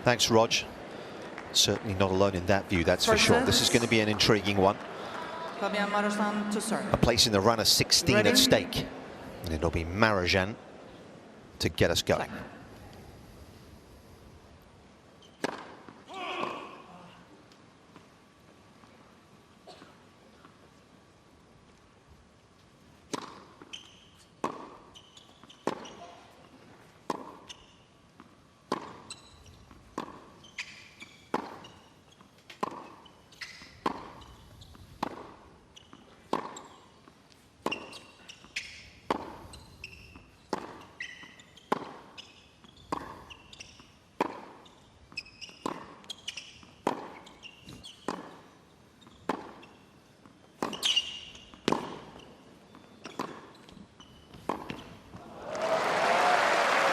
Thanks, Rog. Certainly not alone in that view, that's for sure. This is going to be an intriguing one. Fabian Marozsan to serve. A place in the run of 16 Ready? at stake. And it'll be Marozsan to get us going.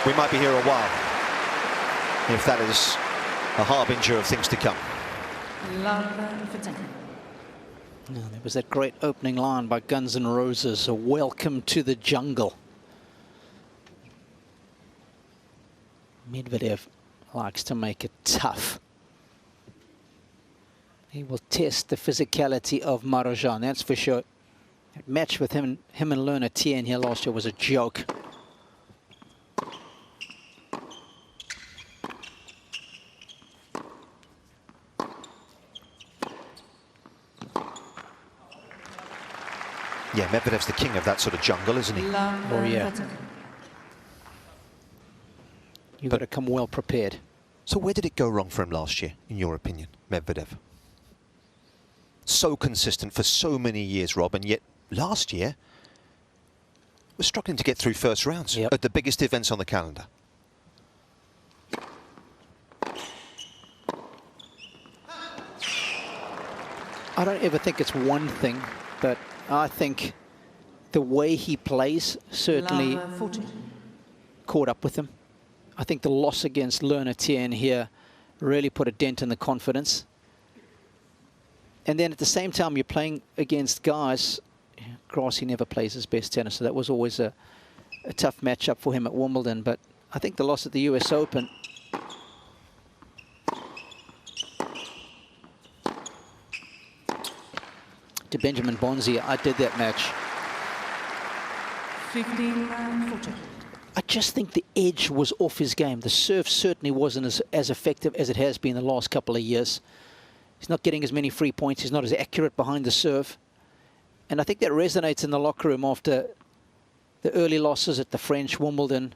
We might be here a while, if that is a harbinger of things to come. There was that great opening line by Guns N' Roses, a welcome to the jungle. Medvedev likes to make it tough. He will test the physicality of Marozsan, that's for sure. That match with him and Lerner Tien here last year was a joke. Yeah, Medvedev's the king of that sort of jungle, isn't he? Oh, yeah. You've got to come well prepared. So where did it go wrong for him last year, in your opinion, Medvedev? So consistent for so many years, Rob, and yet last year was struggling to get through first rounds at the biggest events on the calendar. I don't ever think it's one thing, but I think the way he plays certainly caught up with him. I think the loss against Lerner Tien here really put a dent in the confidence. And then at the same time, you're playing against guys. Grassy never plays his best tennis, so that was always a tough matchup for him at Wimbledon. But I think the loss at the US Open, to Benjamin Bonzi, I did that match. 15-14. I just think the edge was off his game. The serve certainly wasn't as effective as it has been the last couple of years. He's not getting as many free points. He's not as accurate behind the serve. And I think that resonates in the locker room after the early losses at the French, Wimbledon.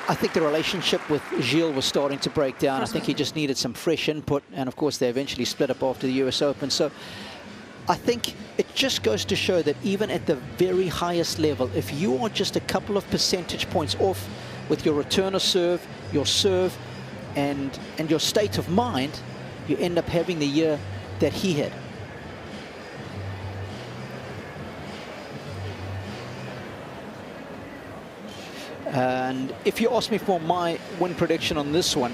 I think the relationship with Gilles was starting to break down. I think he just needed some fresh input. And of course, they eventually split up after the US Open. So I think it just goes to show that even at the very highest level, if you are just a couple of percentage points off with your return of serve, your serve, and your state of mind, you end up having the year that he had. And if you ask me for my win prediction on this one,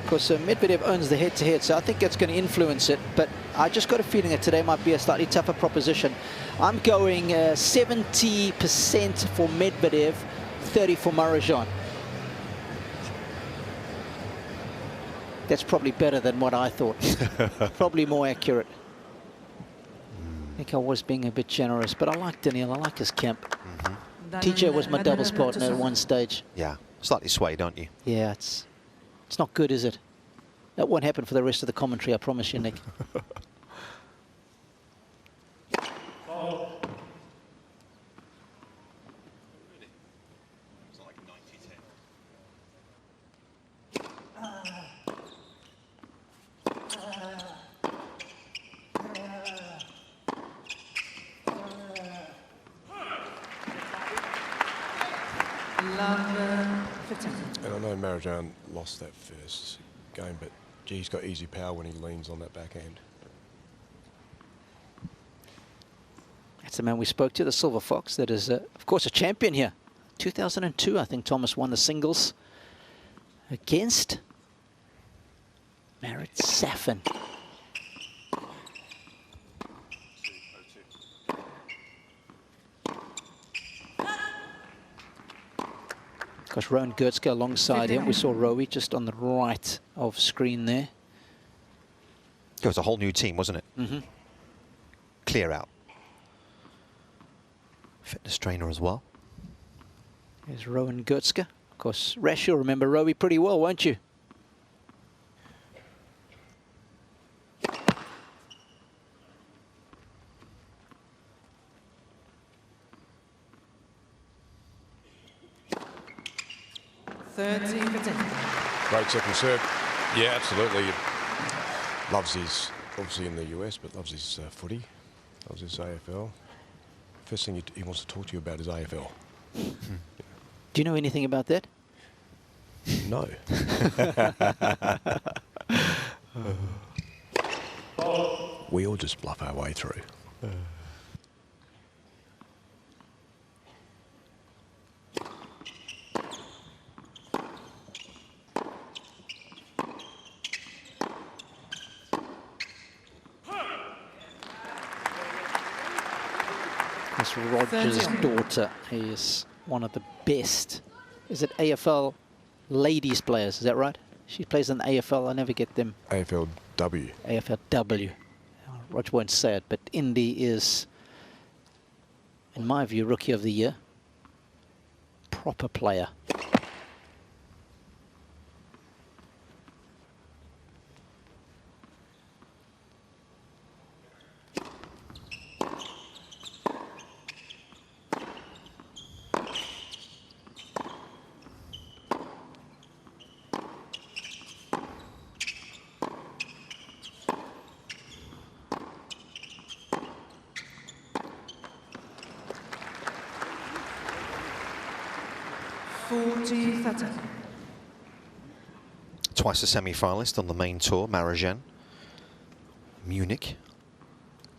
because Medvedev owns the head-to-head, so I think that's going to influence it. But I just got a feeling that today might be a slightly tougher proposition. I'm going 70% for Medvedev, 30 for Marozsan. That's probably better than what I thought. Probably more accurate. I think I was being a bit generous, but I like Daniil. I like his camp. TJ was my doubles partner at one stage. Yeah, slightly swayed, aren't you? Yeah, it's not good, is it? That won't happen for the rest of the commentary, I promise you, Nick. And I know Marozsan lost that first game, but gee, he's got easy power when he leans on that backhand. That's the man we spoke to, the Silver Fox, that is, of course, a champion here. 2002, I think Thomas won the singles against Marat Safin. Gosh, Rowan Goetzke alongside him. We saw Rowie just on the right of screen there. It was a whole new team, wasn't it? Mm-hmm. Clear out. Fitness trainer as well. There's Rowan Goetzke. Of course, Rash, you'll remember Rowie pretty well, won't you? Great second serve. Yeah, absolutely. Loves his, obviously in the US, but loves his footy. Loves his AFL. First thing he wants to talk to you about is AFL. Do you know anything about that? No. We all just bluff our way through. This Roger's daughter is one of the best. Is it AFL ladies players? Is that right? She plays in the AFL. I never get them. AFLW. AFLW. Roger won't say it, but Indy is, in my view, Rookie of the Year. Proper player. Twice a semi-finalist on the main tour, Marozsan. Munich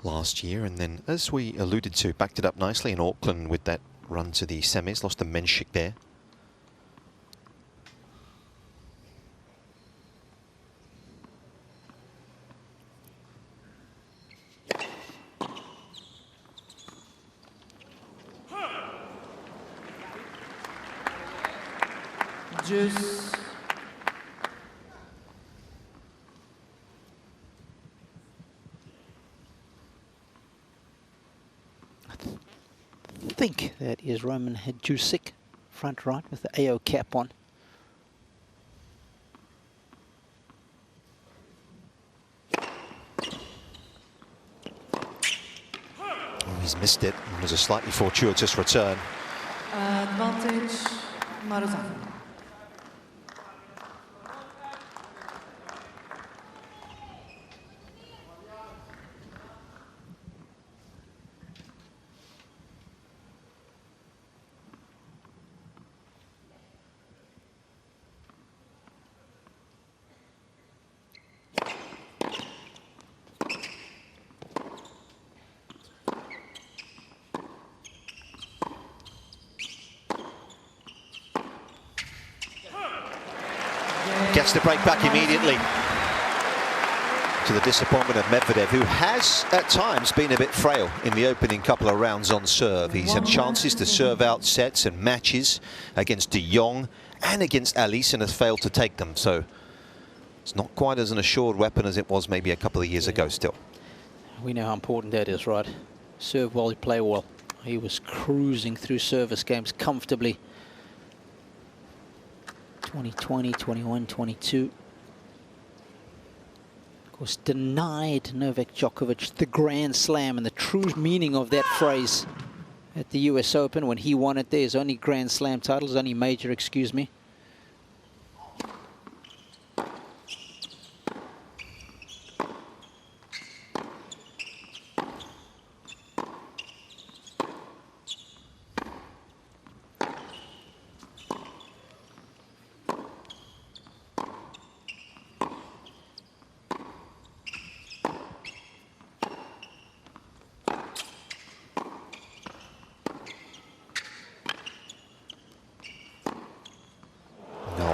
last year, and then, as we alluded to, backed it up nicely in Auckland with that run to the semis, lost to Menschik there. I think that is Roman Hedjusik, front right with the AO cap on. Oh, he's missed it. It was a slightly fortuitous return. Advantage, Marozsan. Gets the break back immediately, to the disappointment of Medvedev, who has at times been a bit frail in the opening couple of rounds on serve. He's had chances to serve out sets and matches against De Jong and against Alice and has failed to take them. So it's not quite as an assured weapon as it was maybe a couple of years ago still. We know how important that is, right? Serve well, play well. He was cruising through service games comfortably. 2020, 21, 22. Of course, denied Novak Djokovic the Grand Slam, and the true meaning of that phrase at the US Open when he won it. There's only Grand Slam titles, only major, excuse me.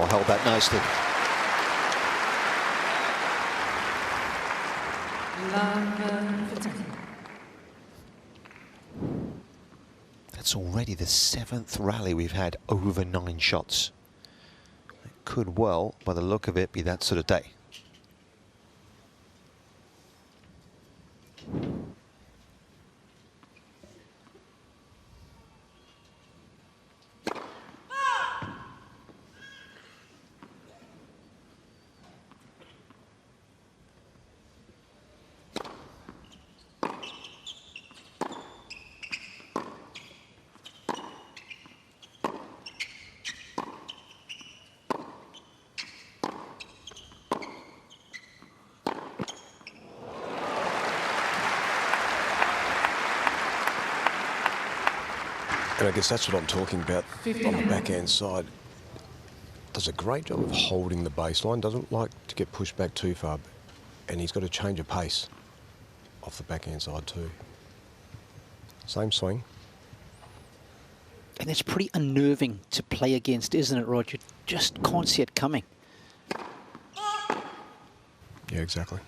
Held that nicely. That's already the 7th rally we've had over 9 shots. could well, by the look of it, be that sort of day. And I guess that's what I'm talking about on the backhand side. Does a great job of holding the baseline, doesn't like to get pushed back too far, and he's got to change a pace off the backhand side too. Same swing. And it's pretty unnerving to play against, isn't it, Rod? You just can't see it coming. Yeah, exactly.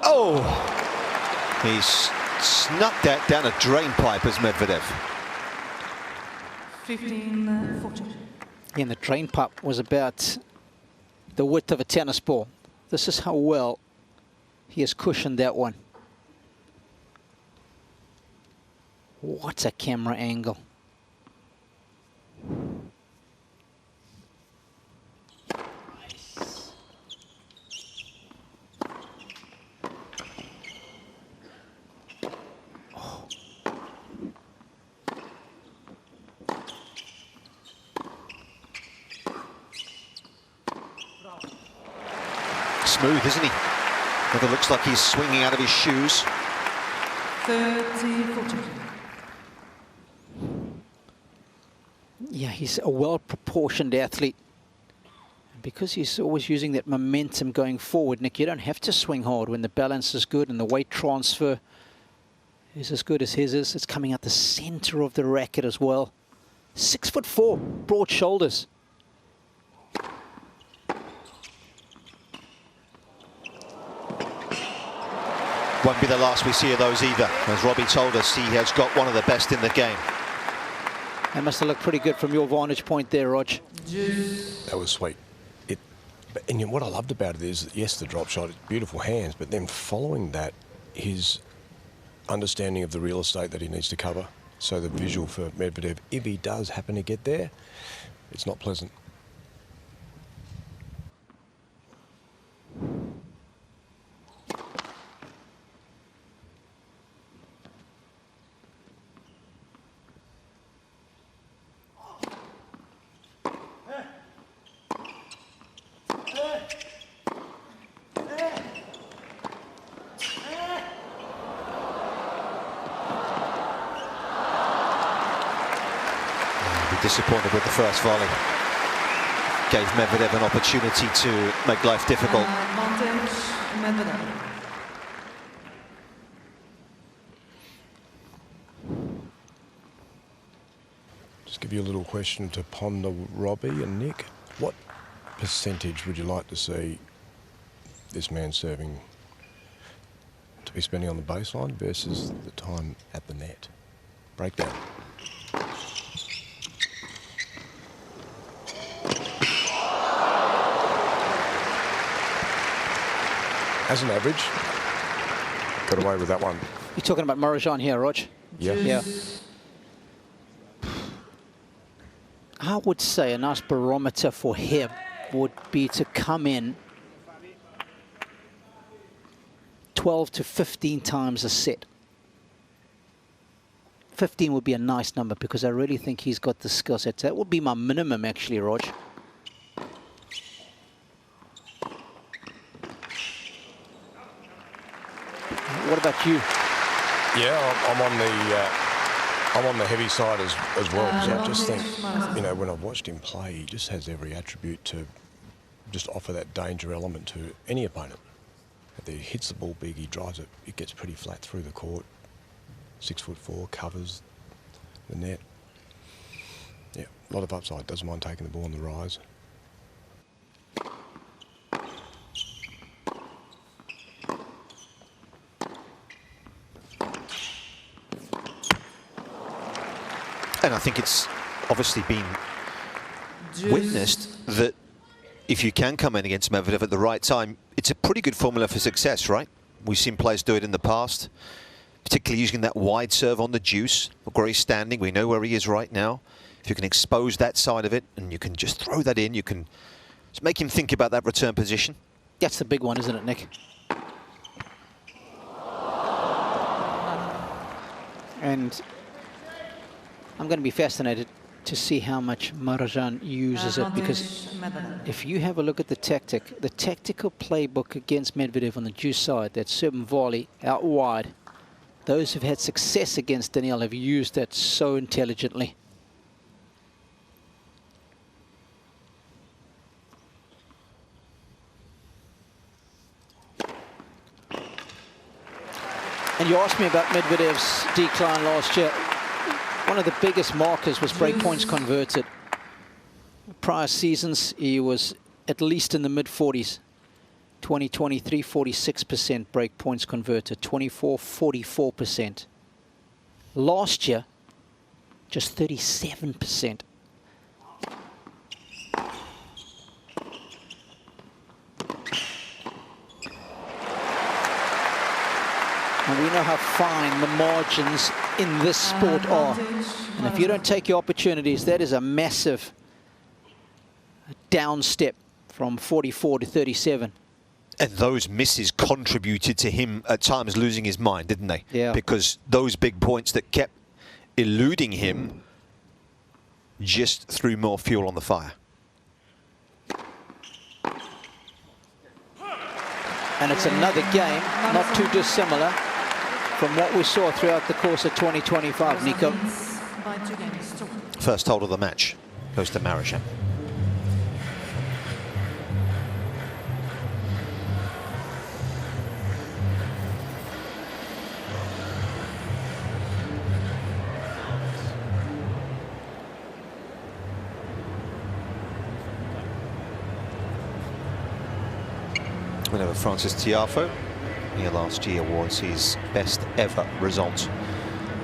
Oh, he's snuck that down a drain pipe as Medvedev. 15-14. And the drain pipe was about the width of a tennis ball. This is how well he has cushioned that one. What a camera angle. Smooth, isn't he? Never looks like he's swinging out of his shoes. 30-14. Yeah, he's a well-proportioned athlete. And because he's always using that momentum going forward, Nick, you don't have to swing hard when the balance is good and the weight transfer is as good as his is. It's coming out the center of the racket as well. 6'4", broad shoulders. Won't be the last we see of those either. As Robbie told us, he has got one of the best in the game. That must have looked pretty good from your vantage point there, Rog. That was sweet. And what I loved about it is, yes, the drop shot, beautiful hands, but then following that, his understanding of the real estate that he needs to cover. So the visual for Medvedev, if he does happen to get there, it's not pleasant. Disappointed with the first volley. Gave Medvedev an opportunity to make life difficult. Advantage, Medvedev. Just give you a little question to ponder, Robbie and Nick. What percentage would you like to see this man serving to be spending on the baseline versus the time at the net? Breakdown. As an average, got away with that one. You're talking about Marozsan here, Rog? Yeah. Yeah. I would say a nice barometer for him would be to come in 12 to 15 times a set. 15 would be a nice number because I really think he's got the skill set. That would be my minimum, actually, Rog. What about you? Yeah, I'm on the heavy side as well. So I just think, you know, when I've watched him play, he just has every attribute to just offer that danger element to any opponent. If he hits the ball big, he drives it, it gets pretty flat through the court. 6'4", covers the net. Yeah, a lot of upside. Doesn't mind taking the ball on the rise. And I think it's obviously been witnessed that if you can come in against Medvedev at the right time, it's a pretty good formula for success, right? We've seen players do it in the past, particularly using that wide serve on the deuce. Where he's standing, we know where he is right now. If you can expose that side of it and you can just throw that in, you can just make him think about that return position. That's the big one, isn't it, Nick? And I'm going to be fascinated to see how much Marozsan uses it, because if you have a look at the tactical playbook against Medvedev on the deuce side, that serve and volley out wide, those who've had success against Daniil have used that so intelligently. And you asked me about Medvedev's decline last year. One of the biggest markers was break points converted. Prior seasons, he was at least in the mid-40s. 2023, 46% break points converted. 24, 44%. Last year, just 37%. And we know how fine the margins in this sport are. And if you don't take your opportunities, that is a massive down step from 44 to 37. And those misses contributed to him at times losing his mind, didn't they? Yeah. Because those big points that kept eluding him just threw more fuel on the fire. And it's another game, not too dissimilar from what we saw throughout the course of 2025, Nico. First hold of the match goes to Marozsan. Winner Francis Tiafoe. Here last year was his best ever result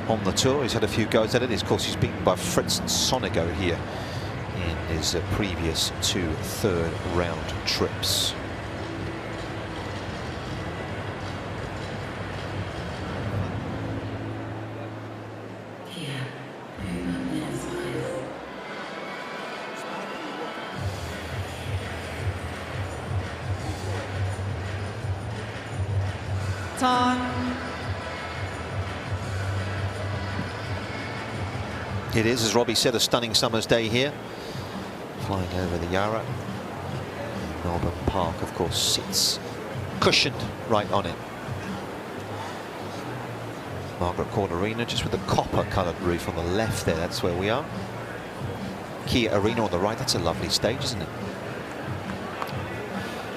on the tour. He's had a few goes at it. Of course, he's beaten by Fritz Sonigo here in his previous 2 third-round trips. Time. It is, as Robbie said, a stunning summer's day here. Flying over the Yarra. Melbourne Park, of course, sits cushioned right on it. Margaret Arena, just with a copper-coloured roof on the left there, that's where we are. Kia Arena on the right, that's a lovely stage, isn't it?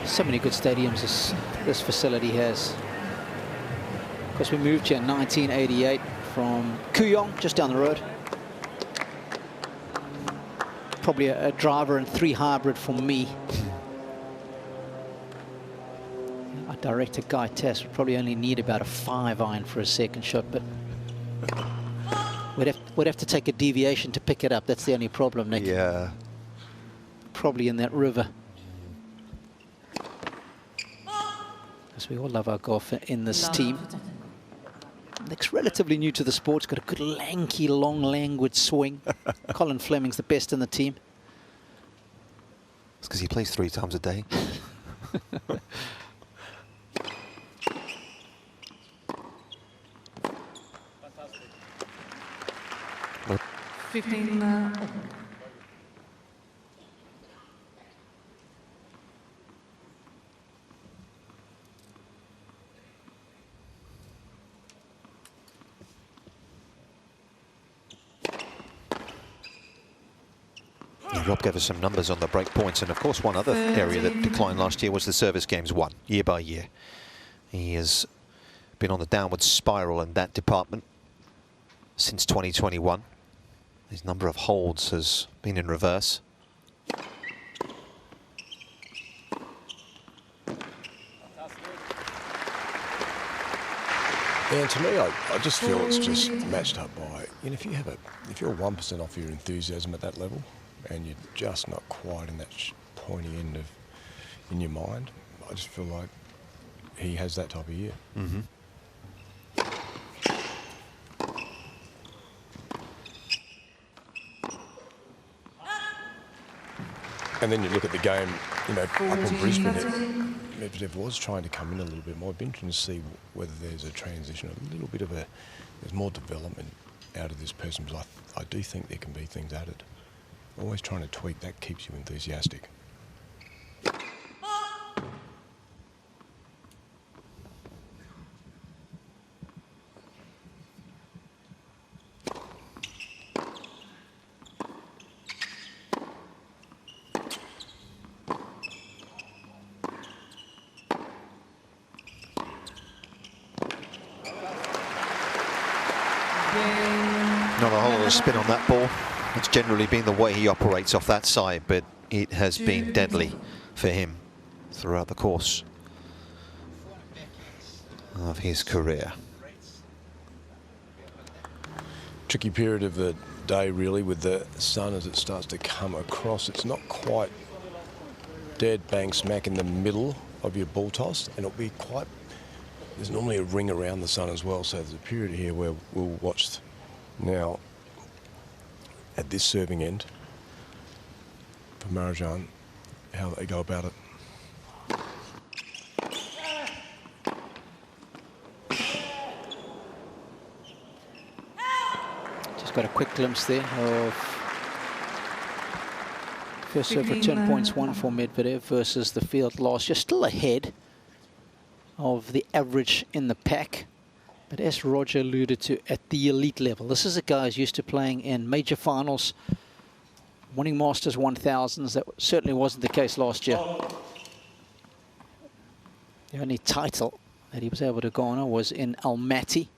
So many good stadiums this facility has. Of course, we moved here in 1988 from Kooyong, just down the road. Probably a driver and 3 hybrid for me. Our director, Guy Tess, would probably only need about a 5 iron for a second shot, but we'd have to take a deviation to pick it up. That's the only problem, Nick. Yeah. Probably in that river. Because we all love our golf in this team. Nick's relatively new to the sport. He's got a good lanky, long, languid swing. Colin Fleming's the best in the team. It's because he plays 3 times a day. 15 all. Rob gave us some numbers on the break points, and of course one other area that declined last year was the service games won, year by year. He has been on the downward spiral in that department since 2021. His number of holds has been in reverse. And to me, I just feel it's just matched up by, you know, if you're 1% off your enthusiasm at that level, and you're just not quite in that pointy end in your mind, I just feel like he has that type of year. Mm-hmm. And then you look at the game, you know, up in Brisbane, Medvedev was trying to come in a little bit more. It'd be interesting to see whether there's a transition, a little bit of there's more development out of this person, because I do think there can be things added. Always trying to tweak, that keeps you enthusiastic. Not a whole lot of spin on that ball. It's generally been the way he operates off that side, but it has been deadly for him throughout the course of his career. Tricky period of the day, really, with the sun as it starts to come across. It's not quite dead bang smack in the middle of your ball toss, and it'll be quite... There's normally a ring around the sun as well, so there's a period here where we'll watch now at this serving end for Marozsan, how they go about it. Just got a quick glimpse there of first serve return points won for Medvedev versus the field loss. Just still ahead of the average in the pack. But as Roger alluded to, at the elite level, this is a guy who's used to playing in major finals, winning Masters 1000s. That certainly wasn't the case last year. The only title that he was able to garner was in Almaty.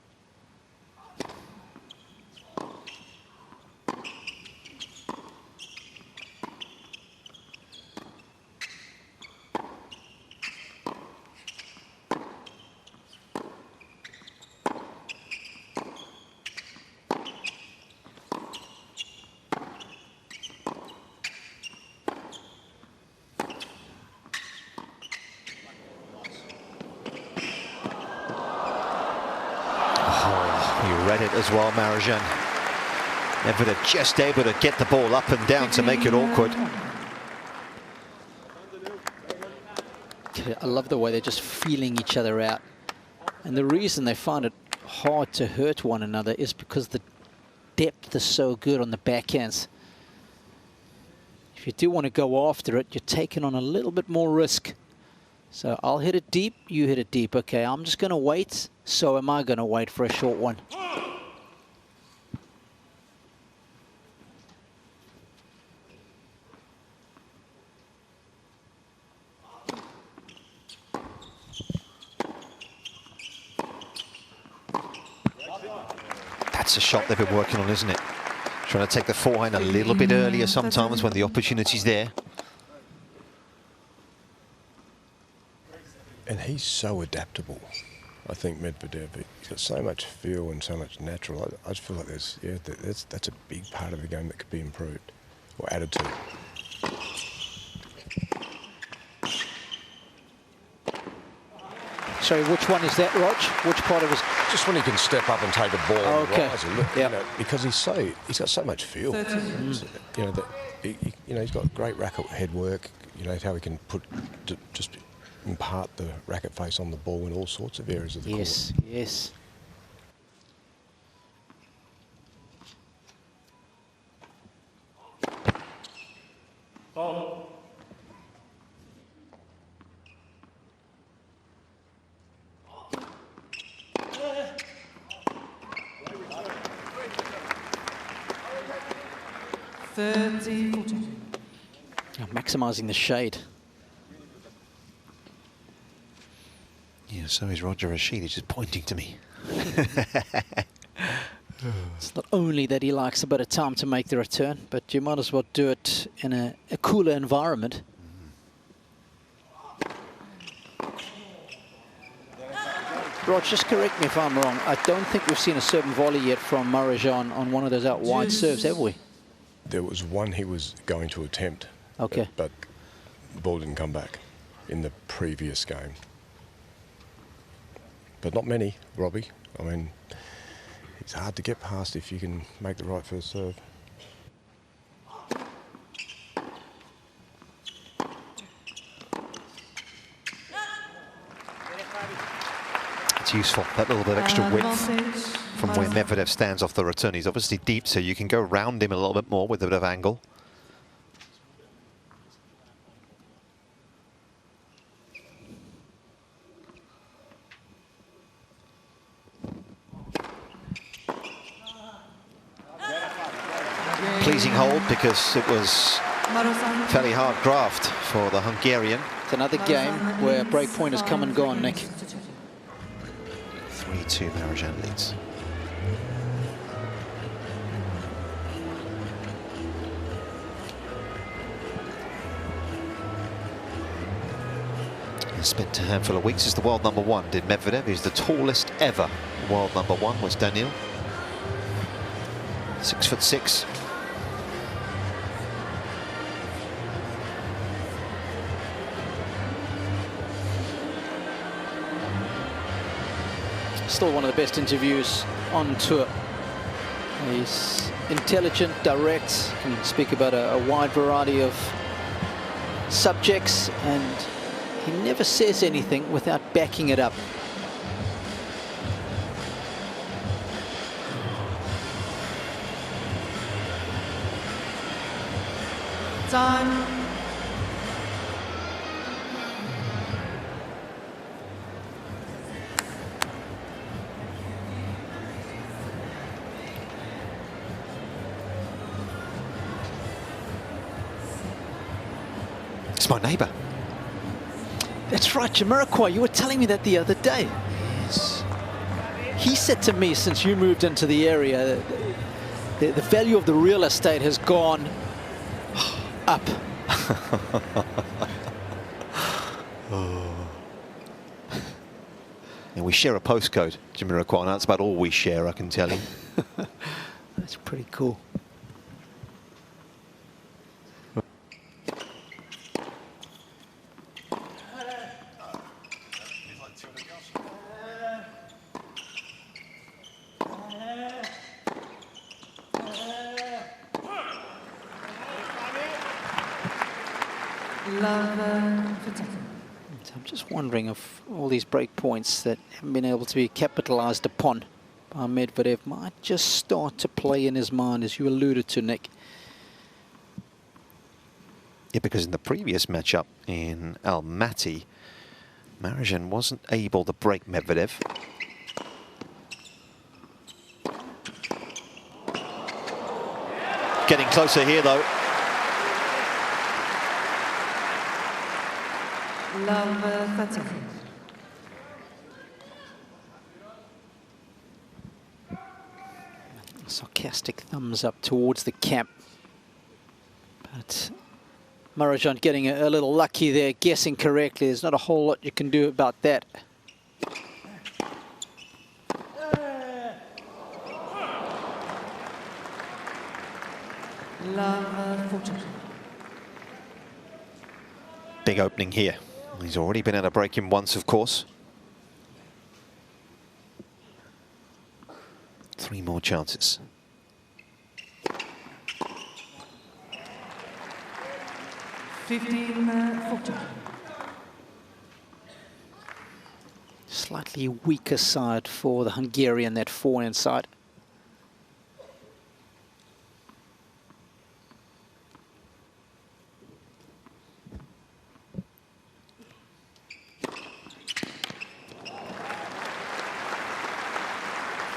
As well, Marozsan. Medvedev just able to get the ball up and down to make it awkward. I love the way they're just feeling each other out. And the reason they find it hard to hurt one another is because the depth is so good on the backhands. If you do want to go after it, you're taking on a little bit more risk. So I'll hit it deep, you hit it deep. Okay, I'm just going to wait. So am I going to wait for a short one? That's a shot they've been working on, isn't it? Trying to take the forehand a little bit earlier sometimes when the opportunity's there. And he's so adaptable. I think Medvedev, he's got so much feel and so much natural. I just feel like that's a big part of the game that could be improved or added to. Sorry, which one is that, Rog? Which part of his... Just when he can step up and take a ball and okay. rise and look, Yep. you know, because he's got so much feel. You know, he's got great racket head work. You know how he can just impart the racket face on the ball in all sorts of areas of the court. Yes. Maximising the shade. Yeah, so is Roger Rashid. He's just pointing to me. It's not only that he likes a bit of time to make the return, but you might as well do it in a cooler environment. Rod, just correct me if I'm wrong. I don't think we've seen a certain volley yet from Marozsan on one of those out wide serves, have we? There was one he was going to attempt. Okay. But the ball didn't come back in the previous game. But not many, Robbie. I mean, it's hard to get past if you can make the right first serve. It's useful, that little bit of extra width from where Medvedev stands off the return. He's obviously deep, so you can go around him a little bit more with a bit of angle. Pleasing hold because it was fairly hard graft for the Hungarian. It's another game where break point has come and gone, Nick. 3-2 Marozsan leads. He spent a handful of weeks as the world #1, did Medvedev. He's the tallest ever world #1 was Daniil. 6'6". Still one of the best interviews on tour. He's intelligent, direct, can speak about a wide variety of subjects, and he never says anything without backing it up. Time. It's my neighbour. That's right, Jamiroquai. You were telling me that the other day. Yes. He said to me, since you moved into the area, the value of the real estate has gone up. And we share a postcode, Jamiroquai. That's about all we share, I can tell you. That's pretty cool. So I'm just wondering if all these break points that haven't been able to be capitalized upon by Medvedev might just start to play in his mind, as you alluded to, Nick. Yeah, because in the previous matchup in Almaty, Marozsan wasn't able to break Medvedev. Getting closer here, though. Sarcastic thumbs up towards the camp. But Marozsan getting a little lucky there, guessing correctly. There's not a whole lot you can do about that. Big opening here. He's already been able to break him once, of course. 3 more chances. Slightly weaker side for the Hungarian, that forehand side.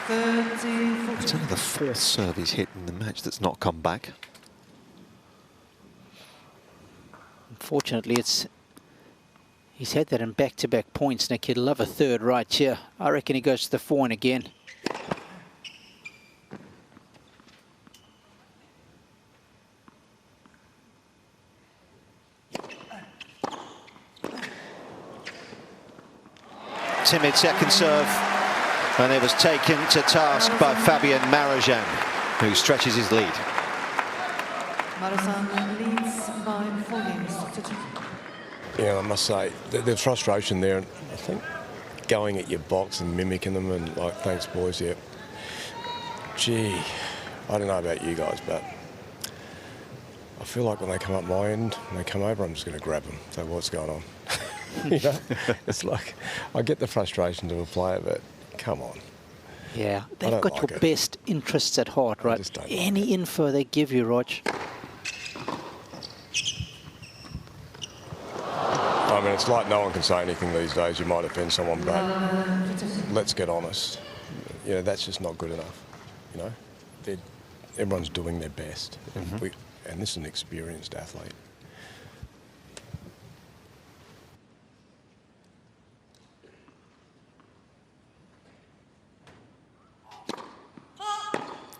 30, It's only the 4th serve he's hit in the match that's not come back. Unfortunately, he's had that in back-to-back points, Nick. He'd love a third right here. I reckon he goes to the forehand again. Timid second serve, and it was taken to task by Fabian Marozsan, who stretches his lead. Marozsan leads by 4 games to 2. Yeah, I must say, the frustration there, I think going at your box and mimicking them and like, thanks boys, yeah. Gee, I don't know about you guys, but I feel like when they come up my end and they come over, I'm just going to grab them. So what's going on? You know, it's like, I get the frustration to a player, but come on. Yeah, they've got like your it. best interests at heart, right? just don't like Any info they give you, Rog. I mean, it's like no one can say anything these days. You might offend someone, but let's get honest. You know, that's just not good enough. You know, everyone's doing their best, and this is an experienced athlete.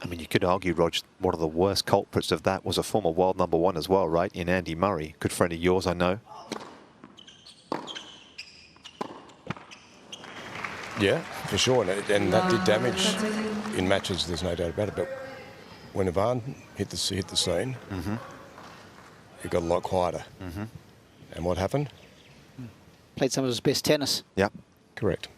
I mean, you could argue, Rog, one of the worst culprits of that was a former world #1 as well, right? In Andy Murray, good friend of yours, I know. Yeah, for sure, and that did damage in matches. There's no doubt about it. But when Ivan hit the scene, it got a lot quieter. And what happened? Played some of his best tennis. Yep. Correct.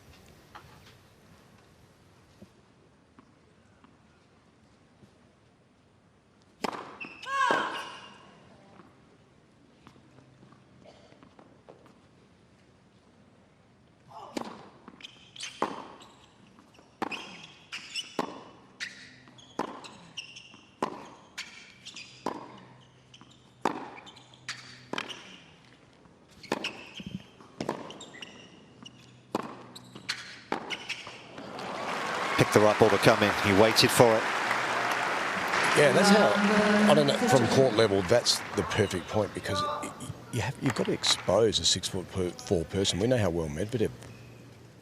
Picked the right ball to come in. He waited for it. Yeah, that's how, I don't know, from court level, that's the perfect point, because you've got to expose a 6'4" person. We know how well Medvedev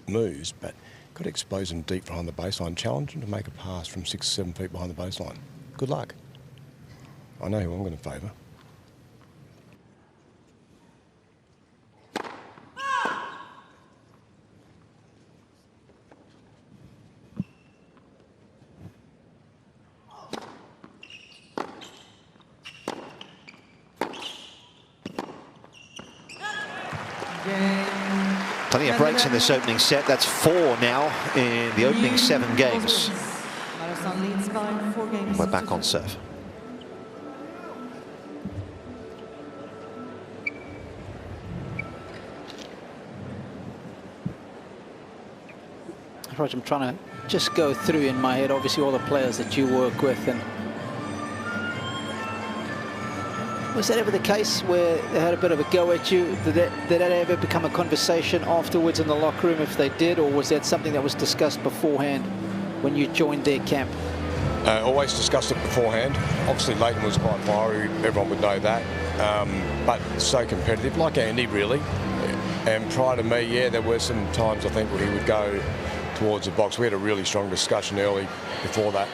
moves, but you've got to expose him deep behind the baseline, challenge him to make a pass from 6 or 7 feet behind the baseline. Good luck. I know who I'm going to favour. Plenty of breaks in this opening set. That's 4 now in the opening 7 games. Marozsan leads by 4 games. We're back on serve. Rog, I'm trying to just go through in my head, obviously, all the players that you work with. And was that ever the case where they had a bit of a go at you? Did that ever become a conversation afterwards in the locker room, if they did, or was that something that was discussed beforehand when you joined their camp? Always discussed it beforehand. Obviously, Leighton was quite fiery, everyone would know that, but so competitive, like Andy, really. And prior to me, yeah, there were some times, I think, where he would go towards the box. We had a really strong discussion early before that.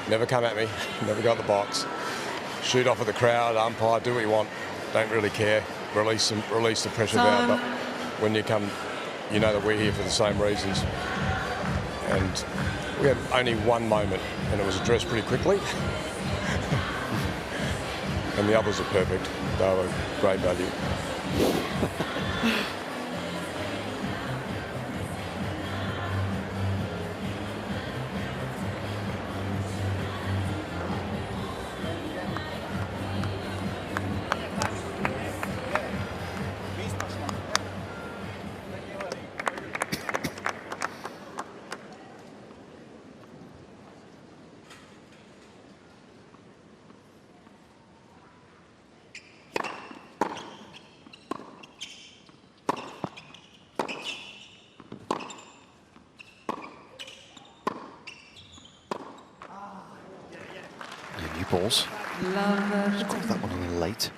Never come at me, never got the box. Shoot off at the crowd, umpire, do what you want. Don't really care. Release the pressure valve. But when you come, you know that we're here for the same reasons. And we had only one moment, and it was addressed pretty quickly. And the others are perfect. They were great value. balls. Laver Got that one a little late.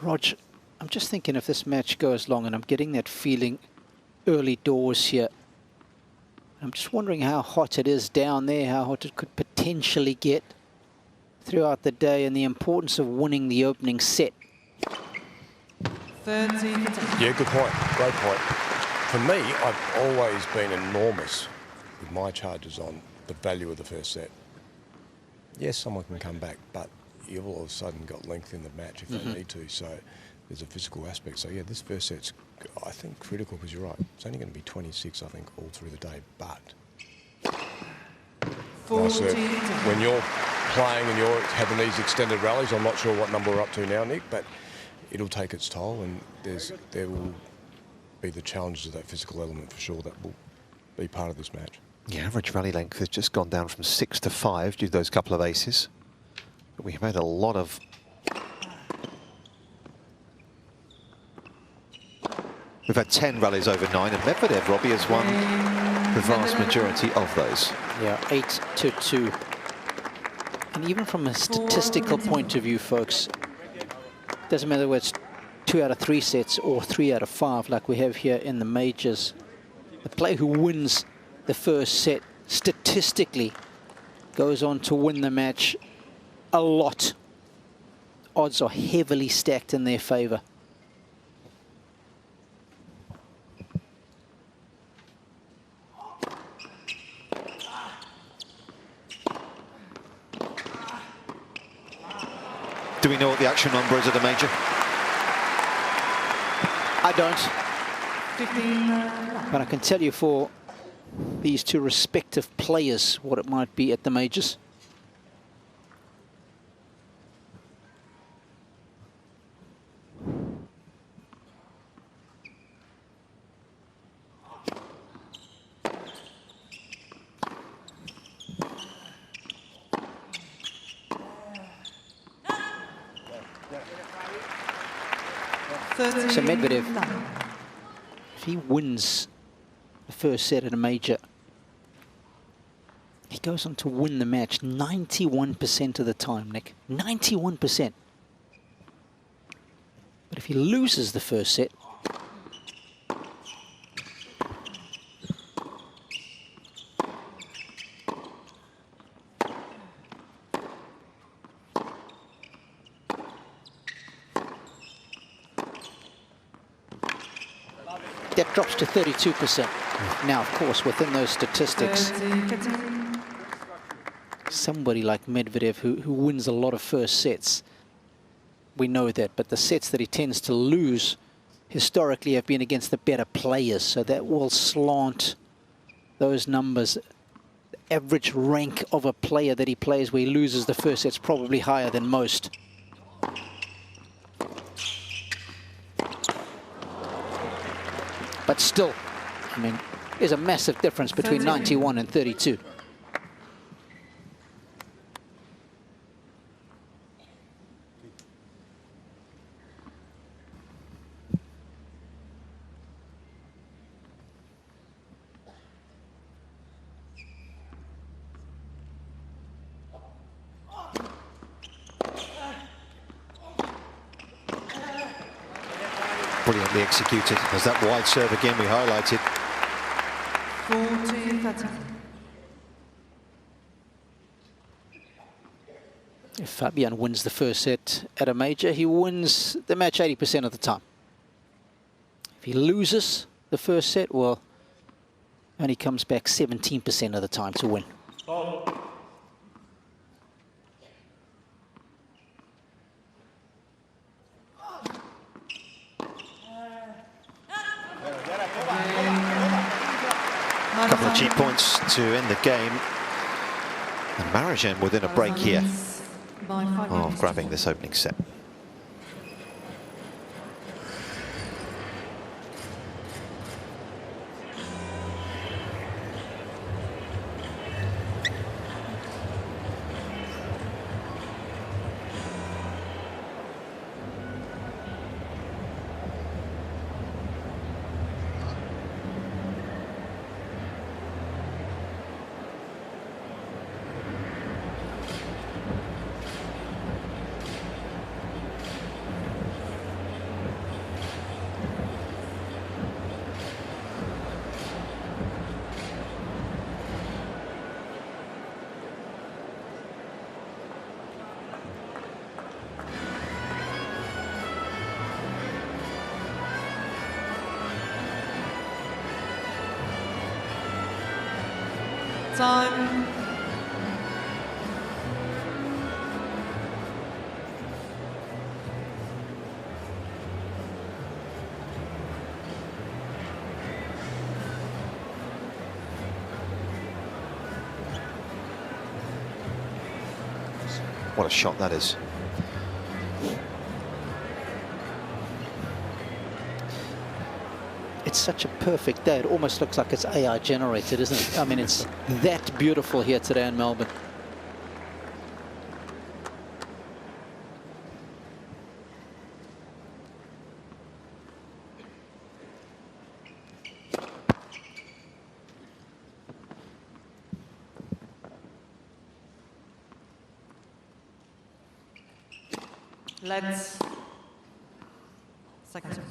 Rog, I'm just thinking if this match goes long, and I'm getting that feeling early doors here. I'm just wondering how hot it is down there, how hot it could potentially get throughout the day, and the importance of winning the opening set. 30. Yeah, good point. Great point. For me, I've always been enormous with my charges on the value of the first set. Yes, someone can come back, but you've all of a sudden got length in the match if they need to. So there's a physical aspect. So yeah, this first set's, I think, critical, because you're right. It's only going to be 26, I think, all through the day. But when you're playing and you're having these extended rallies, I'm not sure what number we're up to now, Nick, but it'll take its toll, and there will be the challenges of that physical element for sure that will be part of this match. The average rally length has just gone down from 6 to 5 due to those couple of aces. But we've had a lot of... We've had 10 rallies over 9, and Medvedev, Robbie, has won the vast majority of those. Yeah, 8-2. And even from a statistical point of view, folks, doesn't matter whether it's 2 out of 3 sets or 3 out of 5 like we have here in the majors. The player who wins the first set statistically goes on to win the match a lot. Odds are heavily stacked in their favor. Do we know what the actual number is at a major? I don't. But I can tell you for these two respective players what it might be at the majors. So Medvedev, if he wins the first set at a major, he goes on to win the match 91% of the time, Nick. 91%. But if he loses the first set, that drops to 32%. Now, of course, within those statistics, somebody like Medvedev who wins a lot of first sets, we know that, but the sets that he tends to lose historically have been against the better players, so that will slant those numbers. The average rank of a player that he plays where he loses the first set's probably higher than most. But still, I mean, there's a massive difference between 91 and 32. Brilliantly executed. There's that wide serve again we highlighted. 40-30. If Fabian wins the first set at a major, he wins the match 80% of the time. If he loses the first set, well, only comes back 17% of the time to win. A couple of cheap points to end the game. And Marozsan within a break here of grabbing this opening set. Time. What a shot that is. It's such a perfect day. It almost looks like it's AI generated, isn't it? I mean, it's that beautiful here today in Melbourne. Let's. Second serve.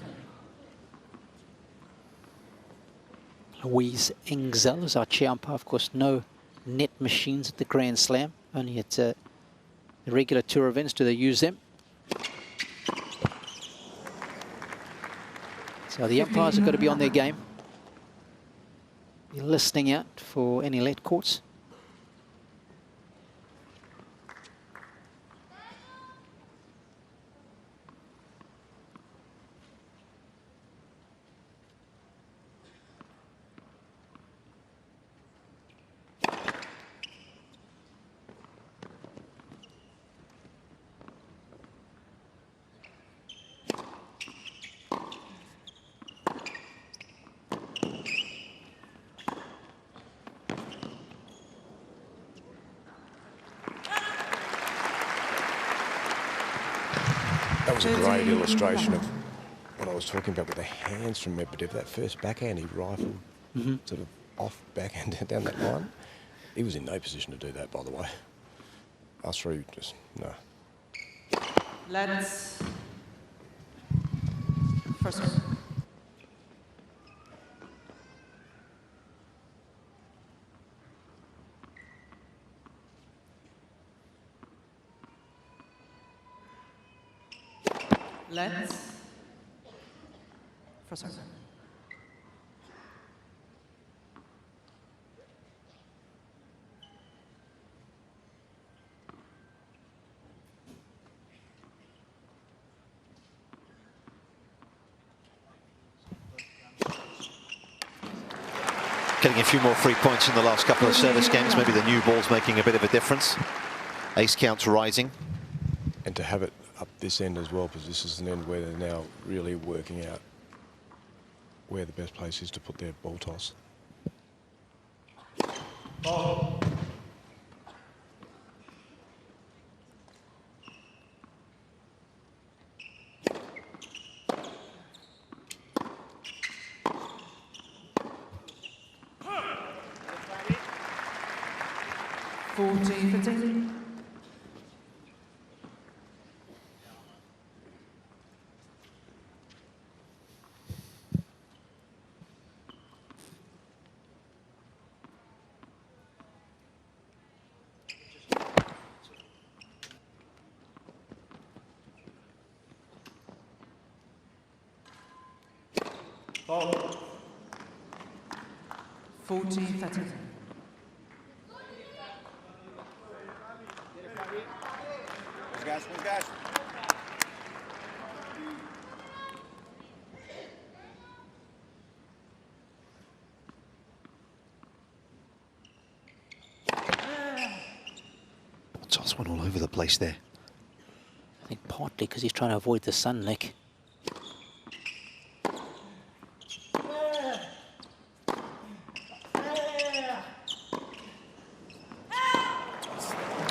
Louise Engzel is our chair umpire. Of course, no net machines at the Grand Slam. Only at the regular tour events do they use them. So the umpires have got to be on their game. Be listening out for any let courts. That was a great illustration of what I was talking about with the hands from Medvedev. That first backhand he rifled sort of off backhand down that line. He was in no position to do that, by the way. Us three just, no. Let's. First serve. Let's. First serve. Getting a few more free points in the last couple of service games. Maybe the new ball's making a bit of a difference. Ace counts rising. And to have it up this end as well, because this is an end where they're now really working out where the best place is to put their ball toss. Oh. 40-30. Guys. Toss one all over the place there. I think partly because he's trying to avoid the sun, Nick.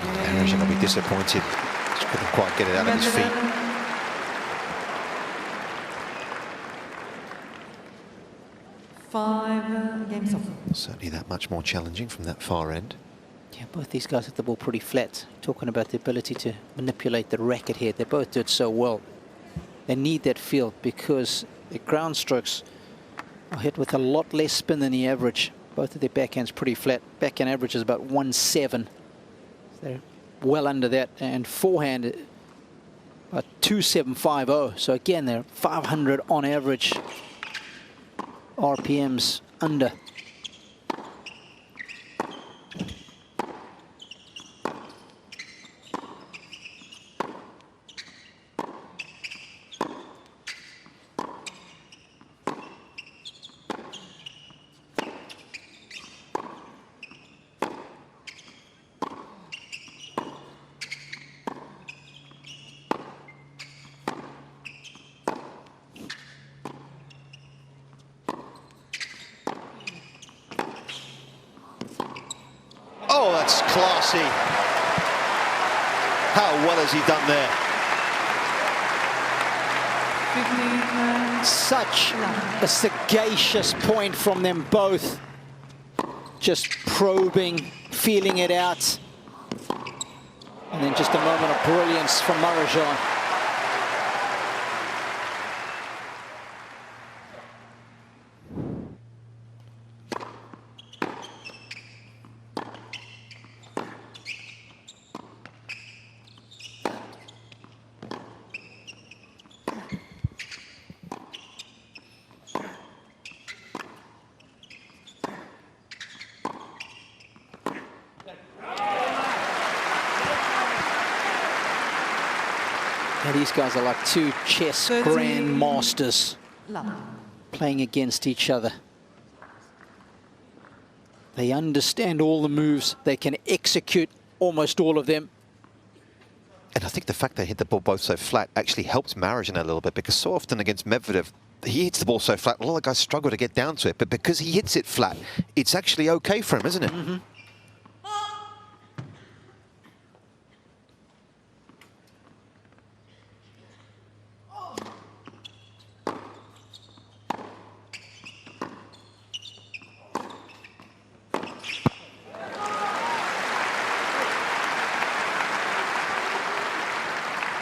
Marozsan will be disappointed. Just couldn't quite get it out of his feet. Games off. Certainly that much more challenging from that far end. Yeah, both these guys hit the ball pretty flat. Talking about the ability to manipulate the racket here. They both do it so well. They need that field because the ground strokes are hit with a lot less spin than the average. Both of their backhands pretty flat. Backhand average is about 1.7. They're well under that. And forehand, about 2.750. So again, they're 500 on average. RPMs under. Oh, that's classy. How well has he done there? 15. Such a sagacious point from them both. Just probing, feeling it out. And then just a moment of brilliance from Marozsan. Now these guys are like two chess 30. grandmasters Love. playing against each other. They understand all the moves. They can execute almost all of them. And I think the fact they hit the ball both so flat actually helps Marozsan a little bit, because so often against Medvedev, he hits the ball so flat, a lot of guys struggle to get down to it. But because he hits it flat, it's actually okay for him, isn't it? Mm-hmm.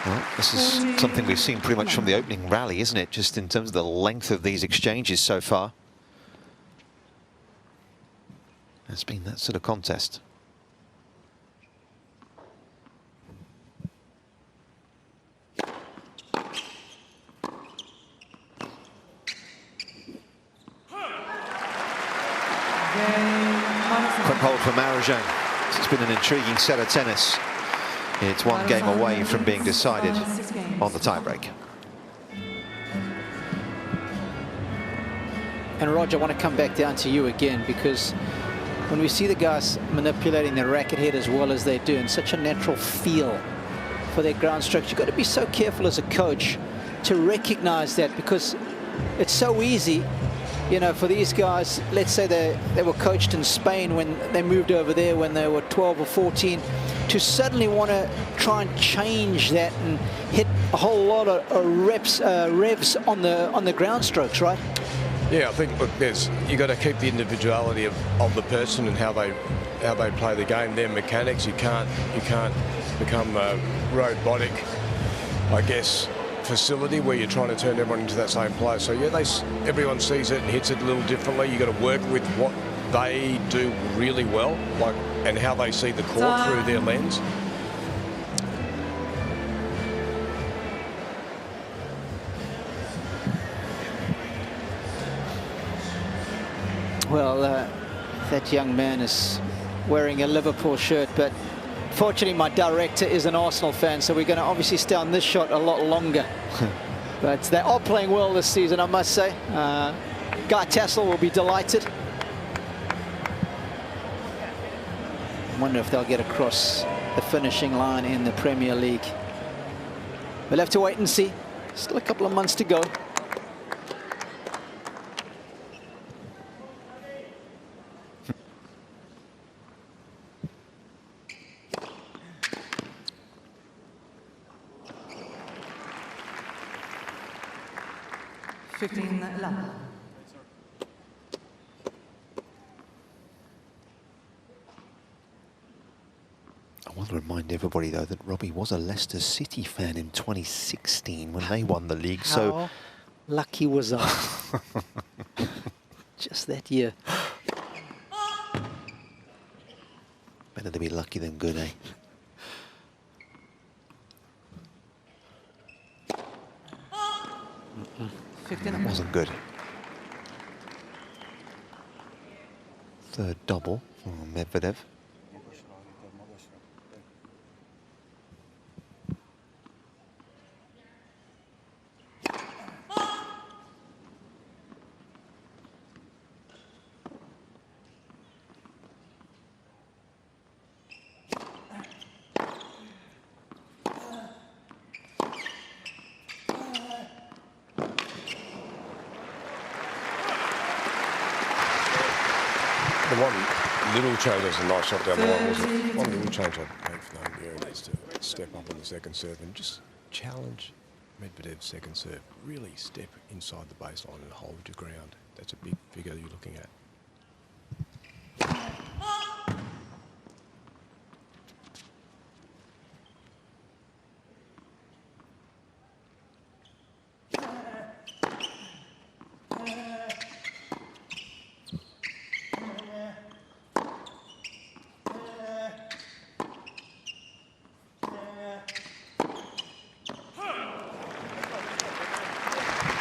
Well, this is something we've seen pretty much from the opening rally, isn't it? Just in terms of the length of these exchanges so far. It's been that sort of contest. Quick hold for Marozsan. It's been an intriguing set of tennis. It's one game away from being decided on the tiebreak. And Roger, I want to come back down to you again, because when we see the guys manipulating their racket head as well as they do, and such a natural feel for their ground strokes, you've got to be so careful as a coach to recognize that, because it's so easy, you know, for these guys. Let's say they were coached in Spain when they moved over there when they were 12 or 14, to suddenly want to try and change that and hit a whole lot of revs on the ground strokes, right? Yeah, I think, look, you got to keep the individuality of the person and how they play the game. Their mechanics. You can't become a robotic, I guess, facility where you're trying to turn everyone into that same player. So yeah, everyone sees it and hits it a little differently. You got to work with what they do really well, like, and how they see the court through their lens. Well, That young man is wearing a Liverpool shirt, but fortunately my director is an Arsenal fan, so we're going to obviously stay on this shot a lot longer. But they are playing well this season, I must say. Guy Tassel will be delighted. I wonder if they'll get across the finishing line in the Premier League. We'll have to wait and see. Still a couple of months to go. I want to remind everybody, though, that Robbie was a Leicester City fan in 2016 when they won the league. How lucky was I? Just that year. Better to be lucky than good, eh? That wasn't good. Third double for Medvedev. The one little change, that's a nice shot down the line, wasn't it? One little change I'd make for them here is to step up on the second serve and just challenge Medvedev's second serve. Really step inside the baseline and hold your ground. That's a big figure you're looking at.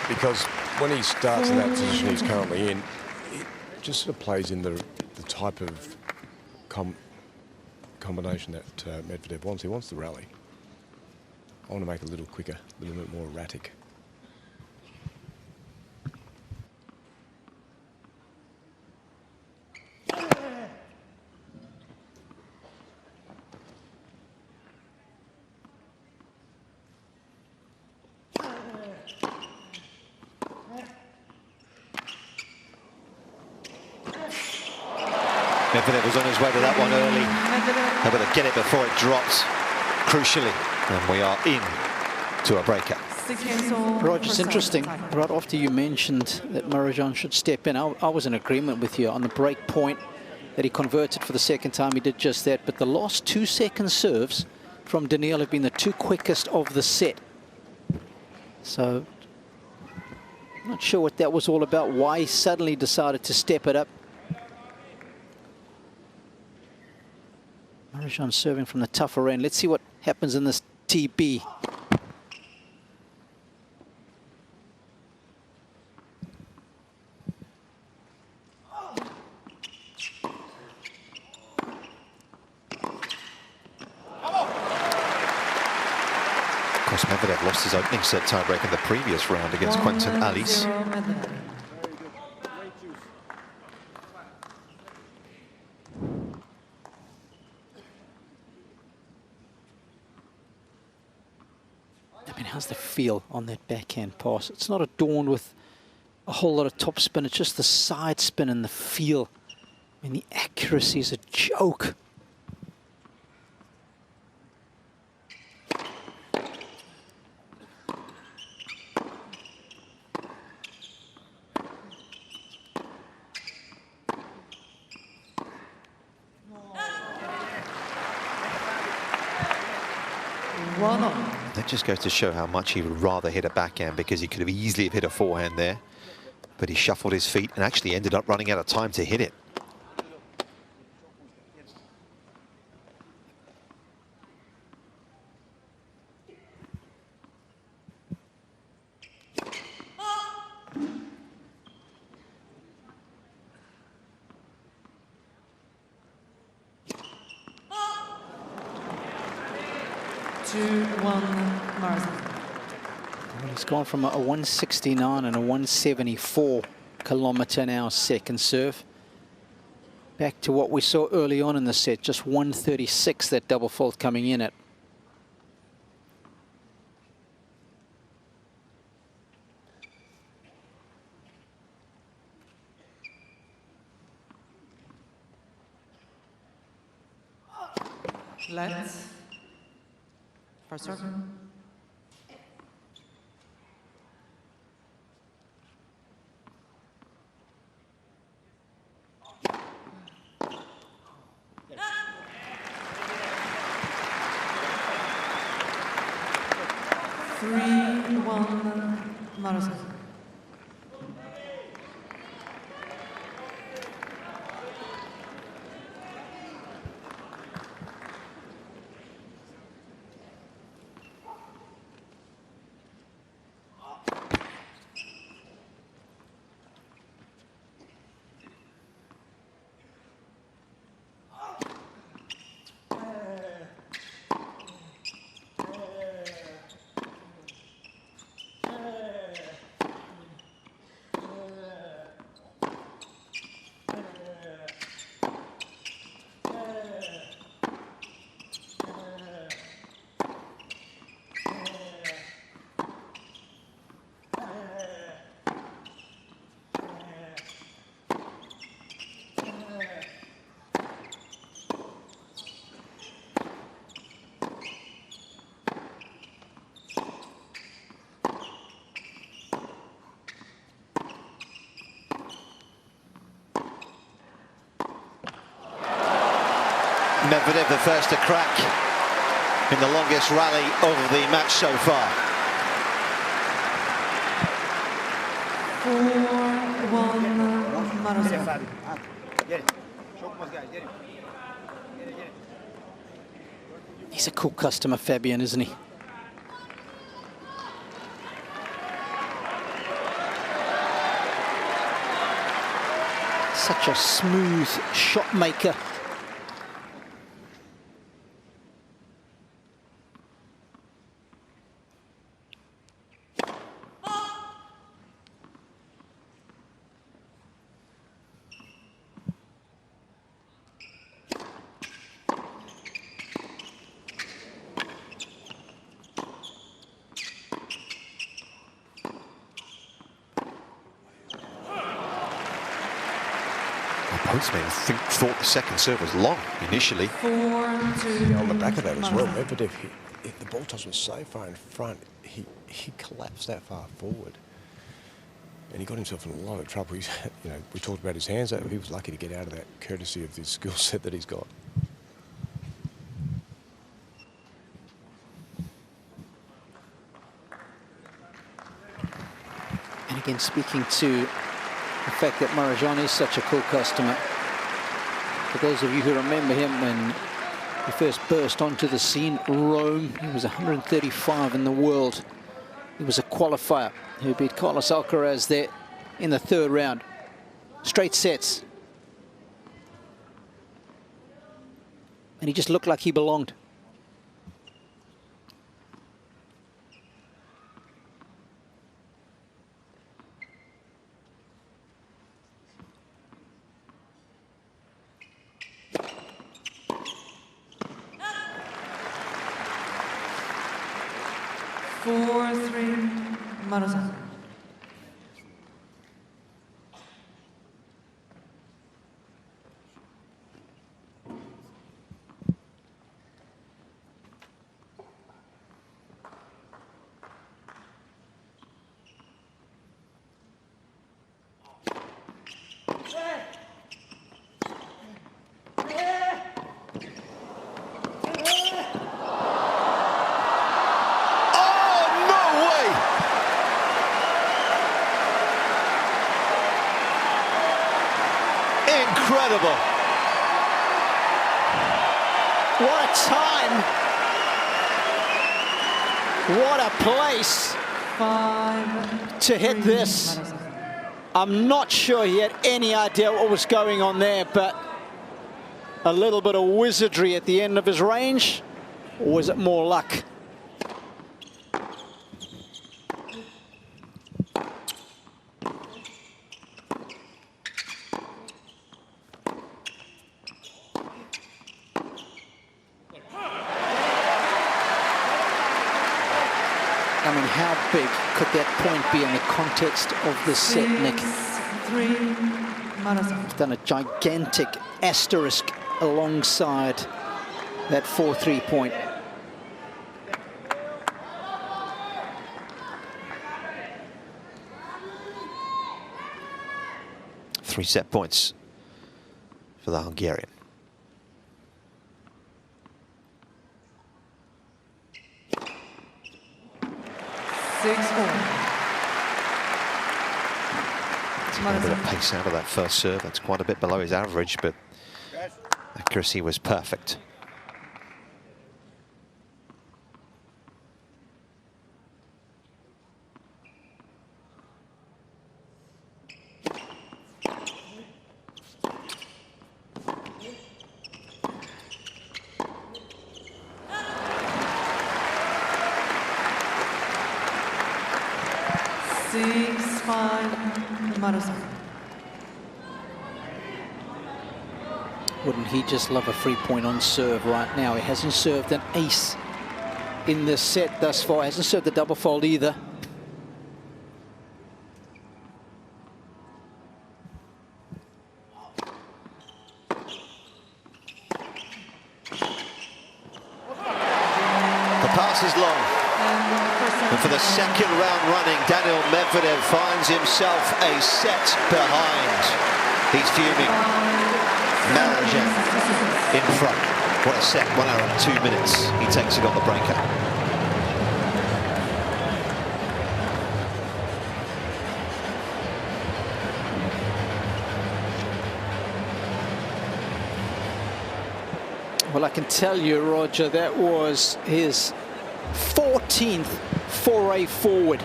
Because when he starts in that position he's currently in, it just sort of plays in the type of combination that Medvedev wants. He wants the rally. I want to make it a little quicker, a little bit more erratic. Medvedev was on his way to that one early. Able to get it before it drops, crucially. And we are in to a breaker. Rod, it's interesting. Right after you mentioned that Marozsan should step in, I was in agreement with you on the break point that he converted for the second time. He did just that. But the last 2 second serves from Daniil have been the 2 quickest of the set. So, not sure what that was all about, why he suddenly decided to step it up. Marozsan serving from the tougher end. Let's see what happens in this TB. Of course, Medvedev lost his opening set tiebreak in the previous round against Quentin Alice. How's the feel on that backhand pass? It's not adorned with a whole lot of topspin. It's just the side spin and the feel. I mean, the accuracy is a joke. That just goes to show how much he would rather hit a backhand, because he could have easily have hit a forehand there. But he shuffled his feet and actually ended up running out of time to hit it. 2-1 Marozsan. Well, he's gone from a 169 and a 174 km/h second serve back to what we saw early on in the set, just 136 that double fault coming in at. Let's. First serve. Marozsan. Medvedev the first to crack in the longest rally of the match so far. 4-1 Marozsan. He's a cool customer, Fabian, isn't he? Such a smooth shot maker. Postman thought the second serve was long initially. 4-2. On the back of that as well, Medvedev, if the ball toss was so far in front, he collapsed that far forward. And he got himself in a lot of trouble. He's, you know, we talked about his hands. He was lucky to get out of that, courtesy of the skill set that he's got. And again, speaking to the fact that Marozsan is such a cool customer. For those of you who remember him when he first burst onto the scene, Rome, he was 135 in the world. He was a qualifier who beat Carlos Alcaraz there in the third round. Straight sets. And he just looked like he belonged. Marozsan. Incredible. What a time. What a place 5 to hit this. I'm not sure he had any idea what was going on there, but a little bit of wizardry at the end of his range, or was it more luck? how big could that point be in the context of this set, Nick? 6-3, Marozsan. He's done a gigantic asterisk alongside that 4-3 point. Three set points for the Hungarian. A A bit of pace out of that first serve. That's quite a bit below his average, but accuracy was perfect. Wouldn't he just love a free point on serve right now? He hasn't served an ace in this set thus far. Hasn't served the double fault either. The pass is long. And for the second round running, Daniil Medvedev finds himself a set behind. He's fuming. Margaret in front. What a set, 1 hour and 2 minutes. He takes it on the breaker. Well, I can tell you, Roger, that was his 14th foray forward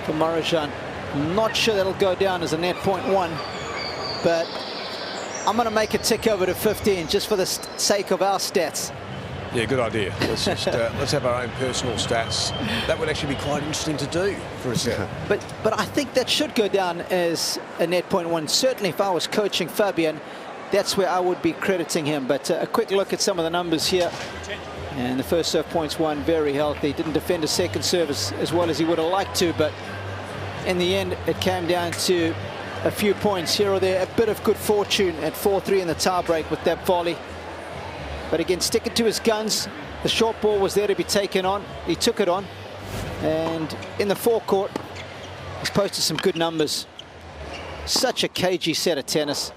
for Marozsan. Not sure that'll go down as a net point one, but I'm going to make it tick over to 15 just for the sake of our stats. Yeah, good idea. Let's just let's have our own personal stats. That would actually be quite interesting to do for a set. But I think that should go down as a net point one. Certainly, if I was coaching Fabian, that's where I would be crediting him. But a quick look at some of the numbers here. And the first serve points won, very healthy. Didn't defend a second service as well as he would have liked to, but in the end, it came down to a few points here or there. A bit of good fortune at 4-3 in the tiebreak with that volley. But again, sticking to his guns. The short ball was there to be taken on. He took it on. And in the forecourt, he's posted some good numbers. Such a cagey set of tennis.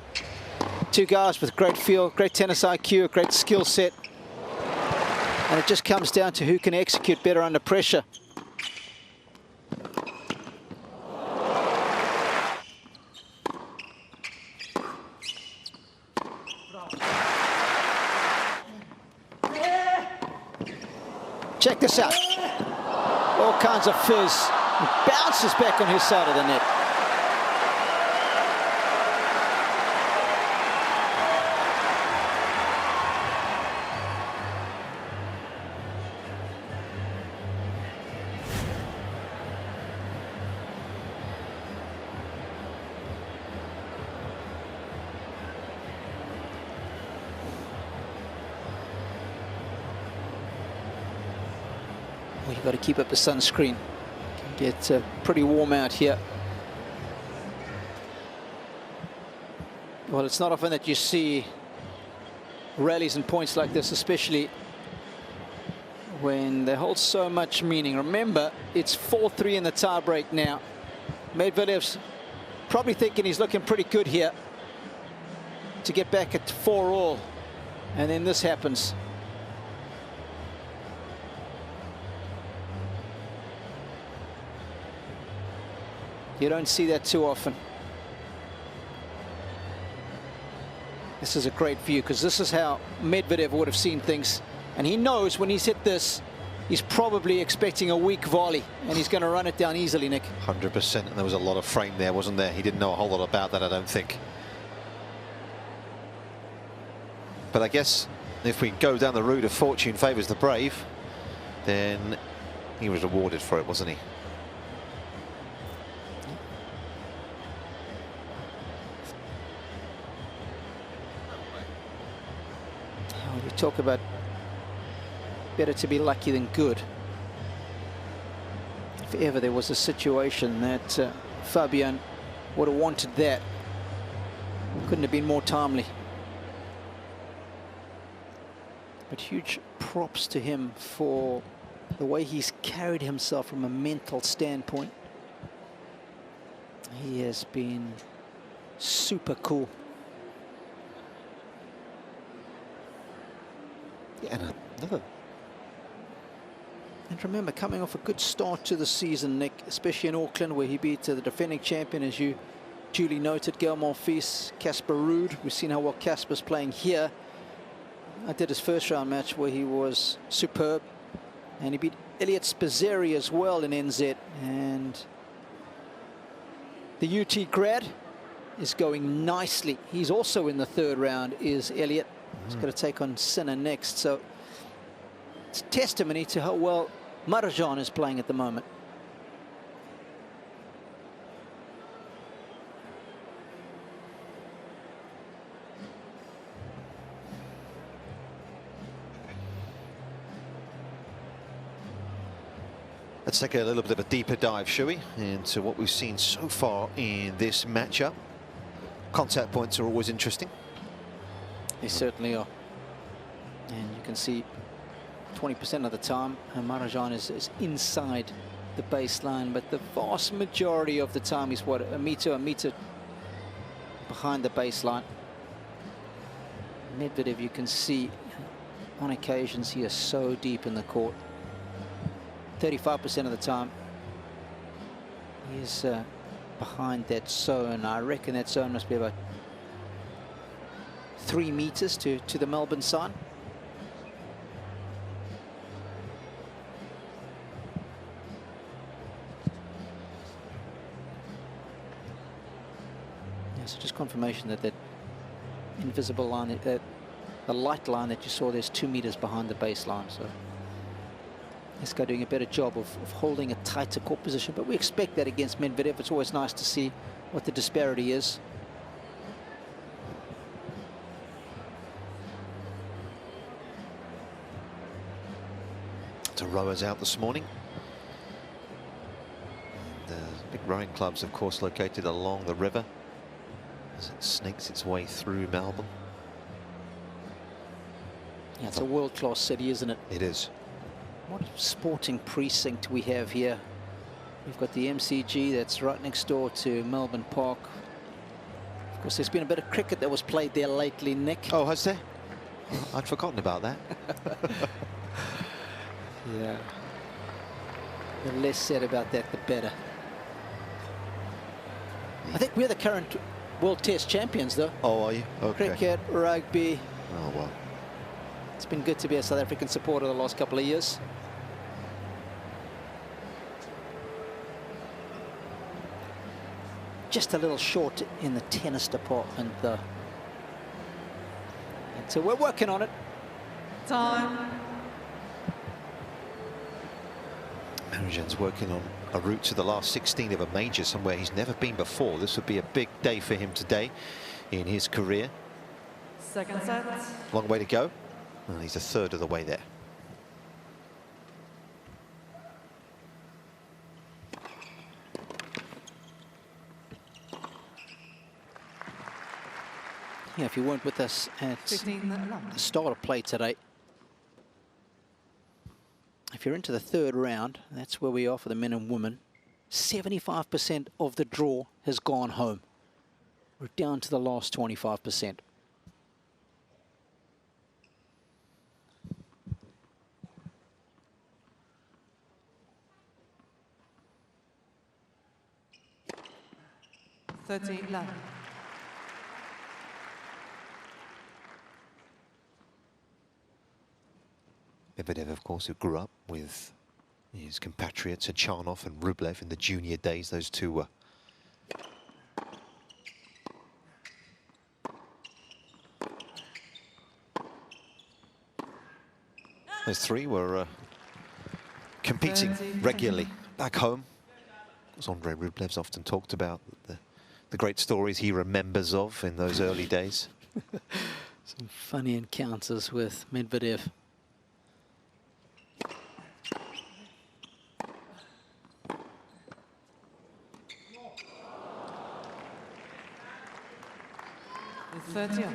Two guys with great feel, great tennis IQ, a great skill set. And it just comes down to who can execute better under pressure. Check this out. All kinds of fizz. It bounces back on his side of the net. Well, you've got to keep up the sunscreen. Can get pretty warm out here. Well, it's not often that you see rallies and points like this, especially when they hold so much meaning. Remember, it's 4-3 in the tiebreak now. Medvedev's probably thinking he's looking pretty good here to get back at 4-all, and then this happens. You don't see that too often. This is a great view because this is how Medvedev would have seen things. And he knows when he's hit this, he's probably expecting a weak volley and he's going to run it down easily, Nick. 100%. And there was a lot of frame there, wasn't there? He didn't know a whole lot about that, I don't think. But I guess if we go down the route of fortune favours the brave, then he was rewarded for it, wasn't he? We talk about better to be lucky than good. if ever there was a situation that Fabian would have wanted that, couldn't have been more timely. But huge props to him for the way he's carried himself from a mental standpoint. He has been super cool. Yeah, and another. And remember, coming off a good start to the season, Nick, especially in Auckland, where he beat the defending champion, as you duly noted, Gael Monfils, Casper Ruud. We've seen how well Casper's playing here. I did his first round match where he was superb, and he beat Elliot Spizzeri as well in NZ. And the UT grad is going nicely. He's also in the third round, is Elliot. He's got to take on Sinner next. So it's testimony to how well Marozsan is playing at the moment. Let's take a little bit of a deeper dive, shall we, into what we've seen so far in this matchup. Contact points are always interesting. They certainly are. And you can see 20% of the time Marozsan is inside the baseline, but the vast majority of the time he's what, a meter behind the baseline. Medvedev, you can see on occasions he is so deep in the court. 35% of the time he is behind that zone. I reckon that zone must be about 3 meters to the Melbourne side. Yeah, so just confirmation that that invisible line, the light line that you saw, there's 2 meters behind the baseline. So this guy doing a better job of holding a tighter court position, but we expect that against Medvedev. It's always nice to see what the disparity is. To rowers out this morning. And big rowing clubs, of course, located along the river as it snakes its way through Melbourne. Yeah, it's a world-class city, isn't it? It is. What sporting precinct we have here. We've got the MCG that's right next door to Melbourne Park. Of course, there's been a bit of cricket that was played there lately, Nick. Oh, has there? Oh, I'd forgotten about that. Yeah. The less said about that, the better. I think we're the current World Test champions, though. Oh, are you? Okay. Cricket, rugby. Oh, well. It's been good to be a South African supporter the last couple of years. Just a little short in the tennis department, though. And so we're working on it. Time. Marozsan's working on a route to the last 16 of a major, somewhere he's never been before. This would be a big day for him today in his career. Second set. Long way to go. Well, he's a third of the way there. Yeah, if you weren't with us at 15 the start of play today, if you're into the third round, that's where we are for the men and women. 75% of the draw has gone home. We're down to the last 25%. love. Medvedev, of course, who grew up with his compatriots Achanov and Rublev in the junior days. Those two were those three were competing regularly back home. As Andrei Rublev's often talked about the great stories he remembers of in those early days. Some funny encounters with 30. Yeah,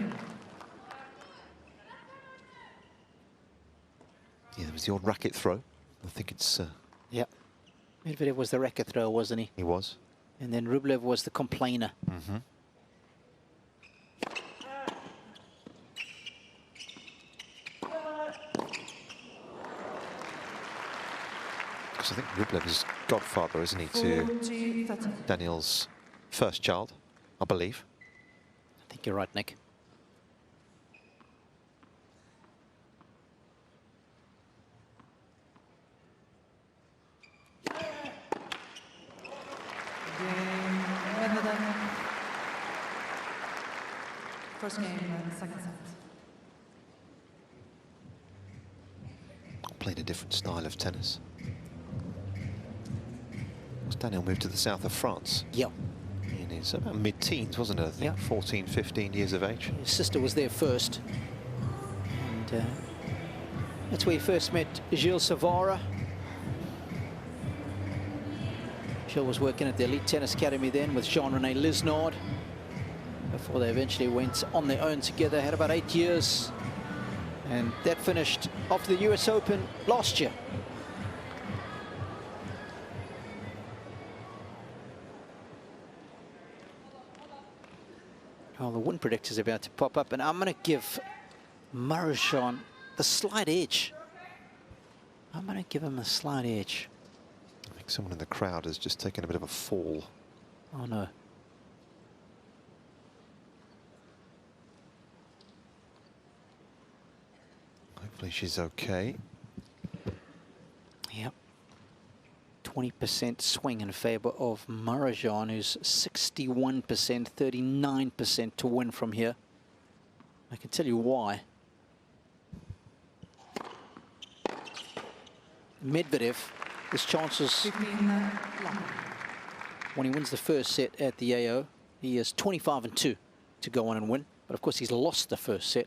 there was the odd racket throw. I think it's... Yeah. Medvedev was the racket thrower, wasn't he? He was. And then Rublev was the complainer. Mm-hmm. I think Rublev is godfather, isn't he, to 40-30. Daniil's first child, I believe. I think you're right, Nick. Medvedev. First game and second set. Playing a different style of tennis. Was Daniil moved to the south of France? Yeah. In his about mid-teens, wasn't it? I think Yeah. 14, 15 years of age. His sister was there first. And that's where he first met Gilles Savara. Gilles was working at the Elite Tennis Academy then with Jean-René Lisnard before they eventually went on their own together. Had about 8 years. And that finished after the US Open last year. Well, the win predictor is about to pop up, and I'm going to give Marozsan the slight edge. I'm going to give him a slight edge. I think someone in the crowd has just taken a bit of a fall. Oh, no. Hopefully she's okay. Yep. 20% swing in favour of Marozsan, who's 61%, 39% to win from here. I can tell you why. Medvedev, his chances 15 love. when he wins the first set at the AO, he is 25-2 to go on and win. But of course, he's lost the first set.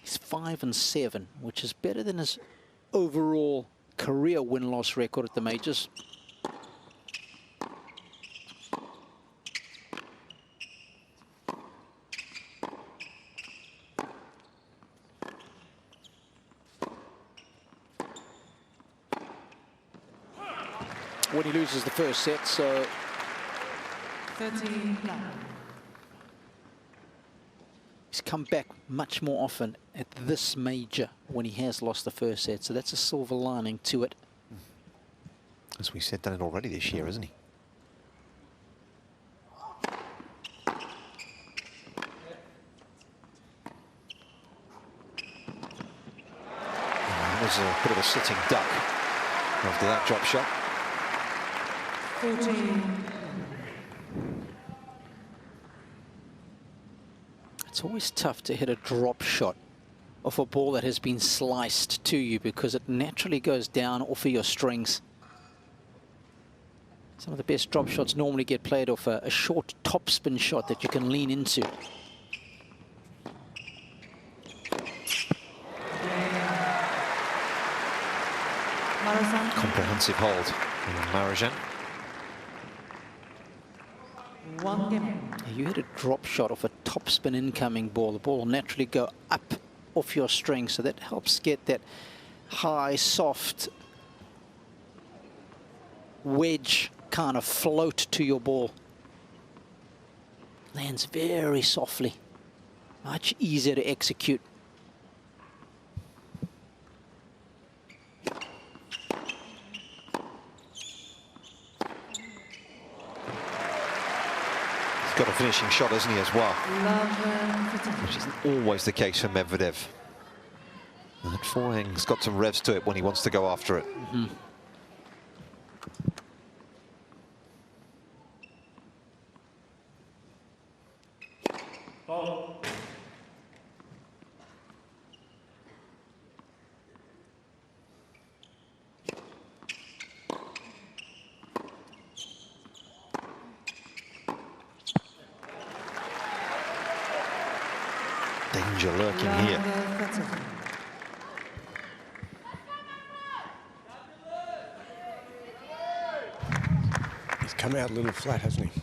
He's 5-7, which is better than his overall career win-loss record at the majors. When he loses the first set, so 30 love. he's come back much more often at this major when he has lost the first set. So that's a silver lining to it. As we said, done it already this year, isn't he? That was a bit of a sitting duck after that drop shot. 14. It's always tough to hit a drop shot off a ball that has been sliced to you because it naturally goes down off of your strings. Some of the best drop shots normally get played off a short topspin shot that you can lean into. Marozsan. Comprehensive hold from Marozsan. 1 game. You hit a drop shot off a topspin incoming ball. The ball will naturally go up off your string, so that helps get that high, soft wedge kind of float to your ball. Lands very softly, much easier to execute. Got a finishing shot, hasn't he, as well? Love Which isn't always the case for Medvedev. That forehand's got some revs to it when he wants to go after it. Mm-hmm. Danger lurking here. He's come out a little flat, hasn't he?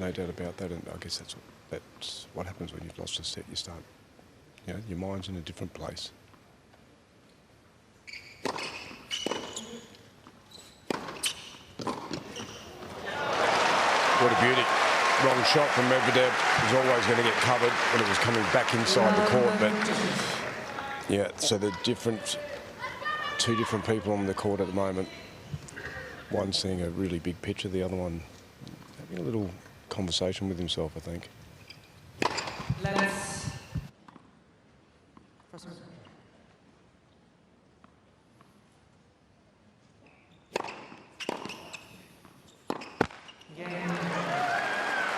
no doubt about that. And I guess that's what happens when you've lost a set. You start, you know, your mind's in a different place. What a beauty. Wrong shot from Medvedev. It was always going to get covered when it was coming back inside the court. But yeah, so the two different people on the court at the moment. One seeing a really big picture, the other one having a little conversation with himself, I think. Let's.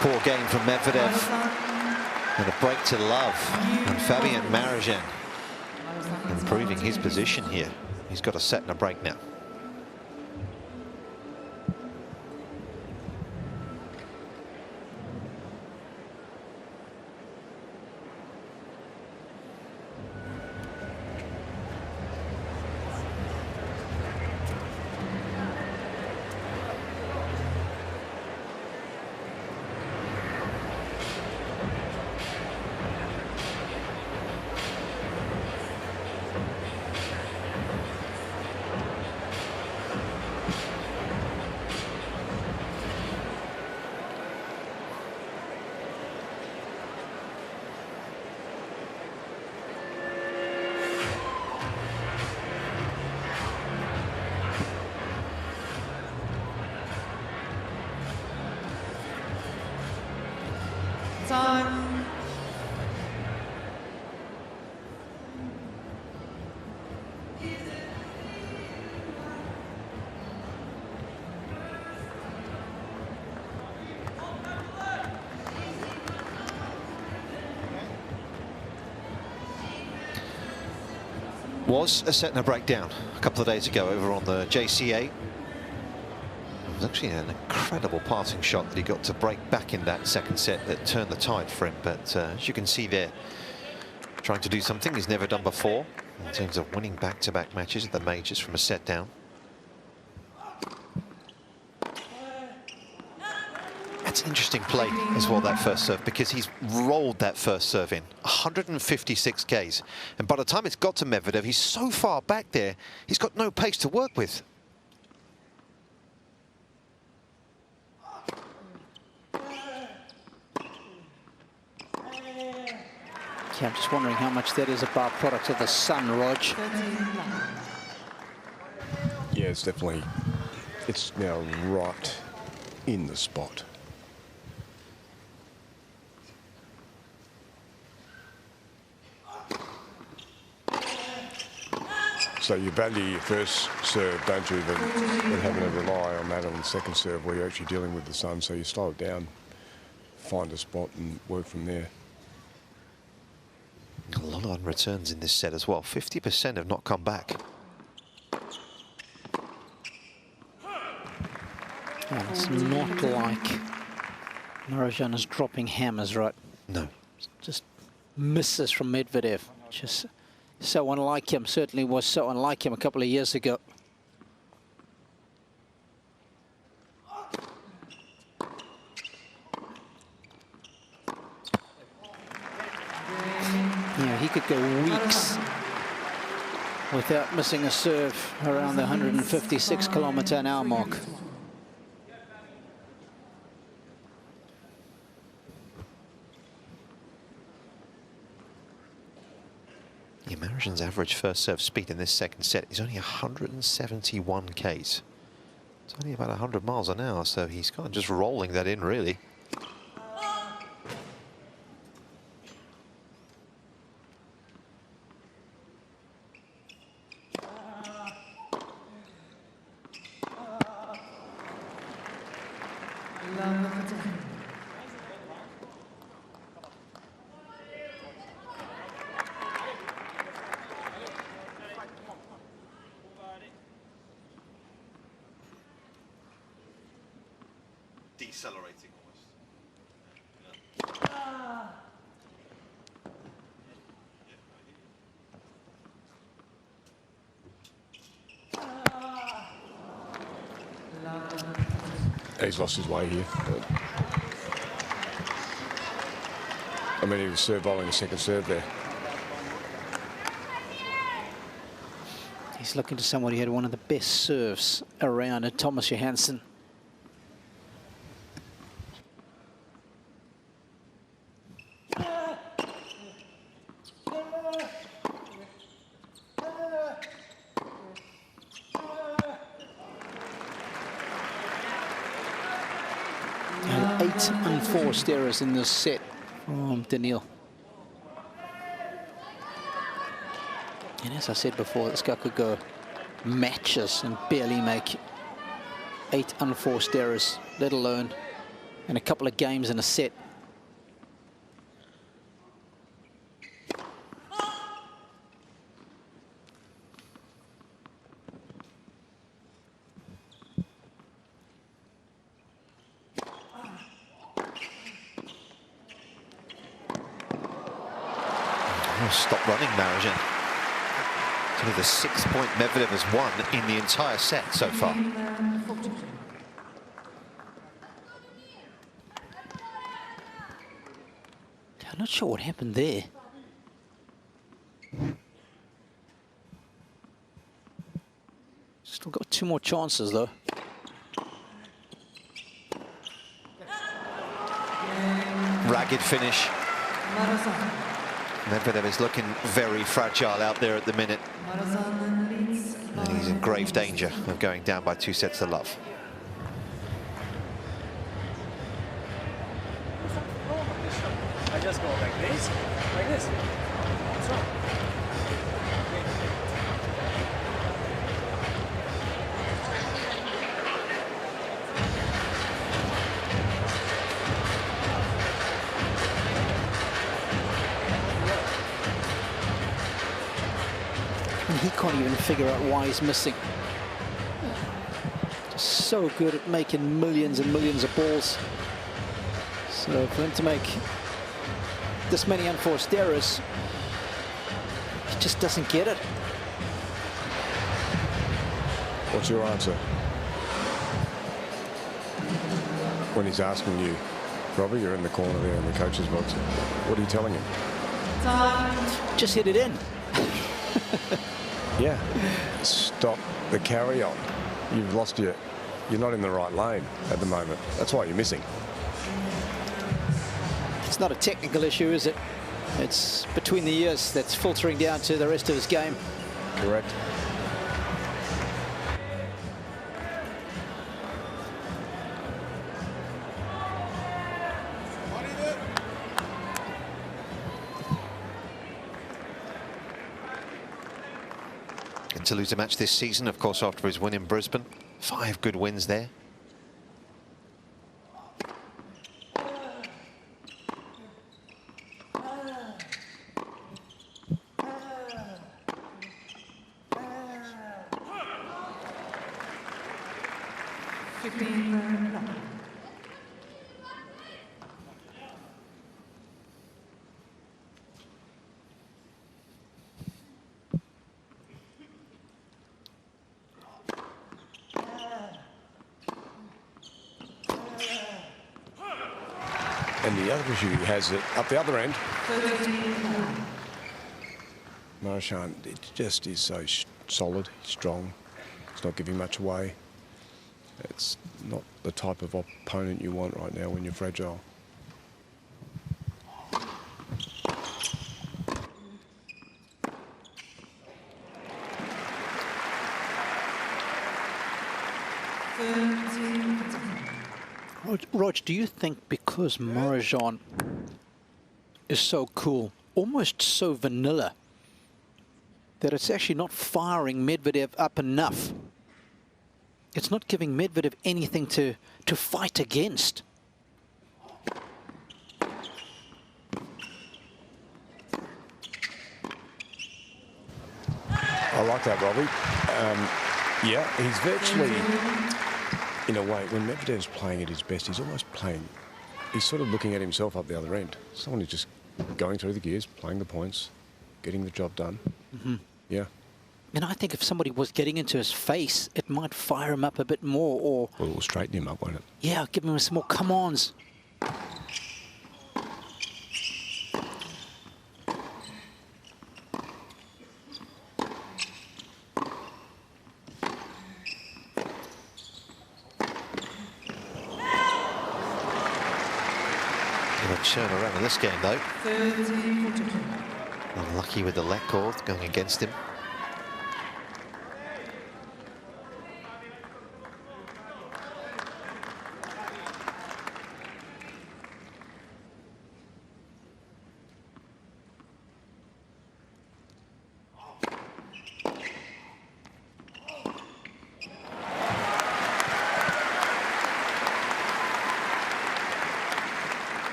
Poor game from Medvedev. And a break to love. And Fabian Marozsan improving his position here. He's got a set and a break now. Time. Was a set and a breakdown a couple of days ago over on the JCA. It was actually an incredible passing shot that he got to break back in that second set that turned the tide for him. But as you can see there, trying to do something he's never done before in terms of winning back-to-back matches at the majors from a set down. That's an interesting play as well, that first serve, because he's rolled that first serve in 156 Ks. And by the time it's got to Medvedev, he's so far back there, he's got no pace to work with. Yeah, I'm just wondering how much that is a byproduct of the sun, Rog. Yeah, it's definitely, it's now right in the spot. So you value your first serve, don't you, than having to rely on that on the second serve where you're actually dealing with the sun. So you slow it down, find a spot and work from there. A lot of unreturns in this set as well. 50% have not come back. Yeah, it's not like Marozsan is dropping hammers, right? No. Just misses from Medvedev. Just so unlike him. Certainly was so unlike him a couple of years ago. Yeah, he could go weeks without missing a serve around the 156km/h mark. Yeah, Marozsan's average first serve speed in this second set is only 171 Ks. It's only about 100 miles an hour, so he's kind of just rolling that in, really. Decelerating almost. He's lost his way here. But mean, he was serve bowling the second serve there. He's looking to somebody who had one of the best serves around, and Thomas Johansson. And 8 unforced errors in this set from Daniil. And as I said before, this guy could go matches and barely make 8 unforced errors, let alone in a couple of games in a set. Stop running, Marozsan. It's only the 6th point Medvedev has won in the entire set so far. I'm not sure what happened there. Still got 2 more chances, though. Ragged finish. Marozsan. Medvedev is looking very fragile out there at the minute. Marozsan leads. And he's in grave danger of going down by 2 sets to love. I just go like this, like this. What's wrong? And he can't even figure out why he's missing. Just so good at making millions and millions of balls. So for him to make this many unforced errors, he just doesn't get it. What's your answer? When he's asking you, Robbie, you're in the corner there in the coach's box. What are you telling him? Just hit it in. Yeah. Stop the carry on. You've lost you're not in the right lane at the moment. That's why you're missing. It's not a technical issue, is it? It's between the ears that's filtering down to the rest of his game. Correct. To lose a match this season, of course, after his win in Brisbane. 5 good wins there. And the other issue he has it up the other end. Marozsan, it just is so solid, strong. It's not giving much away. It's not the type of opponent you want right now when you're fragile. Rog, do you think because Marozsan is so cool, almost so vanilla, that it's actually not firing Medvedev up enough? It's not giving Medvedev anything to fight against. I like that, Robbie. Yeah, he's virtually, in a way, when Medvedev's playing at his best, he's almost playing, he's sort of looking at himself up the other end. Someone who's just going through the gears, playing the points, getting the job done. Mm-hmm. Yeah. And I think if somebody was getting into his face, it might fire him up a bit more, or... Well, it will straighten him up, won't it? Yeah, give him some more come-ons. Gonna turn around in this game though. 30-42. Unlucky with the leg cord going against him.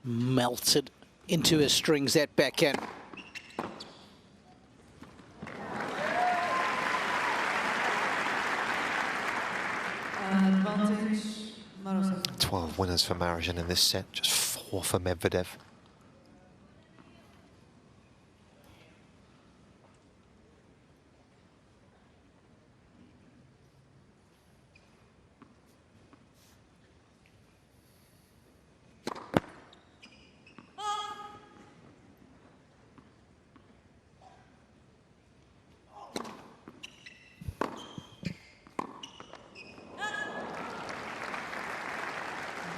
Melted into his strings, that backhand. Advantage, Marozsan. 12 winners for Marozsan in this set, just 4 for Medvedev.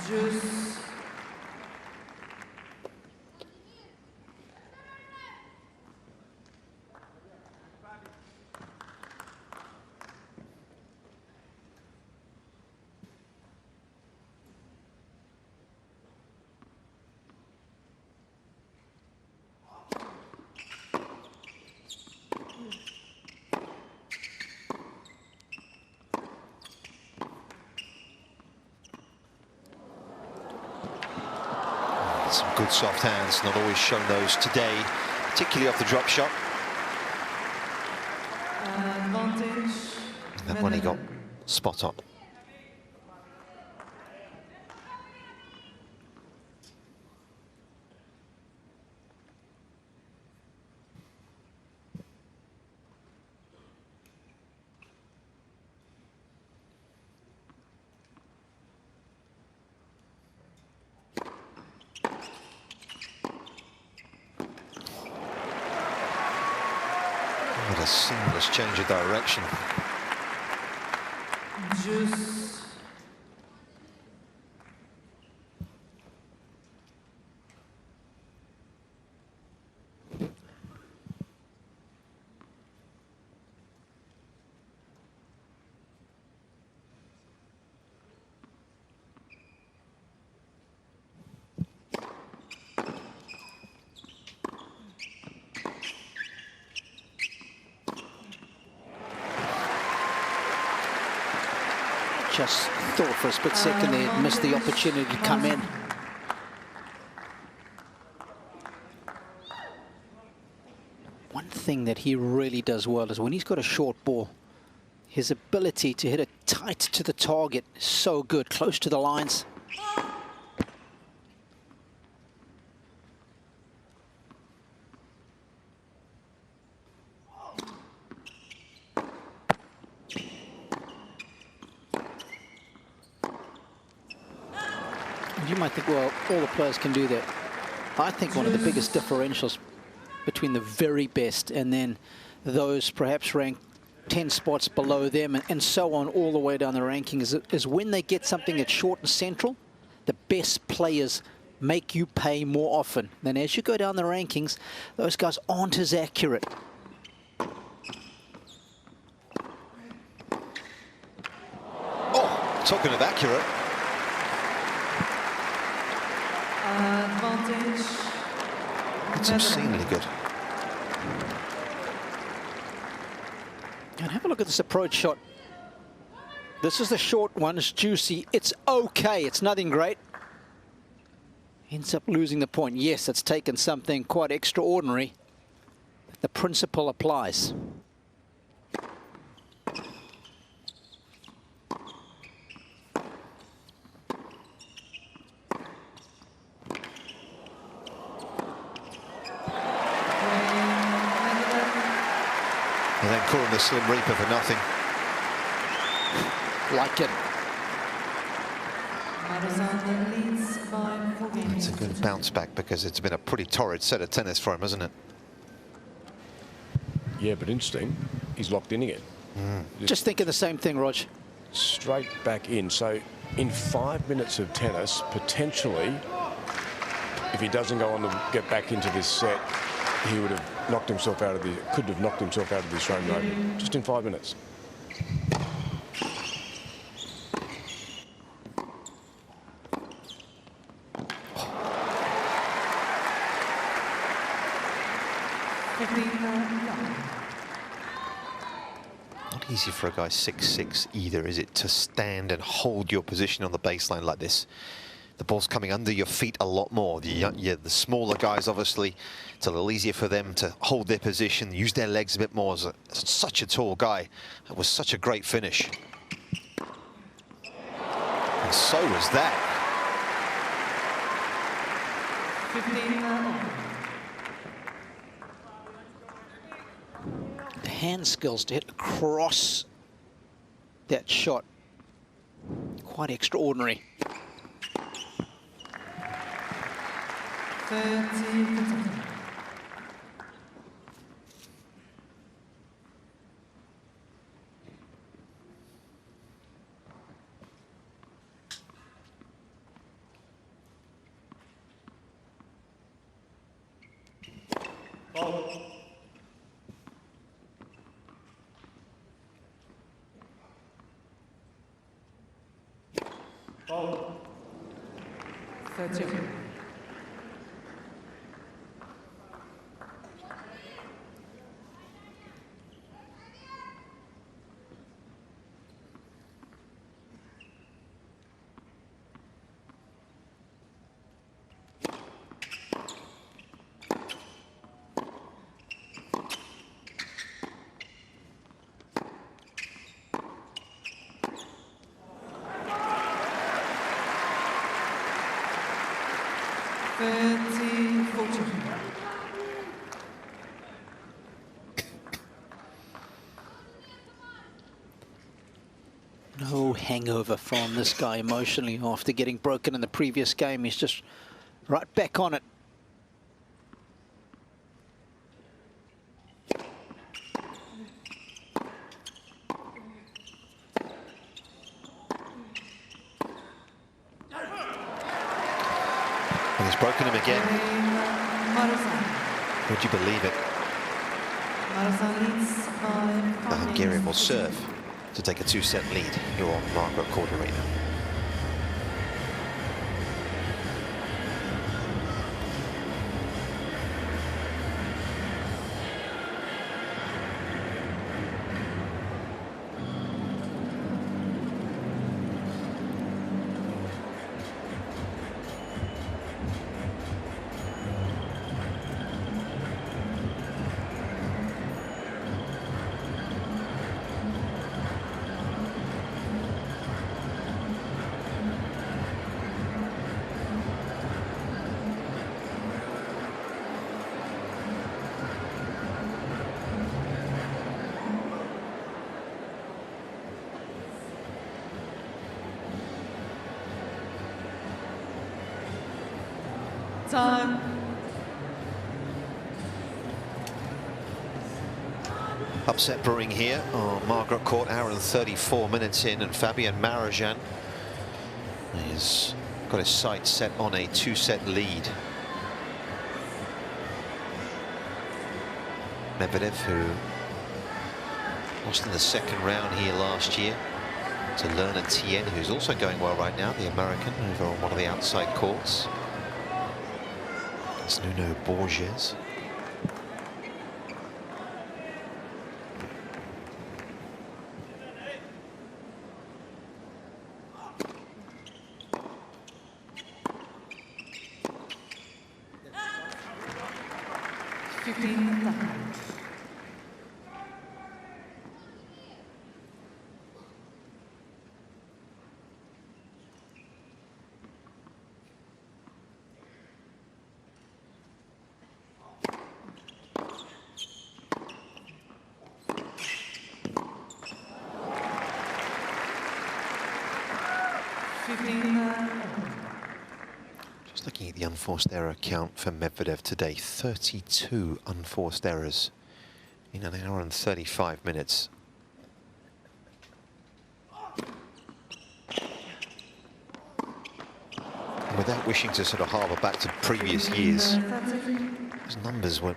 Juice. Some good soft hands, not always shown those today, particularly off the drop shot. Advantage. And then when he got spot on. What a seamless change of direction. Juice. Just thought for a split second there, he'd missed the opportunity to come in. One thing that he really does well is when he's got a short ball, his ability to hit it tight to the target is so good, close to the lines. You might think, well, all the players can do that. I think one of the biggest differentials between the very best and then those perhaps ranked 10 spots below them and so on all the way down the rankings is when they get something that's short and central, the best players make you pay more often. Then as you go down the rankings, those guys aren't as accurate. Oh, talking of accurate. Advantage. It's obscenely good. And have a look at this approach shot. This is the short one, it's juicy, it's okay, it's nothing great. Ends up losing the point. Yes, it's taken something quite extraordinary. The principle applies. And then calling the Slim Reaper for nothing. Like it. Marozsan leads by 4 games. It's a good bounce back because it's been a pretty torrid set of tennis for him, hasn't it? Yeah, but interesting. He's locked in again. Just thinking the same thing, Rog. Straight back in. So in 5 minutes of tennis, potentially, if he doesn't go on to get back into this set, he would have knocked himself out of the, could have knocked himself out of the Australian Open just in 5 minutes. Not easy for a guy 6'6" either, is it, to stand and hold your position on the baseline like this? The ball's coming under your feet a lot more. The smaller guys, obviously, it's a little easier for them to hold their position, use their legs a bit more. As such a tall guy, that was such a great finish. And so was that. 15 The hand skills to hit across that shot, quite extraordinary. 30. Ball. 30. No hangover from this guy emotionally after getting broken in the previous game. He's just right back on it. And he's broken him again. Would you believe it? The Hungarian will serve to take a 2-set lead here on Margaret Court Arena. Time. Upset brewing here on Margaret Court, hour and 34 minutes in, and Fabian Marozsan has got his sights set on a 2-set lead. Medvedev, who lost in the second round here last year to Elena Cain, who's also going well right now, the American, over on one of the outside courts. It's Nuno Borges. Just looking at the unforced error count for Medvedev today, 32 unforced errors in an hour and 35 minutes. And without wishing to sort of harbour back to previous years, those numbers weren't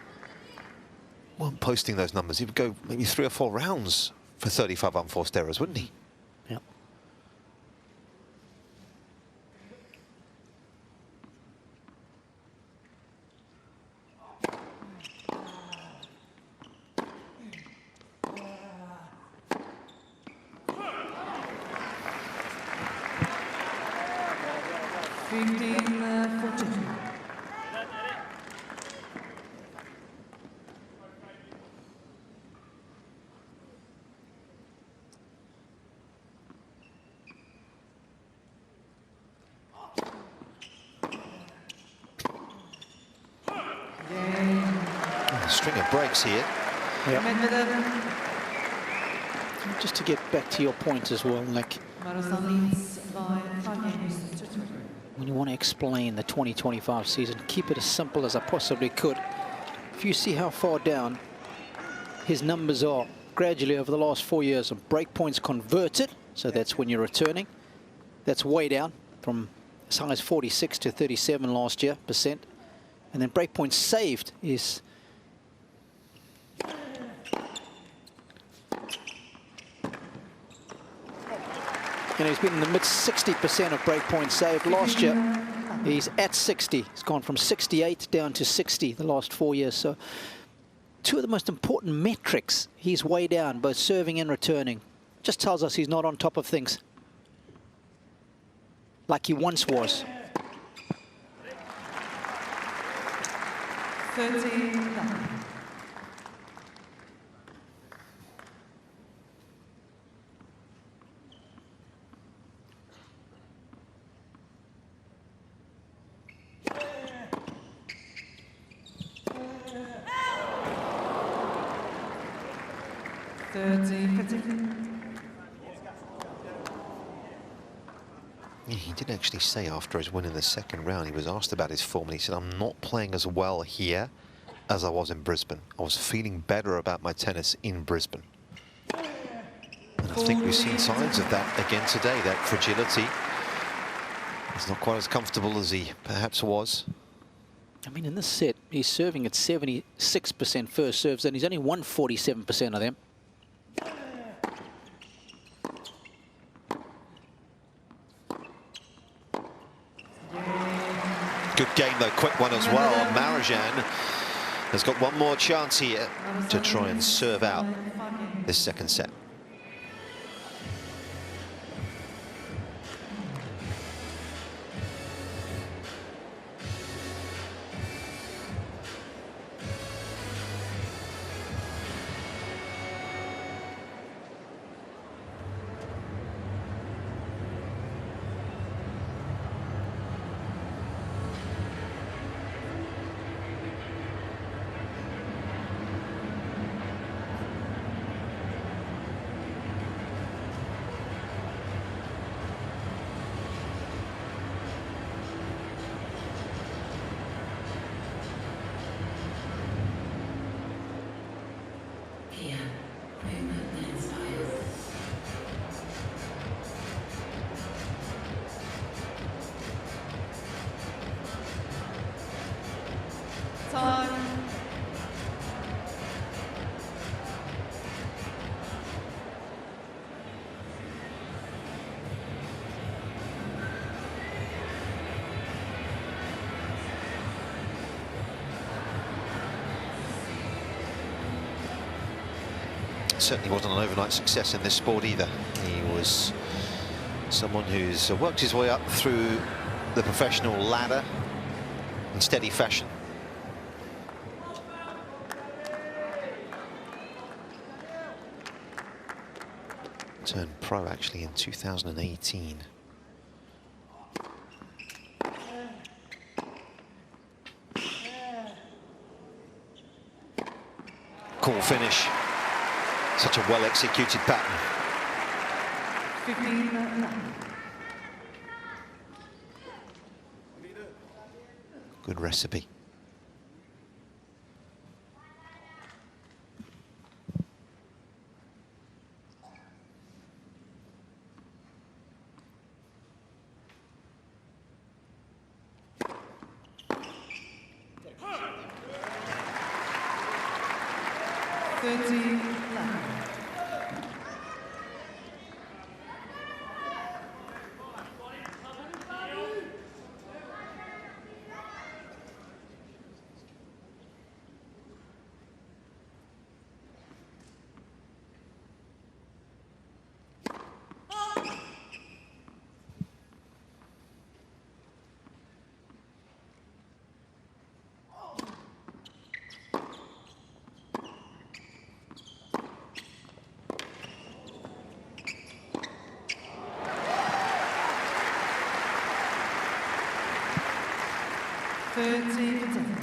posting those numbers. He would go maybe 3 or 4 rounds for 35 unforced errors, wouldn't he? Yeah. A string of breaks here. Yeah. Just to get back to your point as well, Nick. Marozsan leads by 5 games to 2. When you want to explain the 2025 season, keep it as simple as I possibly could. If you see how far down his numbers are gradually over the last 4 years of break points converted, so that's when you're returning, that's way down from as high as 46 to 37 last year percent. And then break points saved is he's been in the mid 60% of break points saved. Last year, he's at 60. He's gone from 68 down to 60 the last 4 years. So 2 of the most important metrics, he's way down, both serving and returning. Just tells us he's not on top of things like he once was. 13. Yeah, he did actually say after his win in the second round, he was asked about his form, and he said, I'm not playing as well here as I was in Brisbane. I was feeling better about my tennis in Brisbane. And I think we've seen signs of that again today, that fragility. He's not quite as comfortable as he perhaps was. I mean, in this set, he's serving at 76% first serves, and he's only won 47% of them. Good game, though, quick one as well. Marozsan has got one more chance here to try and serve out this second set. Certainly wasn't an overnight success in this sport either. He was someone who's worked his way up through the professional ladder in steady fashion. Turned pro actually in 2018. Cool finish. Such a well-executed pattern. 15. Good recipe.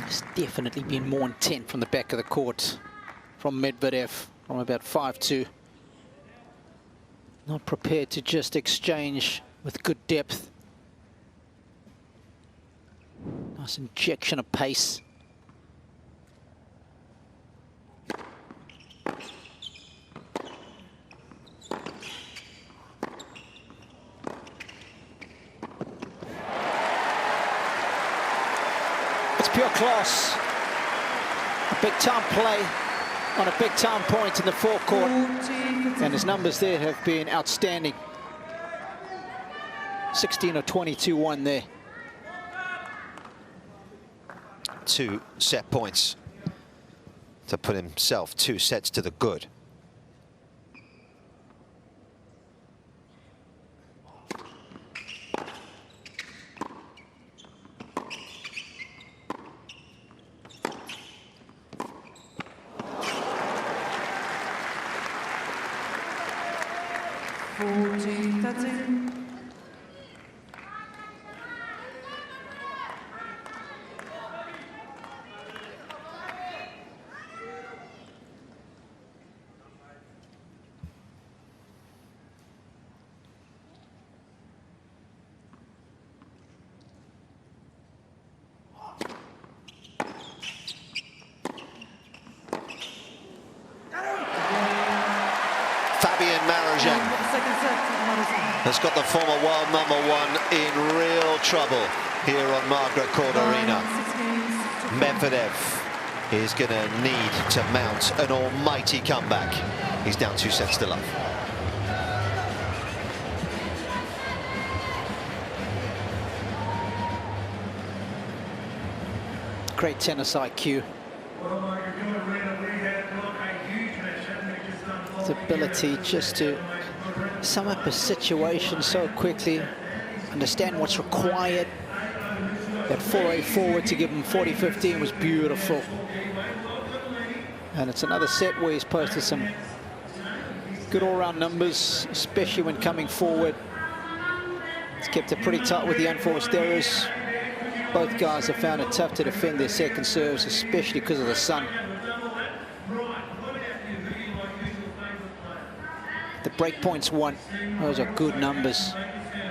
It's definitely been more intent from the back of the court from Medvedev from about 5-2. Not prepared to just exchange with good depth. Nice injection of pace. Pure class. A big time play on a big time point in the forecourt. And his numbers there have been outstanding. 16 or 22-1 there. 2 set points to put himself 2 sets to the good. Fabian Marozsan has got the former world #1 in real trouble here on Margaret Arena. Medvedev is going to need to mount an almighty comeback. He's down 2 sets to love. Great tennis IQ. His ability just to sum up a situation so quickly, understand what's required. That 4-8 forward to give him 40-15 was beautiful. And it's another set where he's posted some good all-round numbers, especially when coming forward. He's kept it pretty tight with the unforced errors. Both guys have found it tough to defend their second serves, especially because of the sun. The break points won. Those are good numbers.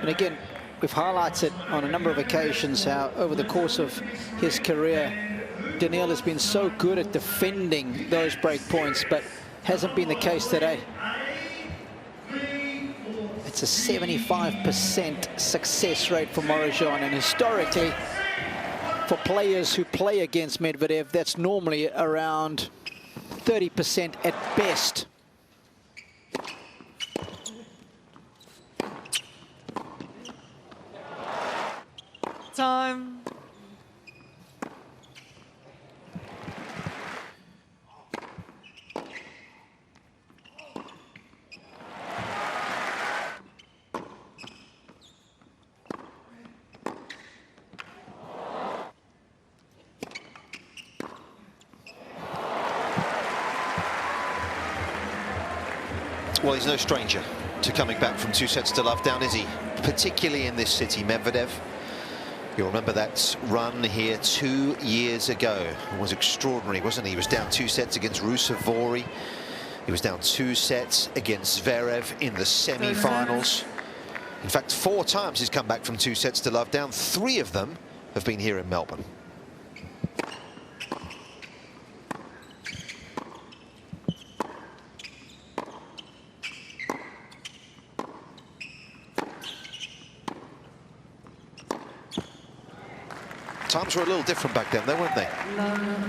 And again, we've highlighted on a number of occasions how over the course of his career, Daniil has been so good at defending those break points, but hasn't been the case today. It's a 75% success rate for Marozsan, and historically, for players who play against Medvedev, that's normally around 30% at best. Time. Well, he's no stranger to coming back from 2 sets to love down, is he? Particularly in this city, Medvedev. You'll remember that run here 2 years ago. It was extraordinary, wasn't he? He was down 2 sets against Rusevori. He was down 2 sets against Zverev in the semi-finals. In fact, 4 times he's come back from 2 sets to love down. 3 of them have been here in Melbourne. Times were a little different back then, though, weren't they?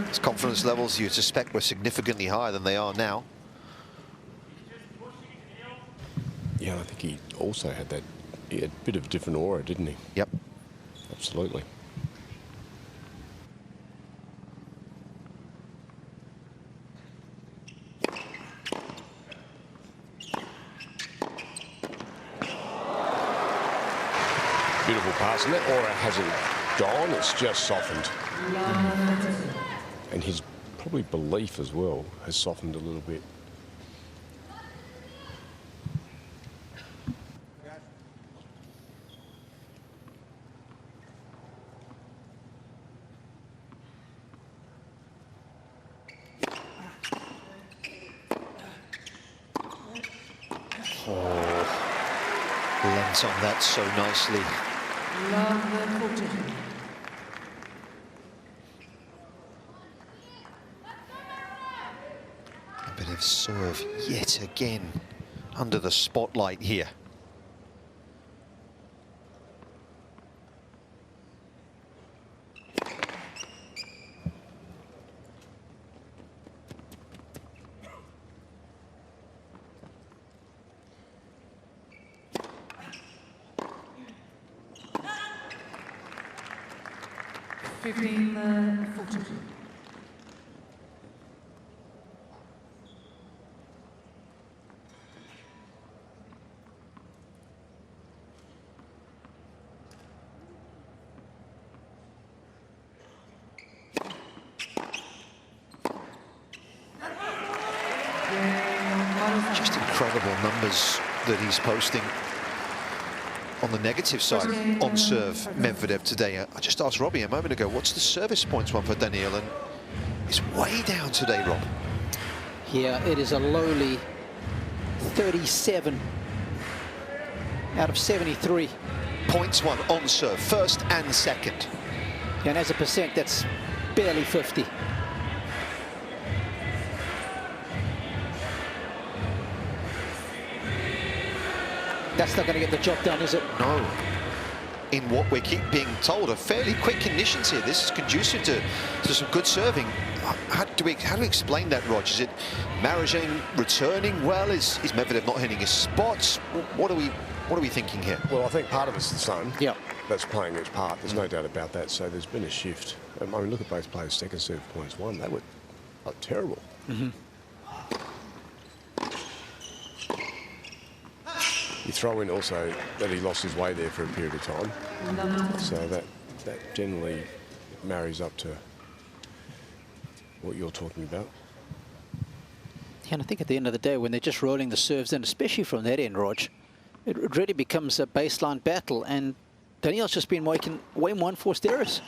His confidence levels, you'd suspect, were significantly higher than they are now. Yeah, I think he also had that. He had a bit of a different aura, didn't he? Yep. Absolutely. Beautiful pass, and that aura hasn't gone, it's just softened. And his probably belief as well has softened a little bit. Lent on that so nicely. A bit of serve yet again under the spotlight here. Just incredible numbers that he's posting on the negative side on serve, Medvedev today. I just asked Robbie a moment ago, what's the service points one for Daniil? And it's way down today, Rob. Yeah, it is a lowly 37 out of 73. Points one on serve, first and second. And as a percent, that's barely 50. That's not going to get the job done, is it? No. In what we keep being told, are fairly quick conditions here. This is conducive to some good serving. How do we explain that, Rog? Is it Marozsan returning well? Is Medvedev not hitting his spots? What are we thinking here? Well, I think part of it's the sun. Yeah. That's playing its part. There's no doubt about that. So there's been a shift. I mean, look at both players' second serve points won. They were terrible. Mm-hmm. You throw in also that he lost his way there for a period of time. So that generally marries up to what you're talking about. And I think at the end of the day, when they're just rolling the serves in, especially from that end, Rog, it really becomes a baseline battle. And Daniil's just been making way more unforced errors.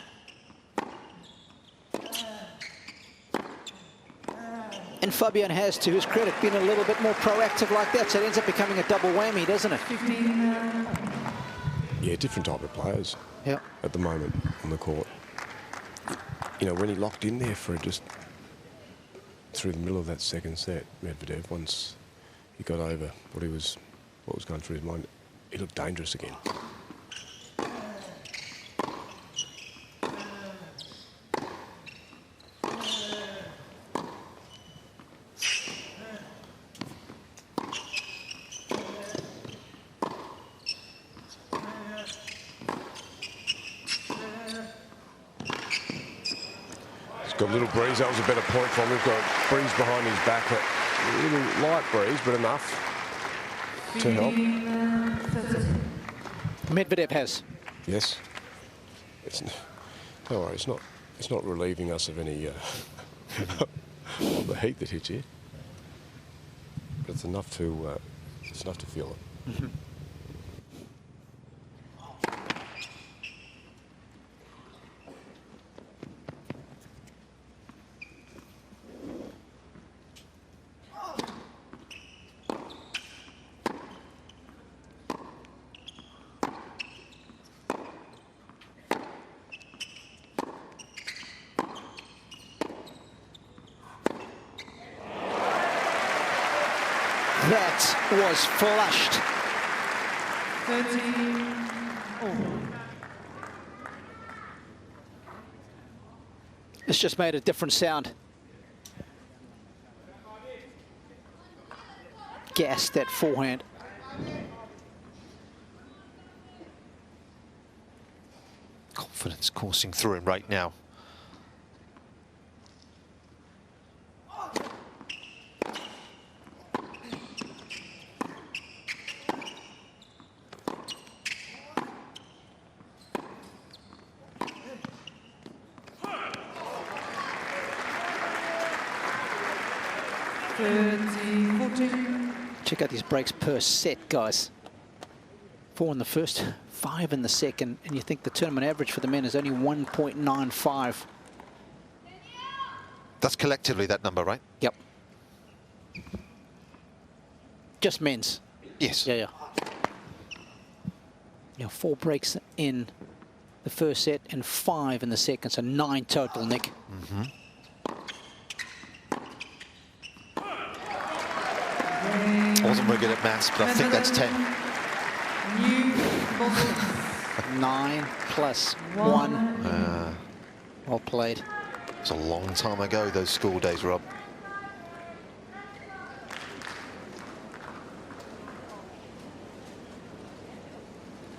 And Fabian has, to his credit, been a little bit more proactive like that, so it ends up becoming a double whammy, doesn't it? Yeah, different type of players at the moment on the court. You know, when he locked in there for just through the middle of that second set, Medvedev, once he got over what was going through his mind, he looked dangerous again. Got a little breeze. That was a better point for him. He's got a breeze behind his back. A little light breeze, but enough to help. Medvedev has. Yes. Don't worry. It's not relieving us of any of the heat that hits you. But it's enough to feel it. Mm-hmm. That was flushed. 13 all. It's just made a different sound. Gassed that forehand. Confidence coursing through him right now. Check out these breaks per set, guys. 4 in the first, 5 in the second, and you think the tournament average for the men is only 1.95. That's collectively that number, right? Yep. Just men's. Yes. Yeah. Yeah, 4 breaks in the first set and 5 in the second, so 9 total, Nick. Mm-hmm. I wasn't very good at maths, but I think that's 10. 9 plus 1. Well played. It's a long time ago, those school days, Rob.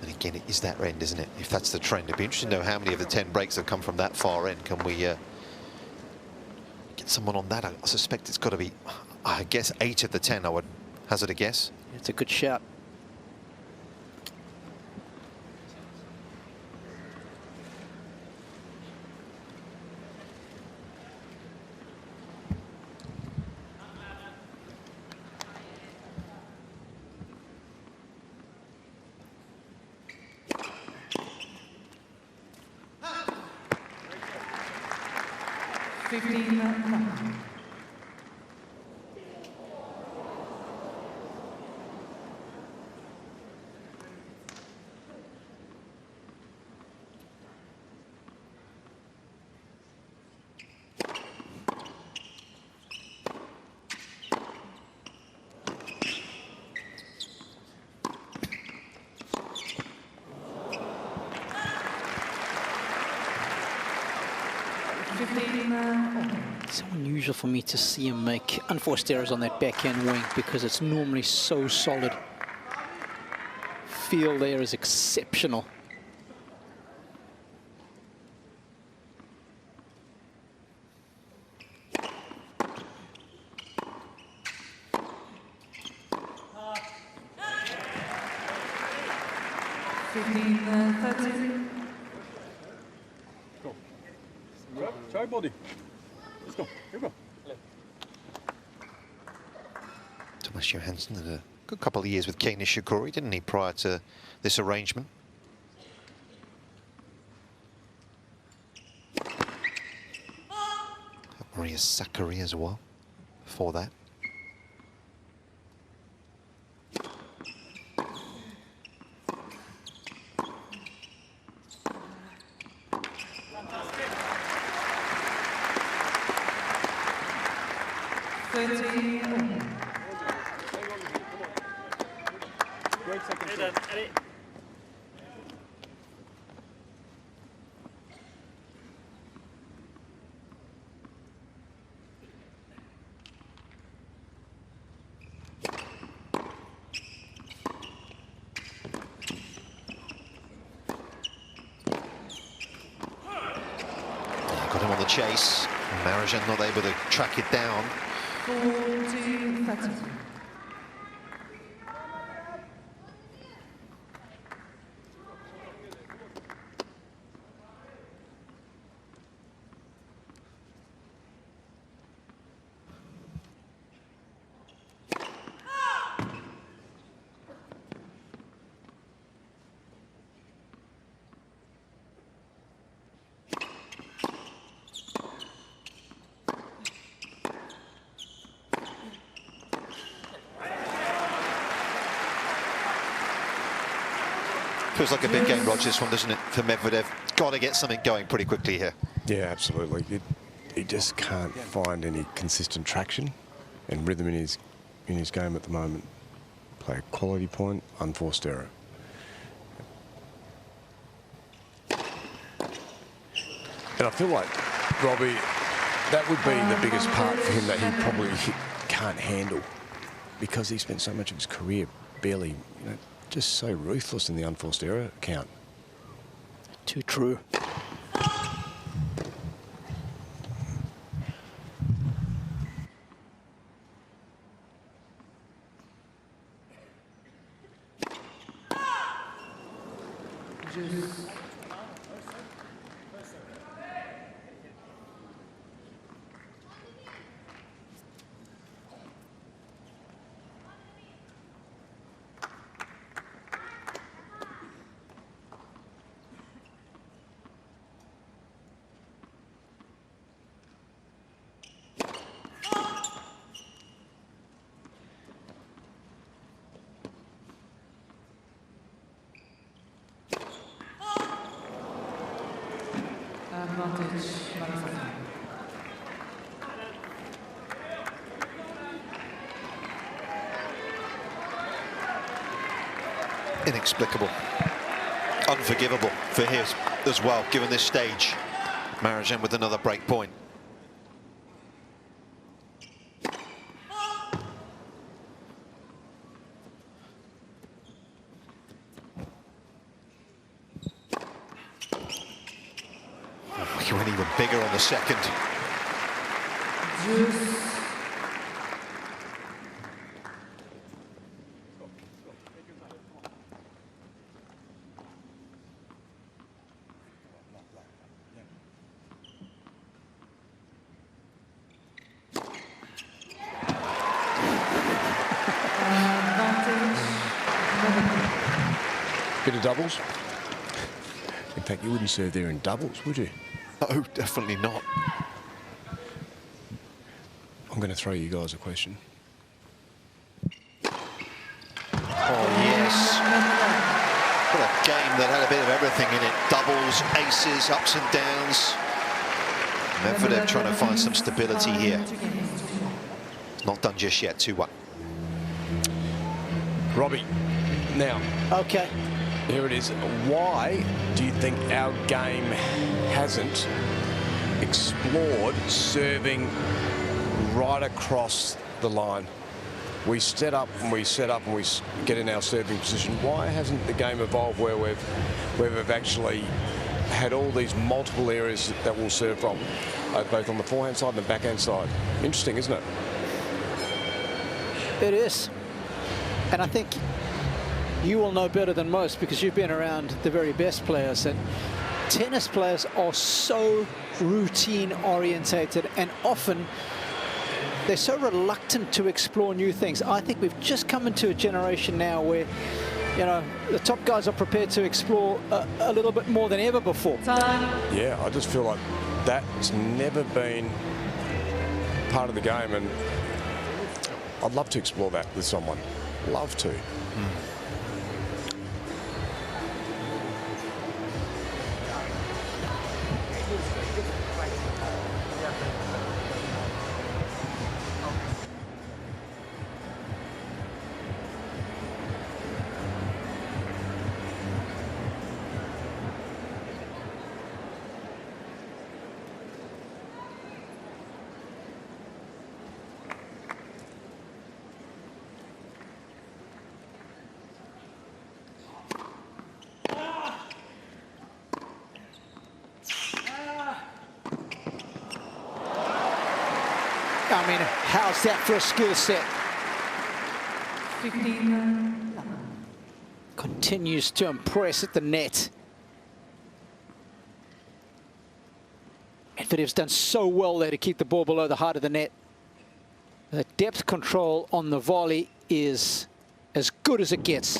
And again, it is that end, isn't it? If that's the trend, it'd be interesting to know how many of the 10 breaks have come from that far end. Can we get someone on that? I suspect it's got to be, I guess, 8 of the 10, I would hazard a guess. It's a good shout. It's so unusual for me to see him make unforced errors on that backhand wing because it's normally so solid. Feel there is exceptional. Try body. Let's go. Here we go. Thomas Johansson had a good couple of years with Cain Nishikori, didn't he, prior to this arrangement? Maria Sakkari as well before that. Got him on the chase. Marozsan not able to track it down. 40-30. Feels like a big game, Roger, this one, doesn't it, for Medvedev? Got to get something going pretty quickly here. Yeah, absolutely. He just can't find any consistent traction and rhythm in his game at the moment. Play a quality point, unforced error. And I feel like Robbie, that would be the biggest part for him that he probably can't handle, because he spent so much of his career barely, just so ruthless in the unforced error count. Too true. Inexplicable, unforgivable for him as well, given this stage. Marozsan with another break point. He went even bigger on the second. Bit of doubles. In fact, you wouldn't serve there in doubles, would you? Oh, definitely not. I'm going to throw you guys a question. Oh, yes. What a game that had a bit of everything in it. Doubles, aces, ups and downs. Medvedev trying to find some stability here. Not done just yet, 2-1. Robbie, now. Okay. Here it is. Why do you think our game hasn't explored serving right across the line? We set up and we set up and we get in our serving position. Why hasn't the game evolved where we've actually had all these multiple areas that we'll serve from, both on the forehand side and the backhand side? Interesting, isn't it? It is. And I think you will know better than most, because you've been around the very best players, that tennis players are so routine orientated, and often they're so reluctant to explore new things. I think we've just come into a generation now where, you know, the top guys are prepared to explore a little bit more than ever before. Yeah, I just feel like that's never been part of the game, and I'd love to explore that with someone. Love to. I mean, how's that for a skill set? 15. Continues to impress at the net. Medvedev's done so well there to keep the ball below the height of the net. The depth control on the volley is as good as it gets.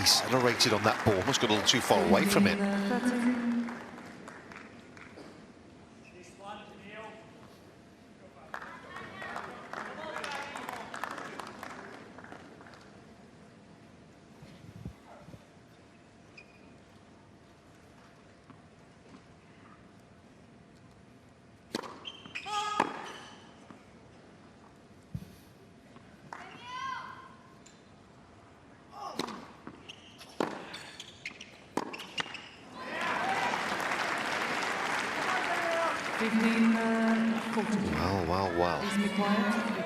decelerated on that ball. Almost got a little too far away from it. 14. Well. Please be quiet.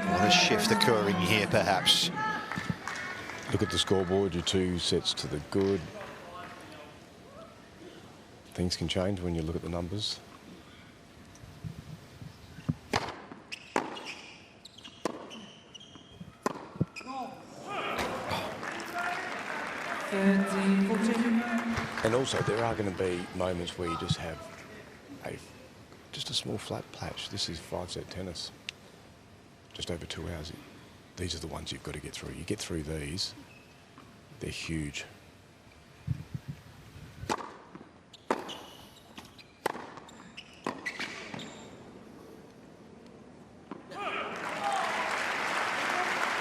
What a shift occurring here, perhaps. Look at the scoreboard, your 2 sets to the good. Things can change when you look at the numbers. And also, there are going to be moments where you just have just a small flat patch. This is 5-set tennis. Just over 2 hours. These are the ones you've got to get through. You get through these, they're huge.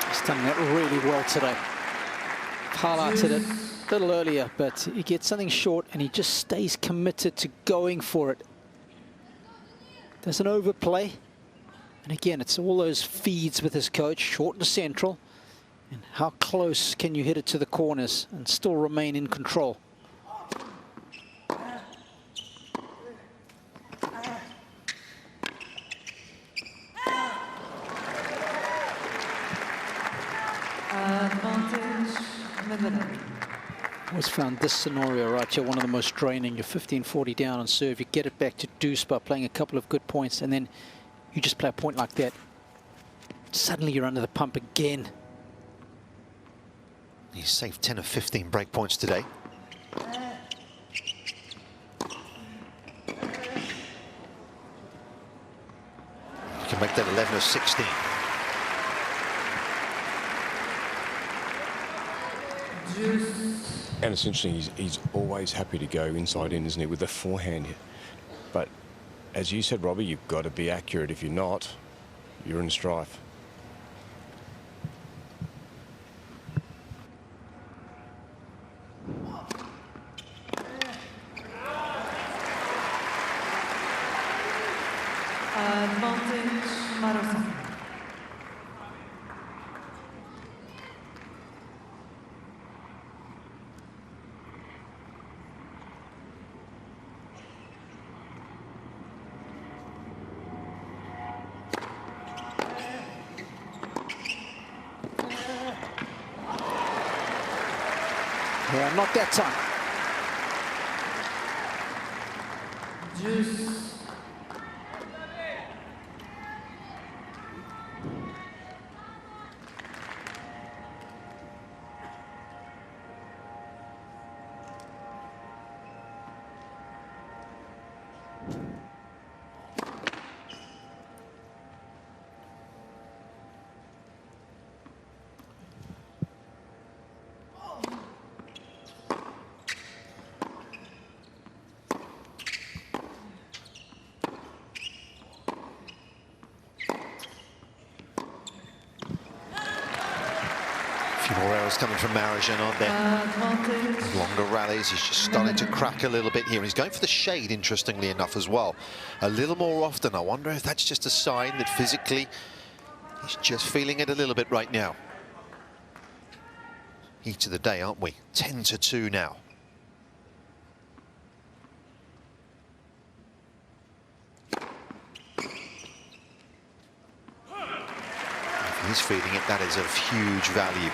He's done that really well today. Highlighted it a little earlier, but he gets something short and he just stays committed to going for it. Doesn't overplay. And again, it's all those feeds with his coach, short to central. And how close can you hit it to the corners and still remain in control? Advantage, Medvedev. Always found this scenario right here one of the most draining. You're 15-40 down on serve. You get it back to deuce by playing a couple of good points, and then you just play a point like that. Suddenly you're under the pump again. He's saved 10 of 15 break points today. You can make that 11 of 16. And it's interesting, he's always happy to go inside in, isn't he, with the forehand. But as you said, Robbie, you've got to be accurate. If you're not, you're in strife. Advantage, Marozsan. Yeah, not that time. Juice. More errors coming from Marozsan, aren't there? Longer rallies. He's just starting to crack a little bit here. He's going for the shade, interestingly enough, as well. A little more often. I wonder if that's just a sign that physically he's just feeling it a little bit right now. Heat of the day, aren't we? 10-2 now. If he's feeling it, that is of huge value.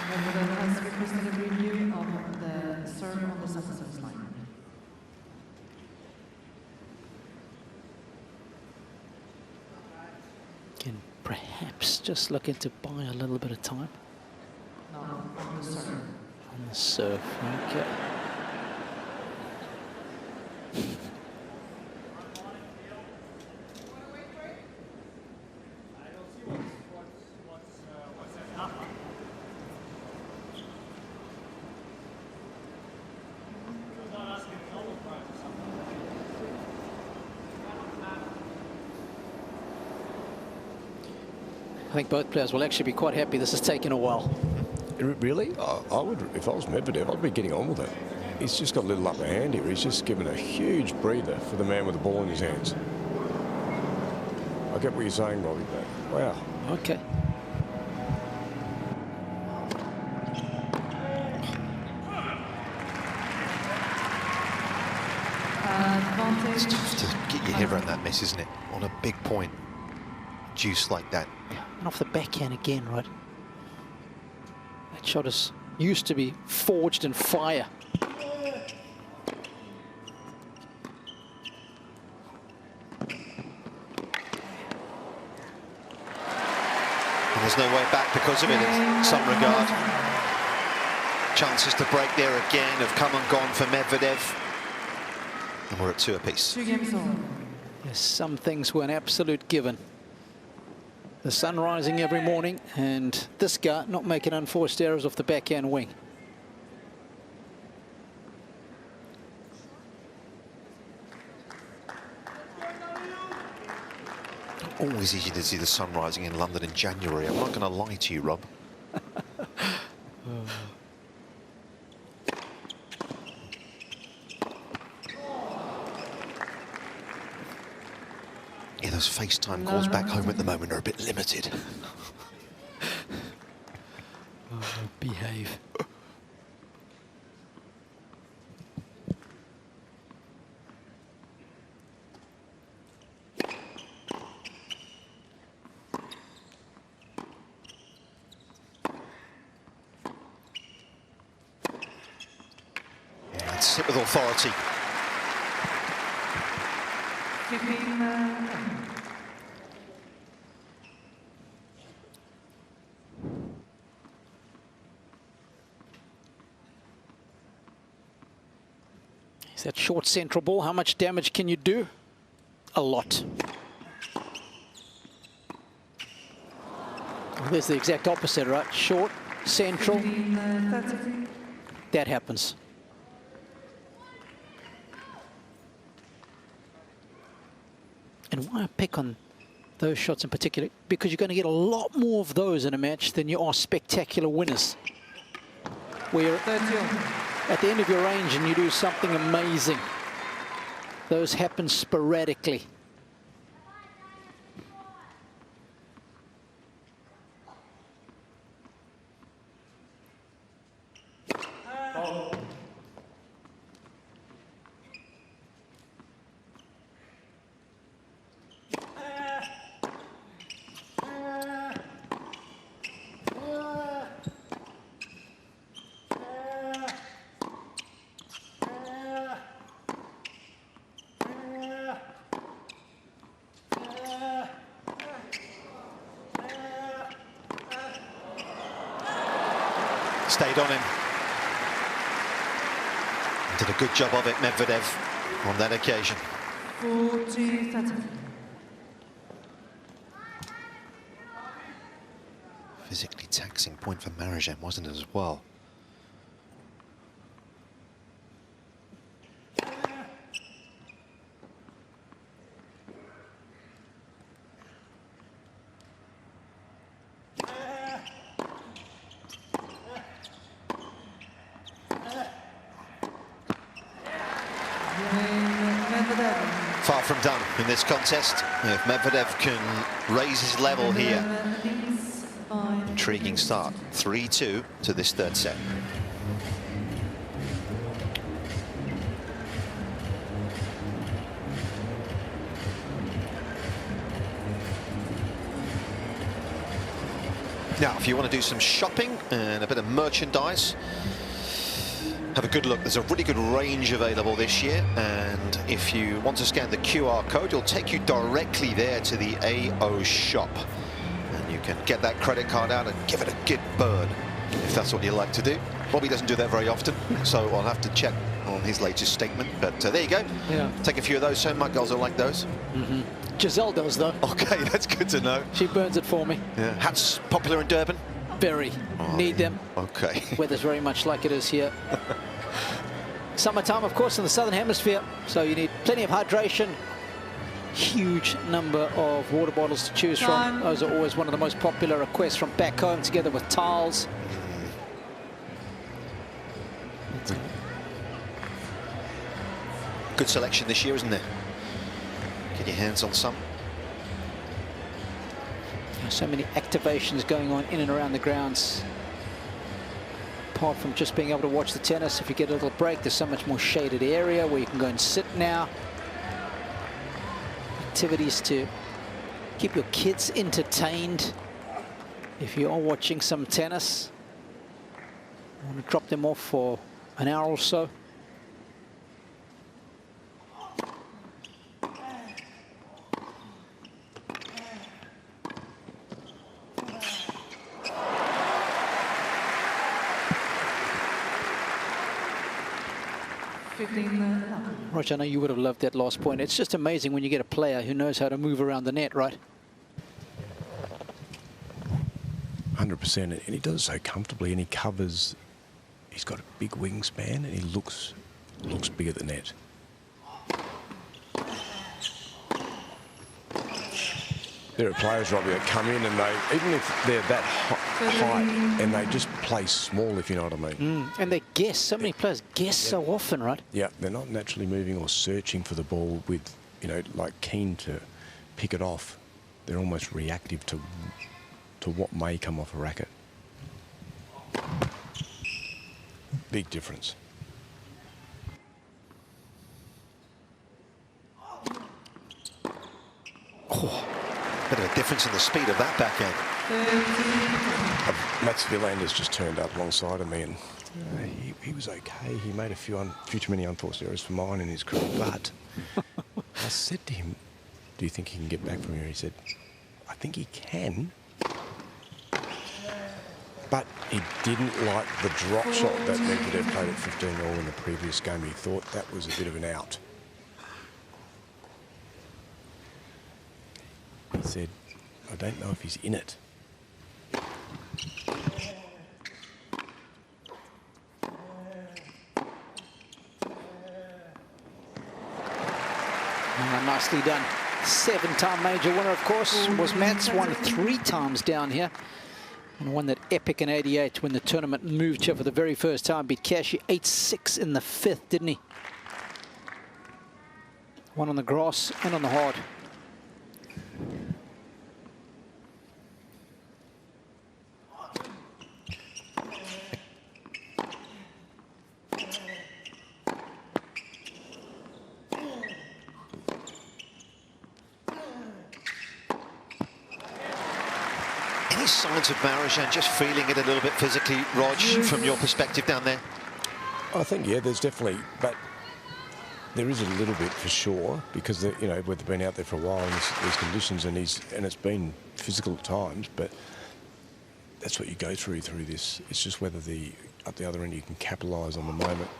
Medvedev has requested a review of the serve on the service line. Can perhaps just looking to buy a little bit of time. No, on the serve. On the serve, okay. think both players will actually be quite happy this has taken a while. Really? I would, if I was Medvedev, I'd be getting on with it. He's just got a little upper hand here. He's just given a huge breather for the man with the ball in his hands. I get what you're saying, Robbie, but wow. Okay. It's tough to get your head around that miss, isn't it? On a big point, juice like that. And off the backhand again, right? That shot is used to be forged in fire. And there's no way back because of it in some regard. Chances to break there again have come and gone for Medvedev. And we're at 2 apiece. 2 games on. Yes, some things were an absolute given. The sun rising every morning, and this guy not making unforced errors off the backhand wing. Always easy to see the sun rising in London in January. I'm not going to lie to you, Rob. Yeah, those FaceTime calls back home at the moment are a bit limited. Behave. And sit with authority. Is that short central ball? How much damage can you do? A lot. Well, there's the exact opposite, right? Short, central. That happens. And why I pick on those shots in particular? Because you're going to get a lot more of those in a match than you are spectacular winners. Where you're at the end of your range and you do something amazing. Those happen sporadically. Stayed on him. Did a good job of it, Medvedev, on that occasion. 40-30. Physically taxing point for Marozsan, wasn't it, as well? Far from done in this contest. If Medvedev can raise his level here. Intriguing start. 3-2 to this third set. Now, if you want to do some shopping and a bit of merchandise, have a good look. There's a really good range available this year, and if you want to scan the QR code, it'll take you directly there to the AO shop, and you can get that credit card out and give it a good burn if that's what you like to do. Bobby doesn't do that very often, so I'll have to check on his latest statement, but there you go. Yeah. Take a few of those. So my girls will like those. Giselle does, though. Okay, that's good to know. She burns it for me. Yeah. Hats popular in Durban? Very. Need them. Okay. Weather's very much like it is here. Summertime, of course, in the southern hemisphere, so you need plenty of hydration, huge number of water bottles to choose from. Those are always one of the most popular requests from back home, together with towels. Good selection this year, isn't there? Get your hands on some. So many activations going on in and around the grounds. Apart from just being able to watch the tennis, if you get a little break, there's so much more shaded area where you can go and sit now. Activities to keep your kids entertained. If you are watching some tennis, you want to drop them off for an hour or so. Roger, I know you would have loved that last point. It's just amazing when you get a player who knows how to move around the net, right? 100%, and he does it so comfortably, and he covers. He's got a big wingspan, and he looks big at the net. There are players, Robbie, that come in and they, even if they're that height, and they just play small, if you know what I mean. And they guess. So many players guess so often, right? Yeah, they're not naturally moving or searching for the ball with, you know, like keen to pick it off. They're almost reactive to what may come off a racket. Big difference. Oh. Bit of a difference in the speed of that backhand. Mats Wilander's just turned up alongside of me, and he was okay. He made a few too many unfortunate errors for mine in his career, but I said to him, "Do you think he can get back from here?" He said, "I think he can." But he didn't like the drop shot that Medvedev played at 15-all in the previous game. He thought that was a bit of an out. He said, "I don't know if he's in it." Nicely done. 7-time major winner, of course, was Mats. Won 3 times down here. And won that epic in '88 when the tournament moved here for the very first time. Beat Kashi 8-6 in the 5th, didn't he? One on the grass and on the hard. Signs of Marozsan just feeling it a little bit physically, Rog, from your perspective down there? I think, yeah, there's definitely, but there is a little bit for sure, because, you know, we've been out there for a while in these conditions, and it's been physical at times, but that's what you go through this. It's just whether at the other end you can capitalise on the moment.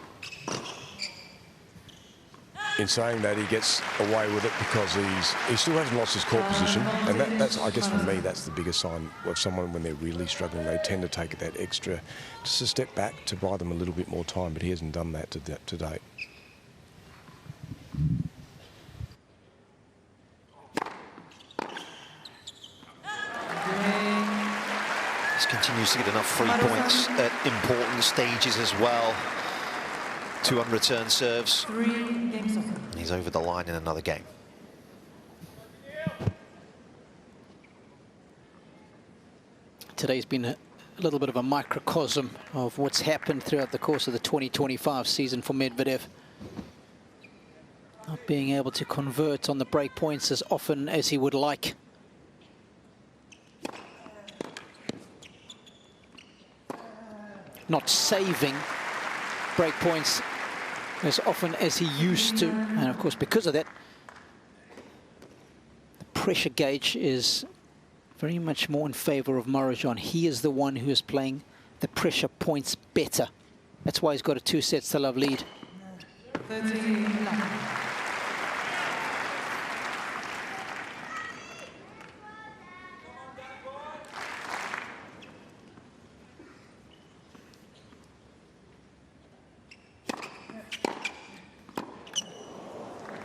In saying that, he gets away with it because he still hasn't lost his court position, and that's, I guess, for me, that's the biggest sign of someone when they're really struggling. They tend to take that extra, just a step back to buy them a little bit more time, but he hasn't done that to date. Just continues to get enough free points at important stages as well. 2 unreturned serves. 3 games over. He's over the line in another game. Today's been a little bit of a microcosm of what's happened throughout the course of the 2025 season for Medvedev. Not being able to convert on the break points as often as he would like. Not saving break points as often as he used to, and of course because of that the pressure gauge is very much more in favor of Marozsan. He is the one who is playing the pressure points better. That's why he's got a 2-sets-to-love lead. 13-11.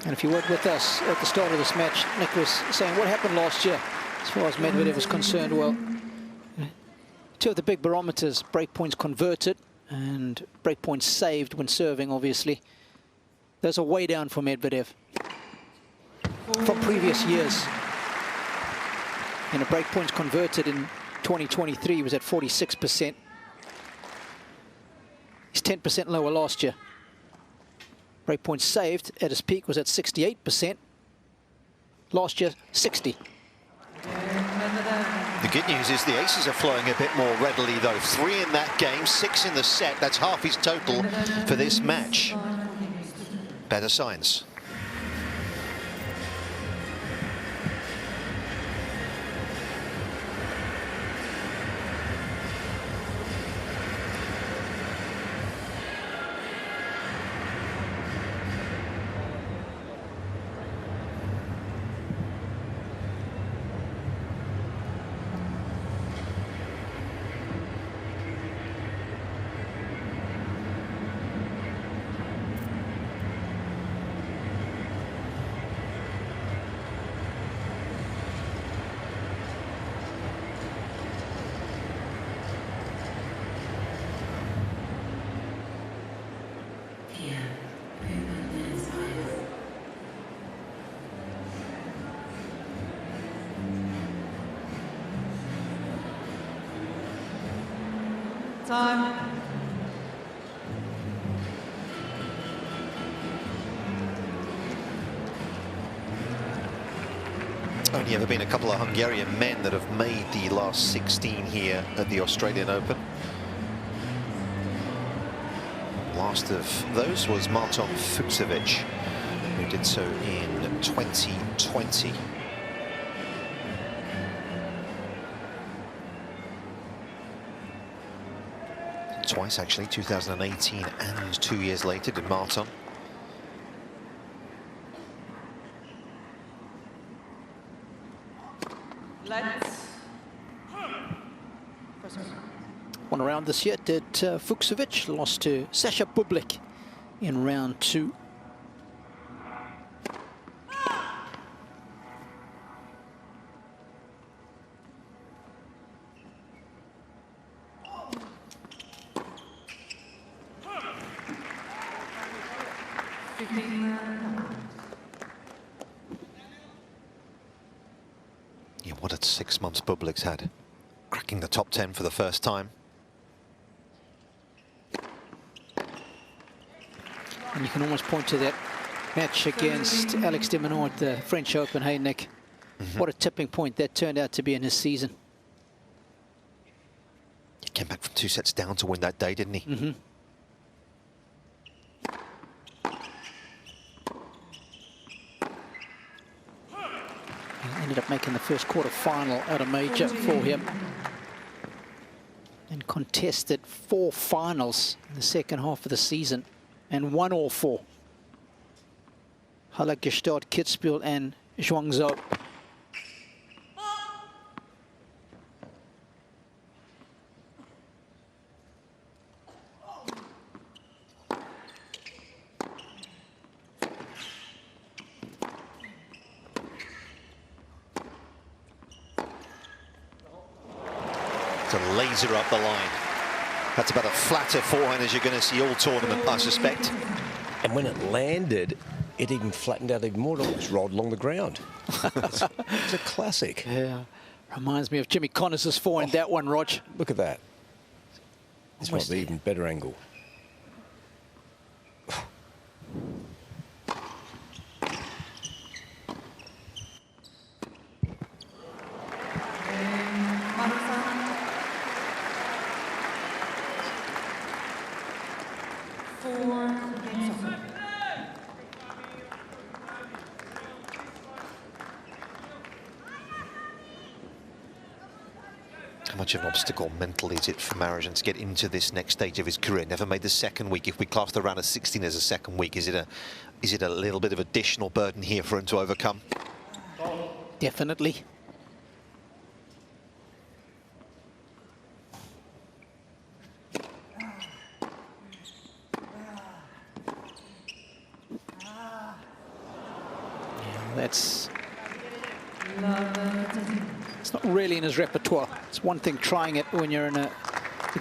And if you weren't with us at the start of this match, Nick was saying what happened last year as far as Medvedev was concerned. Well, two of the big barometers, break points converted and break points saved when serving, obviously. There's a way down for Medvedev from previous years. And the break points converted in 2023 was at 46%. He's 10% lower last year. Break points saved at his peak was at 68%. Last year, 60. The good news is the aces are flowing a bit more readily, though. 3 in that game, 6 in the set. That's half his total for this match. Better signs. Time. Only ever been a couple of Hungarian men that have made the last 16 here at the Australian Open. Last of those was Marton Fucsovics, who did so in 2020. Twice, actually, 2018 and 2 years later did Marton. Let's. One round this year did Fucsovics, lost to Sasha Bublik in round 2. Yeah, what a 6 months Bublik's had. Cracking the top 10 for the first time. And you can almost point to that match against Alex de Minaur at the French Open. Hey, Nick, what a tipping point that turned out to be in his season. He came back from 2 sets down to win that day, didn't he? He ended up making the first quarter-final at a major for him. And contested 4 finals in the second half of the season and won all 4. Halle, Gestalt, Kitzbühel and Zhuangzhou. To laser up the line. That's about a flatter forehand as you're going to see all tournament, I suspect. And when it landed, it even flattened out even more. It almost rolled along the ground. It's a classic. Yeah, reminds me of Jimmy Connors' forehand, that one, Rog. Look at that. This might be even better angle. How much of an obstacle mentally is it for Marozsan to get into this next stage of his career? Never made the second week. If we class the round of 16 as a second week, is it a little bit of additional burden here for him to overcome? Definitely. It's not really in his repertoire. It's one thing trying it when you're in a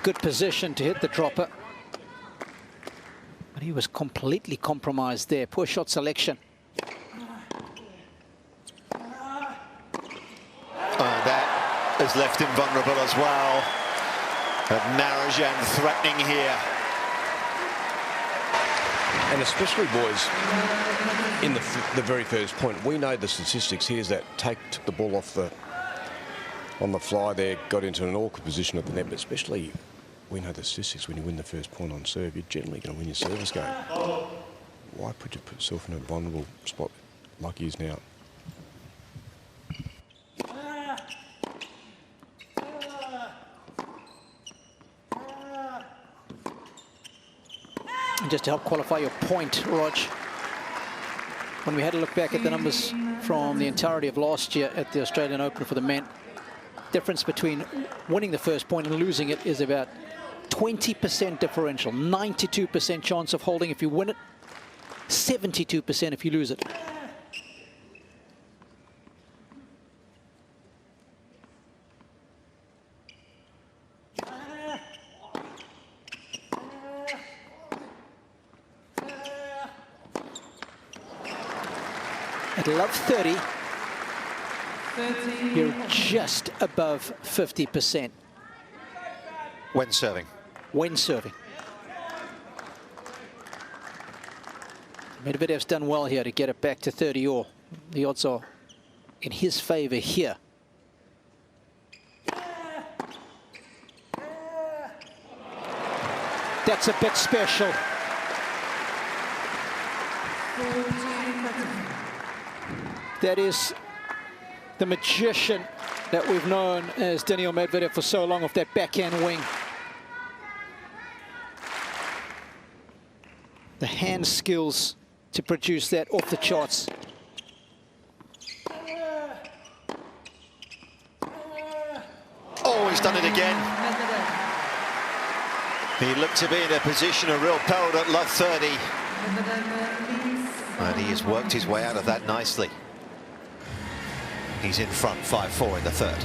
good position to hit the dropper. But he was completely compromised there. Poor shot selection. That has left him vulnerable as well. But Marozsan threatening here. And especially, boys, in the very first point, we know the statistics. Here's that took the ball off on the fly there, got into an awkward position at the net, but especially we know the statistics. When you win the first point on serve, you're generally going to win your service game. Why put yourself in a vulnerable spot like he is now? And just to help qualify your point, Rog, when we had a look back at the numbers from the entirety of last year at the Australian Open for the men, difference between winning the first point and losing it is about 20% differential. 92% chance of holding if you win it, 72% if you lose it. At love 30, you're just above 50%. When serving. When serving. Medvedev's done well here to get it back to 30 all. The odds are in his favor here. That's a bit special. That is the magician that we've known as Daniil Medvedev for so long off that backhand wing. The hand skills to produce that off the charts. Oh, he's done it again. He looked to be in a position of real peril at love 30. And he has worked his way out of that nicely. He's in front 5-4 in the third.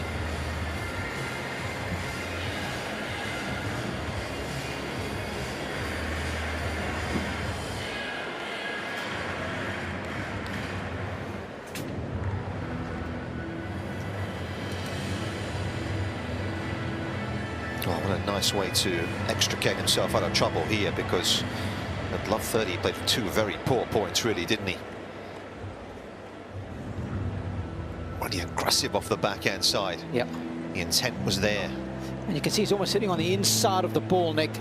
Oh, what a nice way to extricate himself out of trouble here, because at love 30 he played two very poor points, really, didn't he? Really aggressive off the backhand side. Yep. The intent was there. And you can see he's almost sitting on the inside of the ball, Nick.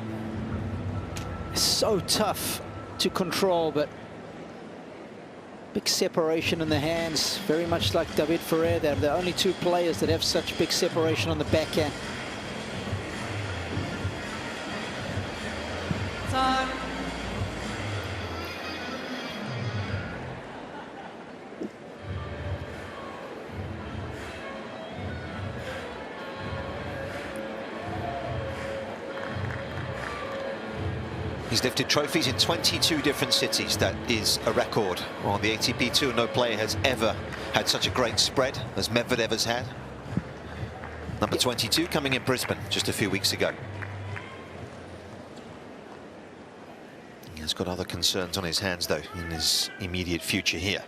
It's so tough to control, but big separation in the hands, very much like David Ferrer. They're the only two players that have such big separation on the backhand. Time. He's lifted trophies in 22 different cities. That is a record. On the ATP Tour, no player has ever had such a great spread as Medvedev has had. Number 22 coming in Brisbane just a few weeks ago. He's got other concerns on his hands, though, in his immediate future here.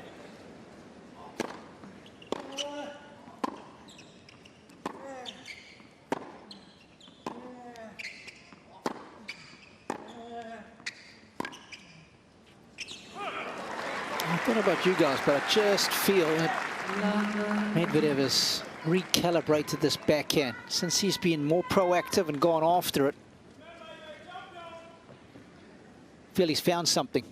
I don't know about you guys, but I just feel that Medvedev has recalibrated this backhand since he's been more proactive and gone after it. I feel he's found something.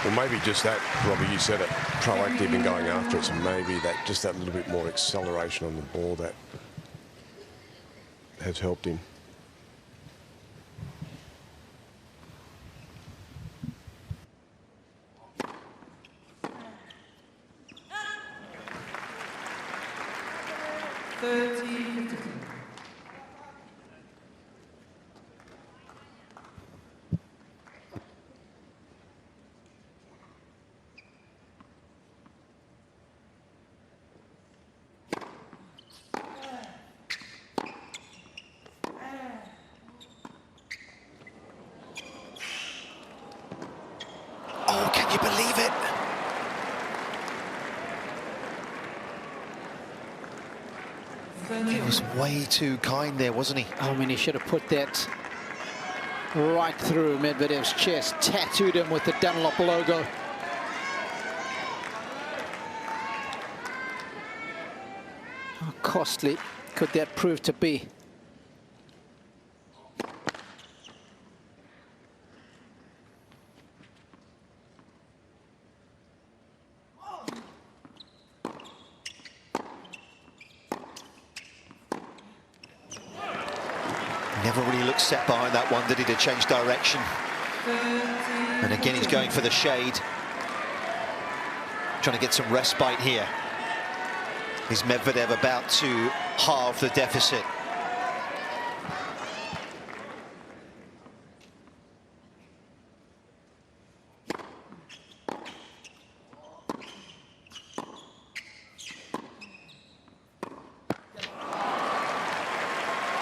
Well, maybe just that, Robbie, you said it, proactive in going after it, so maybe that just that little bit more acceleration on the ball that has helped him. believe it? He was way too kind there, wasn't he? I mean, he should have put that right through Medvedev's chest, tattooed him with the Dunlop logo. How costly could that prove to be? Never really looked set behind that one, did he, to change direction? And again, he's going for the shade. Trying to get some respite here. Is Medvedev about to halve the deficit?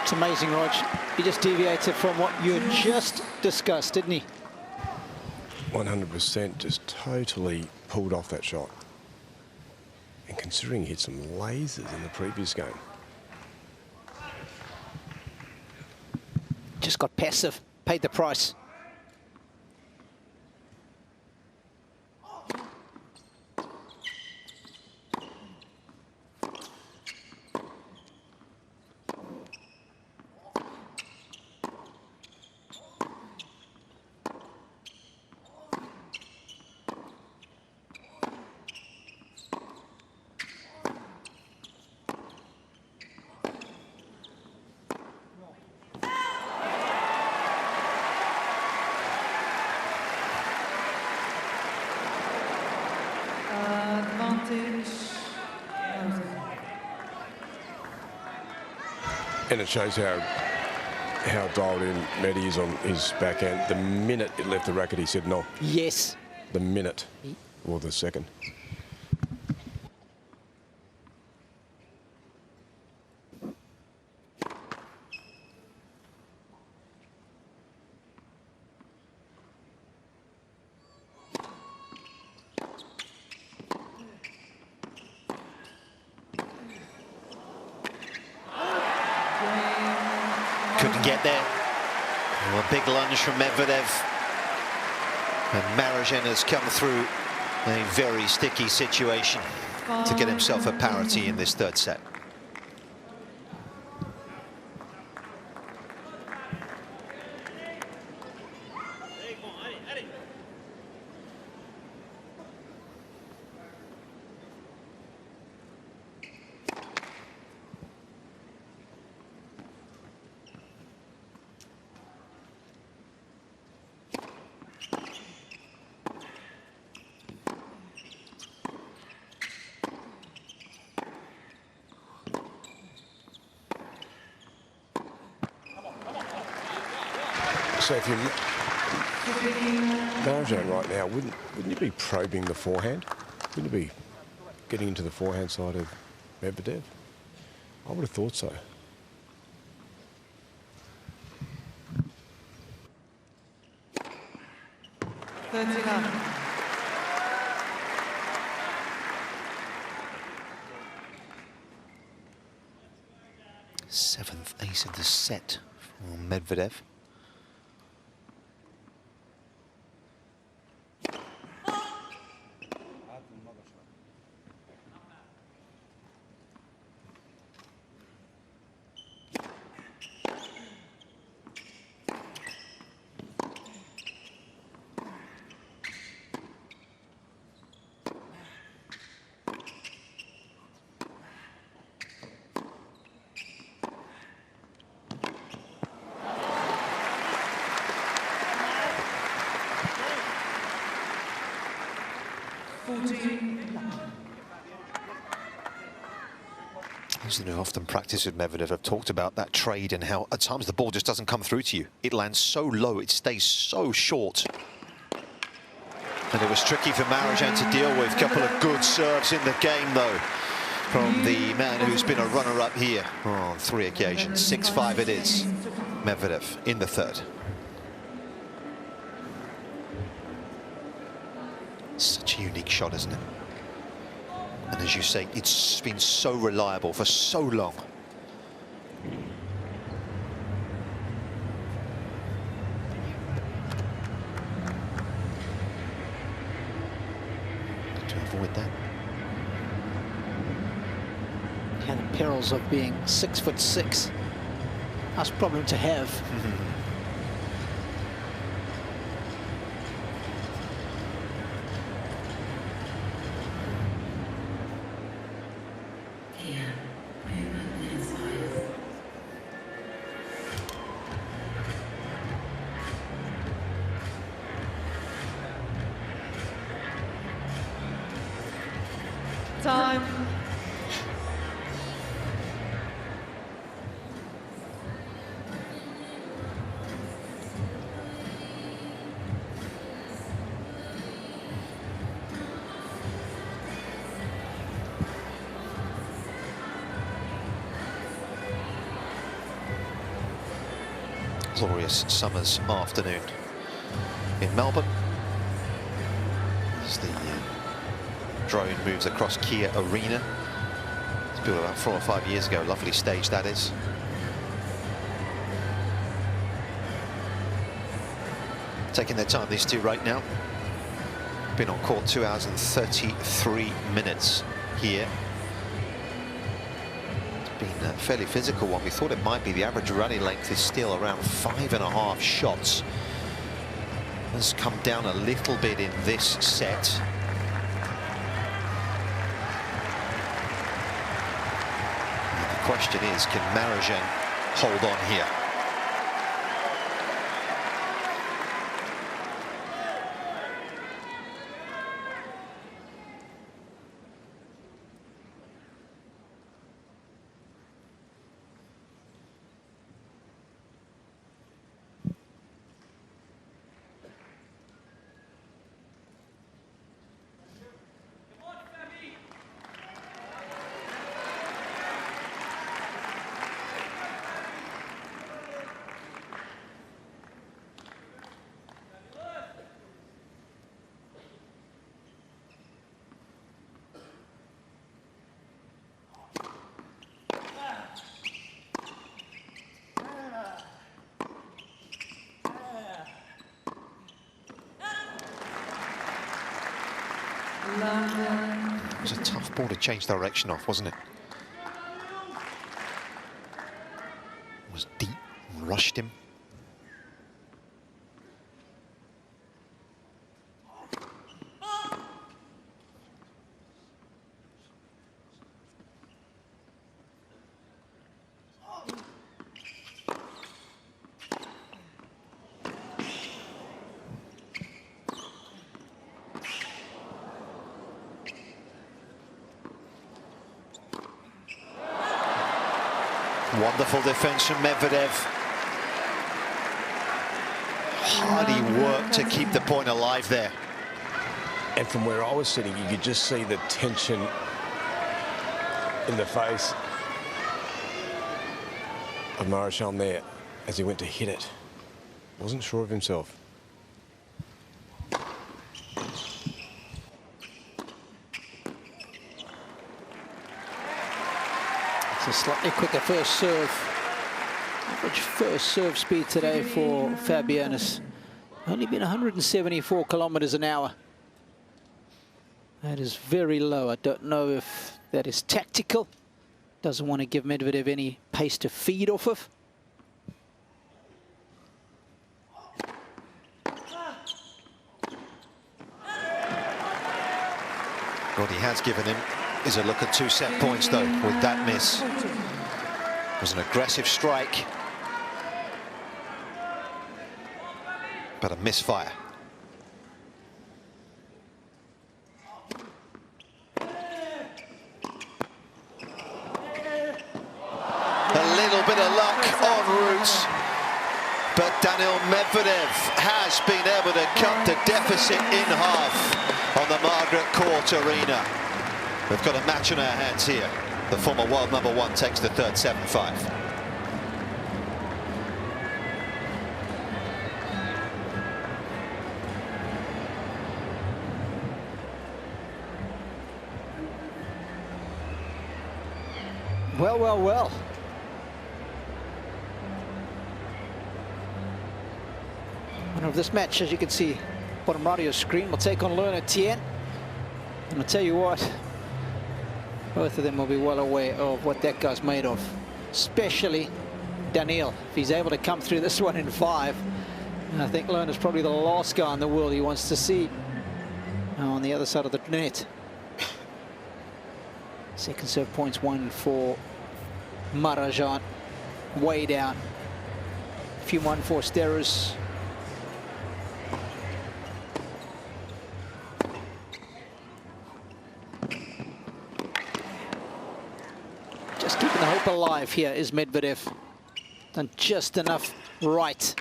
It's amazing, Rog. He just deviated from what you just discussed, didn't he? 100%, just totally pulled off that shot. And considering he hit some lasers in the previous game. Just got passive, paid the price. And it shows how dialed in Medi is on his backhand. The minute it left the racket, he said no. Yes. The minute, or the second. Couldn't get there. Oh, a big lunge from Medvedev. And Marozsan has come through a very sticky situation to get himself a parity in this third set. So if you're Marozsan right now, wouldn't you be probing the forehand? Wouldn't you be getting into the forehand side of Medvedev? I would have thought so. Seventh ace of the set for Medvedev. Those who often practice with Medvedev have talked about that trade and how at times the ball just doesn't come through to you. It lands so low, it stays so short. And it was tricky for Marozsan to deal with. A couple of good serves in the game, though, from the man who's been a runner-up here on 3 occasions. 6-5 it is. Medvedev in the third. Such a unique shot, isn't it? And as you say, it's been so reliable for so long. To avoid that. And the perils of being 6'6". That's a problem to have. Time. Glorious summer's afternoon in Melbourne as the drone moves across Kia Arena. It's built about 4 or 5 years ago. Lovely stage that is. Taking their time, these two right now. Been on court 2 hours and 33 minutes here. Been a fairly physical one. We thought it might be. The average rally length is still around 5.5 shots. Has come down a little bit in this set. And the question is, can Marozsan hold on here? It was a tough ball to change direction off, wasn't it? It was deep and rushed him. Wonderful defense from Medvedev. Hardy work to keep the point alive there. And from where I was sitting, you could just see the tension in the face of Marozsan there as he went to hit it. Wasn't sure of himself. A slightly quicker first serve. Average first serve speed today for Fabian has only been 174 kilometers an hour. That is very low. I don't know if that is tactical. Doesn't want to give Medvedev any pace to feed off of. What he has given him is a look at 2 set points, though, with that miss. It was an aggressive strike, but a misfire. A little bit of luck en route, but Daniil Medvedev has been able to cut the deficit in half on the Margaret Court Arena. We've got a match on our hands here. The former world #1 takes the third 7-5. Well, well, well. Winner of this match, as you can see, bottom right of your screen, will take on Lerner Tien. And I'll tell you what, both of them will be well aware of what that guy's made of, especially Daniil. If he's able to come through this one in 5, I think Lerner's probably the last guy in the world he wants to see on the other side of the net. Second serve points, 1 for Marozsan, way down. A few 1 for Steros. Just keeping the hope alive here is Medvedev. Done just enough right.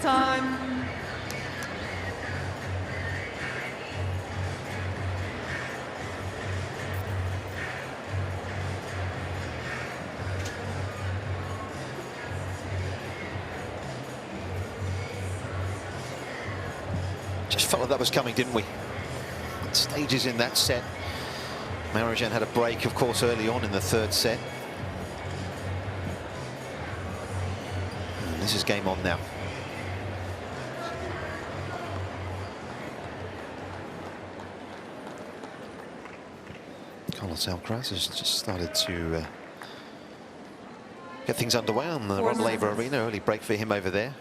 Time. Just felt like that was coming, didn't we? Stages in that set. Marozsan had a break, of course, early on in the 3rd set. And this is game on now. Alcaraz has just started to get things underway on the Rod Laver Arena. Early break for him over there.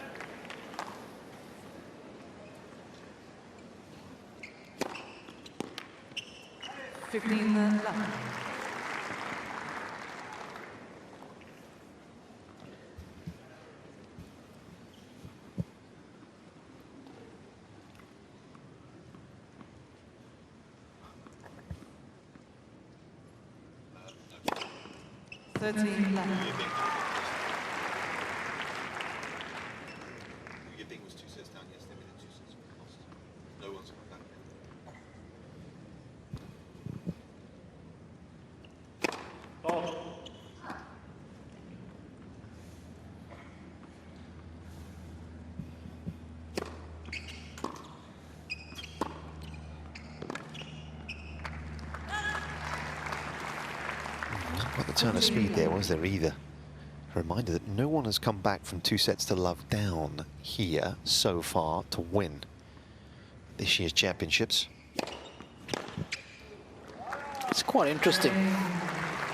Yipping was 2 sets down yesterday, we did 2 sets lost. No one's come back. Not the turn of speed there, was there, either? A reminder that no one has come back from 2 sets to love down here so far to win this year's championships. It's quite interesting,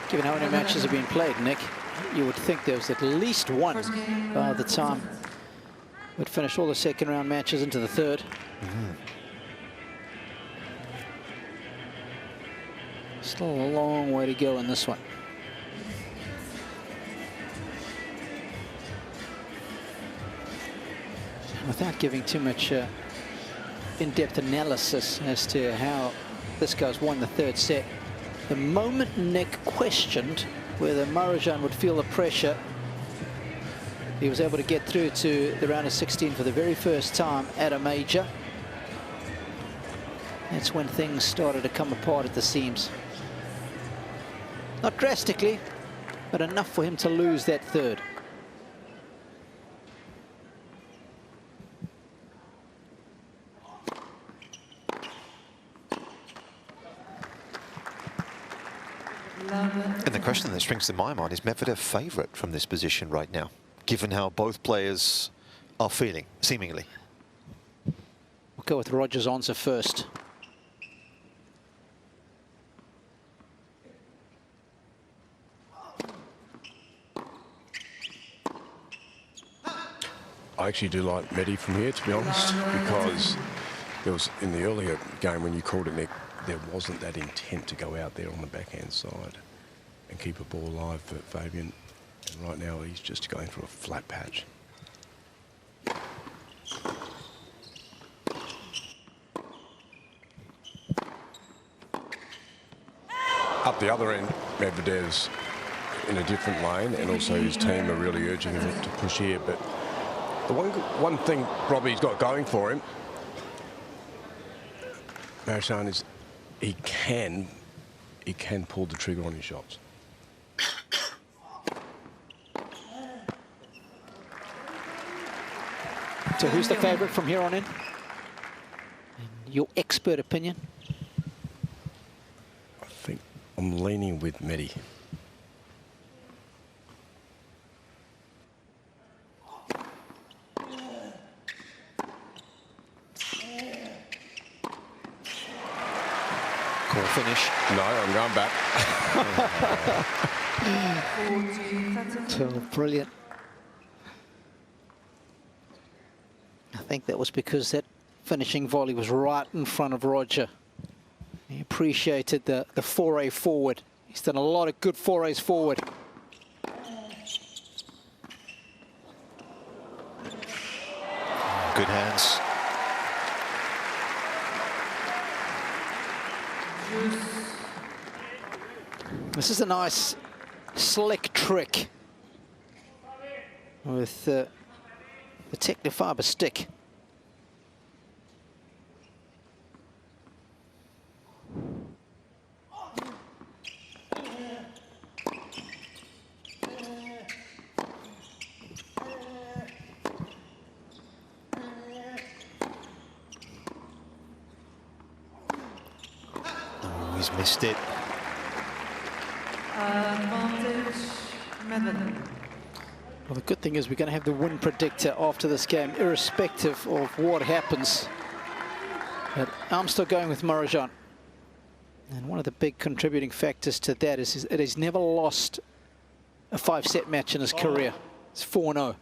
given how many matches have been played, Nick. You would think there was at least one by the time we'd finish all the 2nd round matches into the 3rd. Still a long way to go in this one. Without giving too much in-depth analysis as to how this guy's won the 3rd set, the moment Nick questioned whether Marozsan would feel the pressure, he was able to get through to the round of 16 for the very first time at a major. That's when things started to come apart at the seams. Not drastically, but enough for him to lose that 3rd. And the question that springs to my mind is Medvedev favourite from this position right now, given how both players are feeling, seemingly. We'll go with Roger's answer first. I actually do like Medi from here, to be honest, because there was, in the earlier game when you called it, Nick, there wasn't that intent to go out there on the backhand side and keep a ball alive for Fabian. And right now he's just going through a flat patch. Up the other end, Medvedev's in a different lane, and also his team are really urging him to push here. But the one thing Robbie's got going for him, Marozsan, is he can pull the trigger on his shots. So who's the favourite from here on in? In your expert opinion? I think I'm leaning with Medi. Cool finish. No, I'm going back. So brilliant. I think that was because that finishing volley was right in front of Roger. He appreciated the foray forward. He's done a lot of good forays forward. Good hands. This is a nice slick trick with the Technifiber stick. Oh, he's missed it. Advantage, Medvedev. Well, the good thing is we're going to have the win predictor after this game, irrespective of what happens. But I'm still going with Marozsan. And one of the big contributing factors to that is that he's never lost a 5-set match in his career. It's 4-0.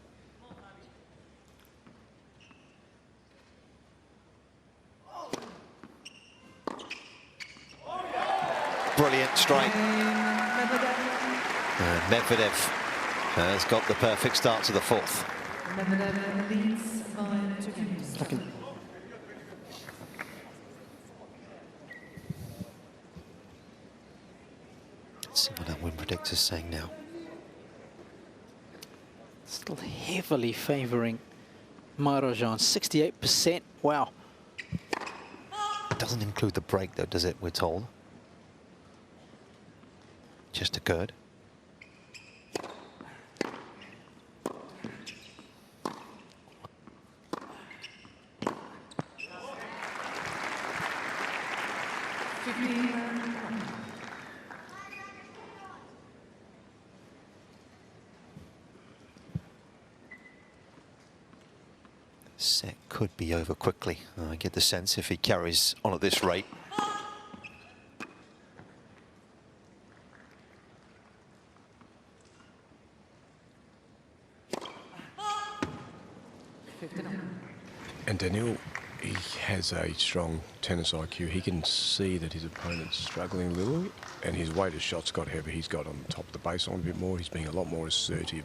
Brilliant strike. Medvedev has got the perfect start to the fourth. Medvedev leads by 2 games. Let's see what that win predictor's saying now. Still heavily favouring Marozsan, 68%. Wow. It doesn't include the break though, does it, we're told? Just occurred. Set could be over quickly. I get the sense if he carries on at this rate. And Daniil, he has a strong tennis IQ. He can see that his opponent's struggling a little, and his weighted shots got heavy. He's got on top of the baseline a bit more. He's being a lot more assertive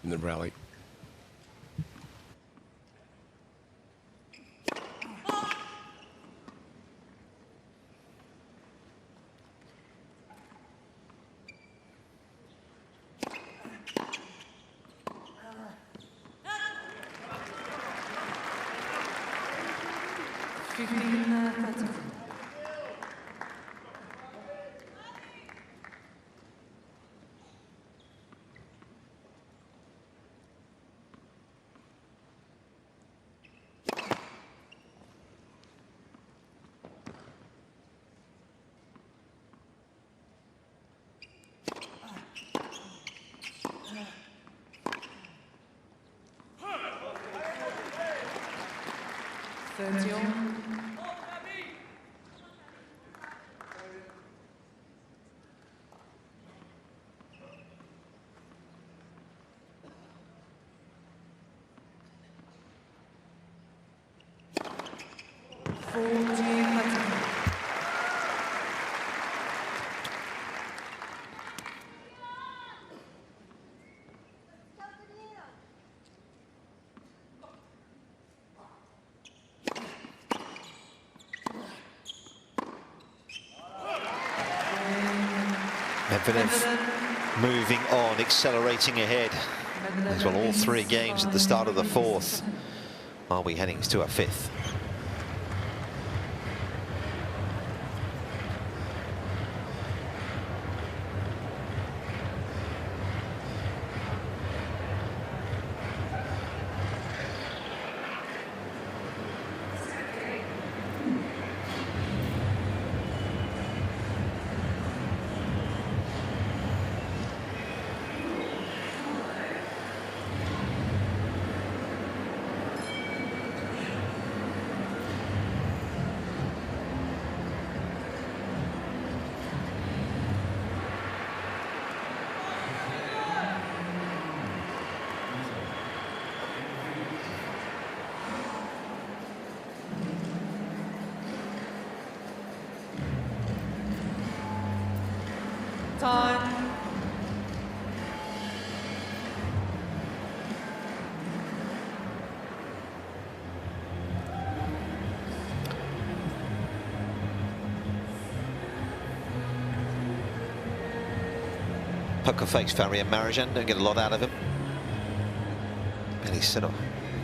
in the rally. Medvedev moving on, accelerating ahead. As well, all 3 games at the start of the 4th. Are we heading to a 5th? Time. Poker face Fabian Marozsan, don't get a lot out of him. And he's sort of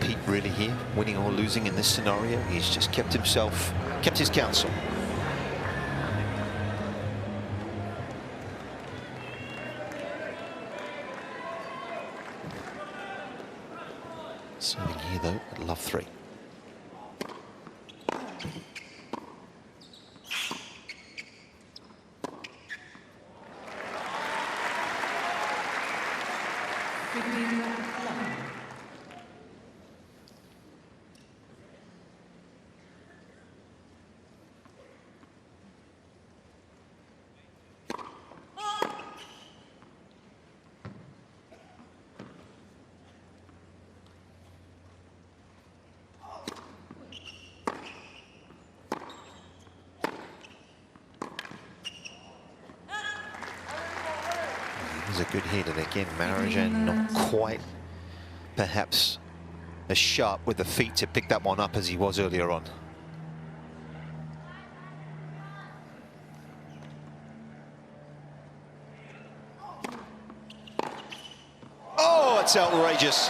Pete really here, winning or losing in this scenario. He's just kept his counsel. Serving here though at love 3. A good hit, and again Marozsan not quite perhaps as sharp with the feet to pick that one up as he was earlier on. Oh, it's outrageous.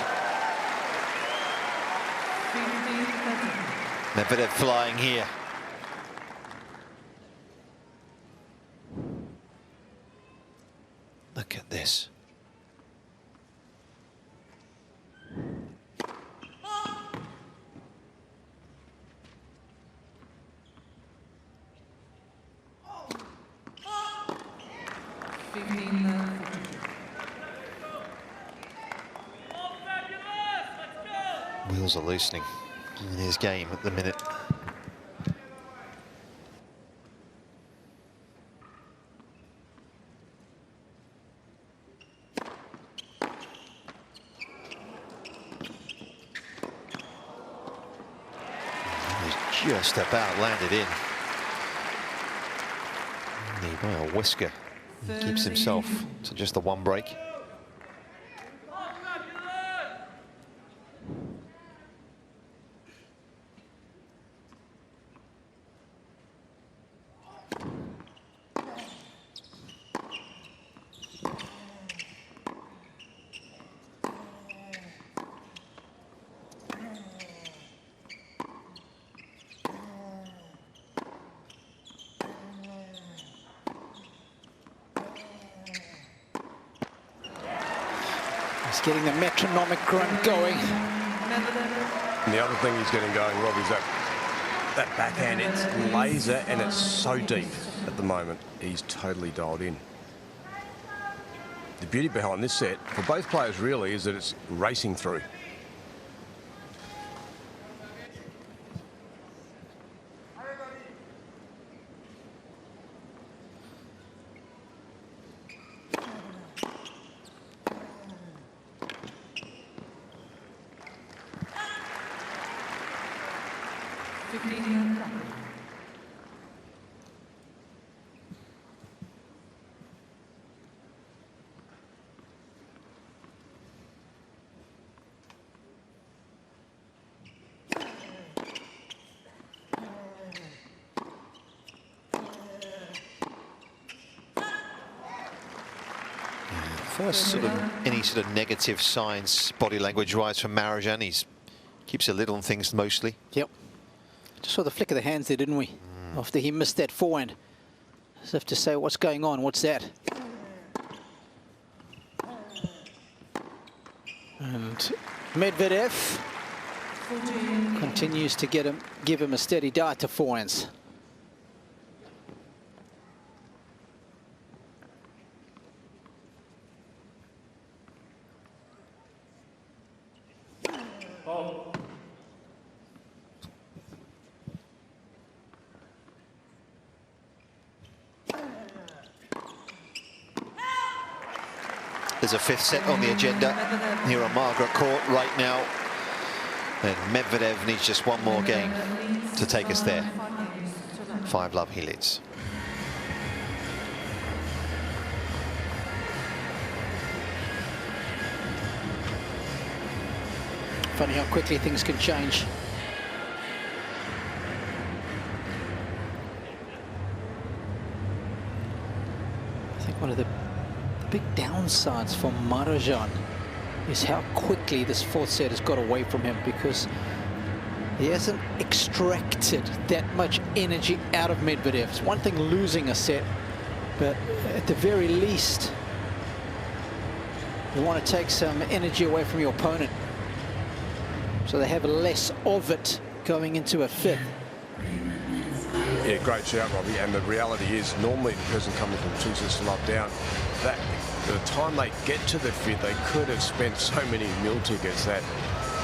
Medvedev flying here. Look at this. Wheels are loosening in his game at the minute. Just about landed in. By a whisker. He keeps himself to just the 1 break. He's getting the metronomic grunt going. And the other thing he's getting going, Rob, is that backhand, it's laser and it's so deep at the moment. He's totally dialed in. The beauty behind this set, for both players really, is that it's racing through. First sort of any sort of negative signs, body language-wise from Marozsan. He keeps a lid on things mostly. Yep. Just saw the flick of the hands there, didn't we? After he missed that forehand. As if to say, what's going on? What's that? And Medvedev continues to give him a steady dart to forehands. There's a fifth set on the agenda here on Margaret Court right now. And Medvedev needs just one more game to take us there. 5-love he leads. Funny how quickly things can change. I think one of the big downsides for Marozsan is how quickly this fourth set has got away from him, because he hasn't extracted that much energy out of Medvedev. It's one thing losing a set, but at the very least, you want to take some energy away from your opponent, so they have less of it going into a fifth. Yeah, great shout, Robbie. And the reality is, normally the person coming from 2 sets to love down, that the time they get to the fifth, they could have spent so many meal tickets that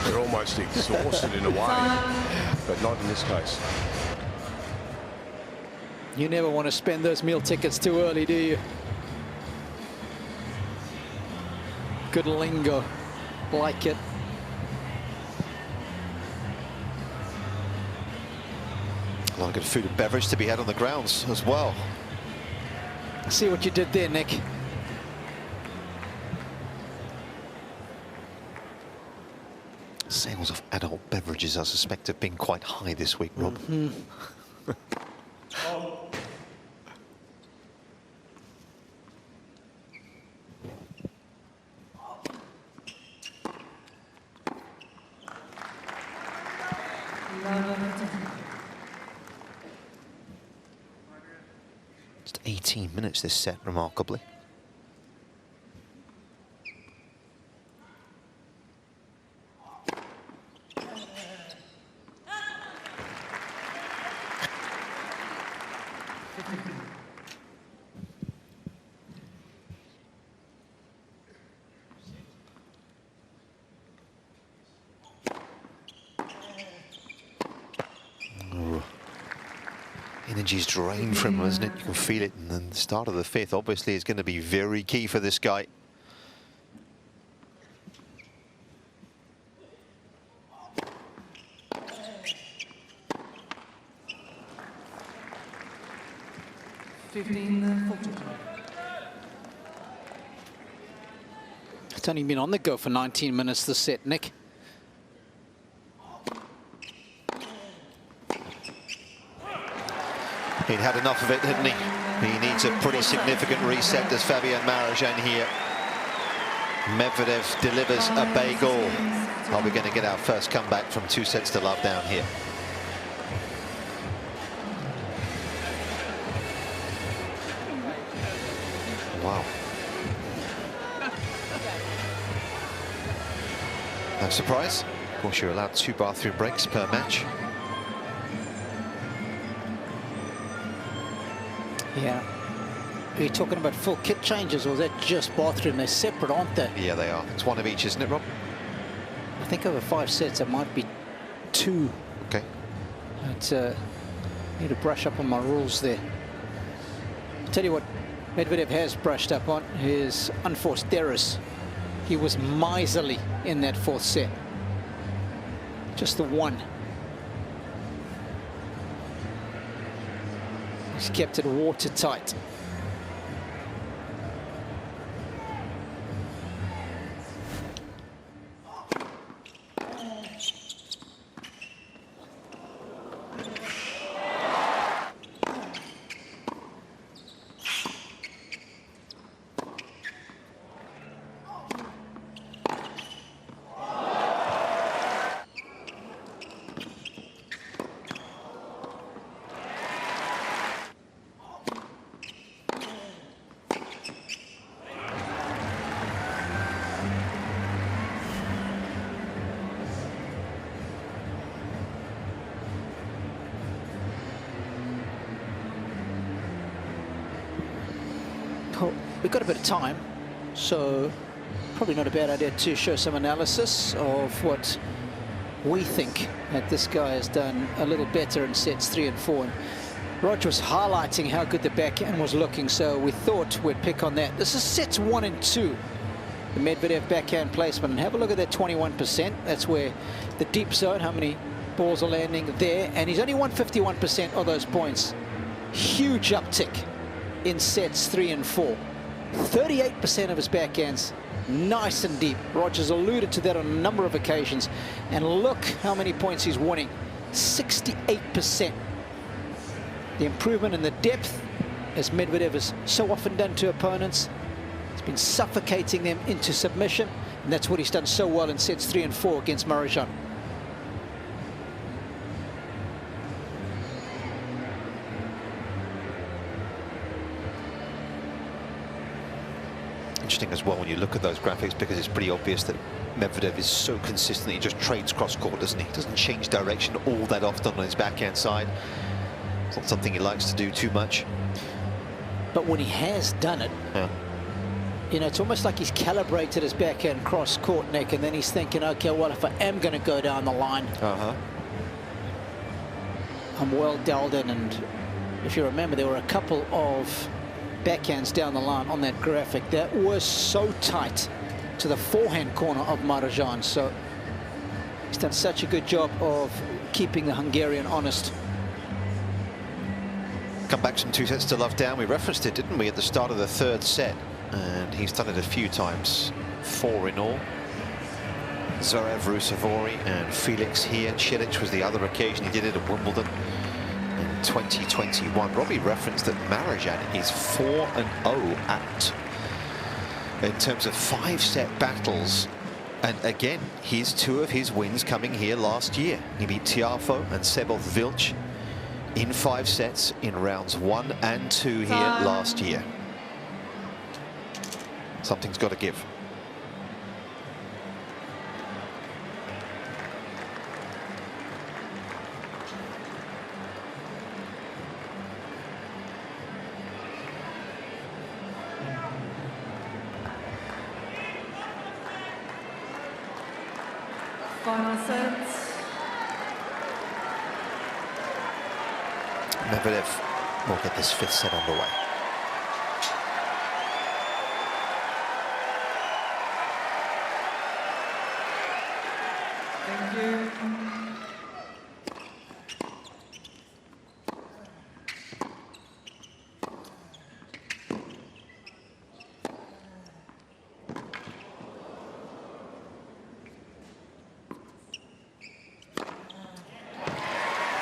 they're almost exhausted in a way, but not in this case. You never want to spend those meal tickets too early, do you? Good lingo, like it. A lot of good food and beverage to be had on the grounds as well. I see what you did there, Nick. Sales of adult beverages, I suspect, have been quite high this week, Rob. Just 18 minutes this set, remarkably. Energy's drained from him, isn't it? You can feel it. And then the start of the fifth, obviously, is going to be very key for this guy. It's only been on the go for 19 minutes this set, Nick. He'd had enough of it, hadn't he? He needs a pretty significant reset, does Fabian Marozsan here. Medvedev delivers a bagel. Are we going to get our first comeback from 2 sets to love down here? Wow. No surprise. Of course, you're allowed 2 bathroom breaks per match. Yeah. Are you talking about full kit changes, or is that just bathroom? They're separate, aren't they? Yeah, they are. It's one of each, isn't it, Rob? I think over 5 sets it might be 2. Okay. But need to brush up on my rules there. I'll tell you what Medvedev has brushed up on his unforced errors. He was miserly in that 4th set. Just the one. He's kept it watertight. Well, we've got a bit of time, so probably not a bad idea to show some analysis of what we think that this guy has done a little better in sets 3 and 4. And Rod was highlighting how good the backhand was looking, so we thought we'd pick on that. This is sets 1 and 2, the Medvedev backhand placement. And have a look at that 21%. That's where the deep zone, how many balls are landing there. And he's only won 51% of those points. Huge uptick in sets 3 and 4. 38% of his backhands nice and deep. Roger's alluded to that on a number of occasions. And look how many points he's winning. 68%. The improvement in the depth, as Medvedev has so often done to opponents. He's been suffocating them into submission, and that's what he's done so well in sets 3 and 4 against Marozsan. Interesting as well when you look at those graphics, because it's pretty obvious that Medvedev is so consistent. He just trades cross-court, doesn't he? Doesn't change direction all that often on his backhand side. It's not something he likes to do too much. But when he has done it, yeah, you know, it's almost like he's calibrated his backhand cross-court, Nick, and then he's thinking, okay, well, if I am going to go down the line, I'm well dialed in. And if you remember, there were a couple of backhands down the line on that graphic that was so tight to the forehand corner of Marozsan. So he's done such a good job of keeping the Hungarian honest. Come back from 2 sets to love down. We referenced it, didn't we, at the start of the 3rd set? And he's done it a few times, 4 in all. Zverev, Rusevori, and Felix here. Cilic was the other occasion he did it at Wimbledon in 2021. Robbie referenced that Marozsan is 4-0 at, in terms of 5-set battles. And again, here's 2 of his wins coming here last year. He beat Tiafoe and Sebov Vilch in 5 sets in rounds 1 and 2 here last year. Something's got to give. Final sets. Medvedev will get this 5th set underway. Thank you.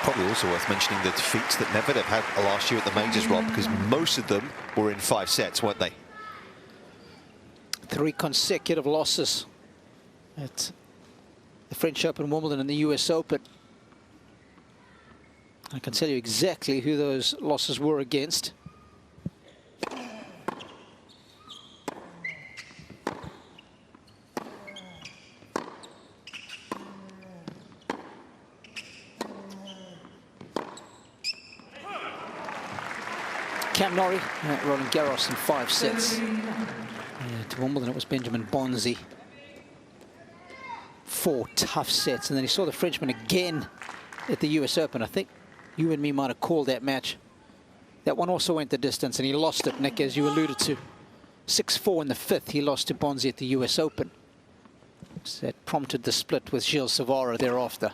Probably also worth mentioning the defeats that Medvedev had last year at the majors, Rob, because most of them were in 5 sets, weren't they? 3 consecutive losses at the French Open, Wimbledon, and the US Open. I can tell you exactly who those losses were against. Cam Norrie at Roland Garros in 5 sets. To Wimbledon, it was Benjamin Bonzi. 4 tough sets, and then he saw the Frenchman again at the US Open. I think you and me might have called that match. That one also went the distance, and he lost it, Nick, as you alluded to. 6-4 in the 5th, he lost to Bonzi at the US Open. So that prompted the split with Gilles Savara thereafter.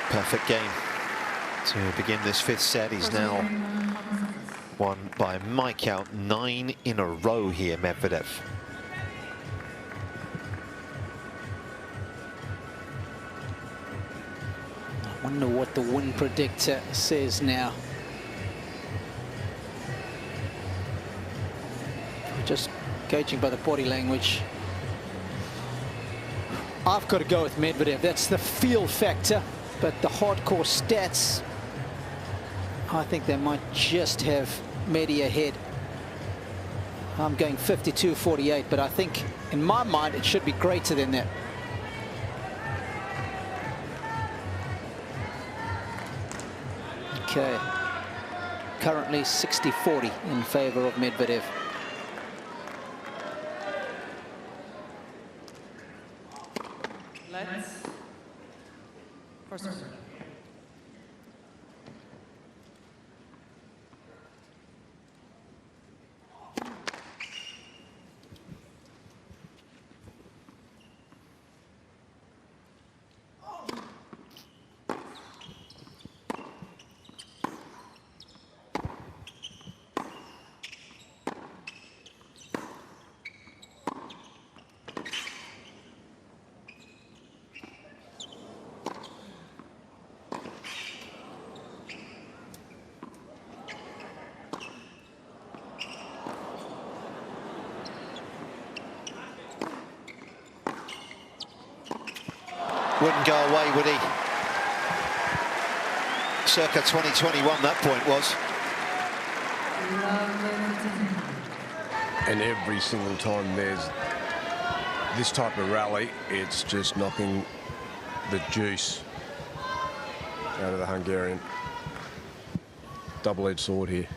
Perfect game to begin this 5th set. He's now won by my count 9 in a row here, Medvedev. Wonder what the win predictor says now. Just gauging by the body language. I've got to go with Medvedev. That's the feel factor, but the hardcore stats, I think they might just have Medi ahead. I'm going 52-48, but I think in my mind it should be greater than that. Okay, currently 60-40 in favor of Medvedev. Let's first serve. Wouldn't go away, would he? Circa 2021, that point was. And every single time there's this type of rally, it's just knocking the juice out of the Hungarian. Double-edged sword here.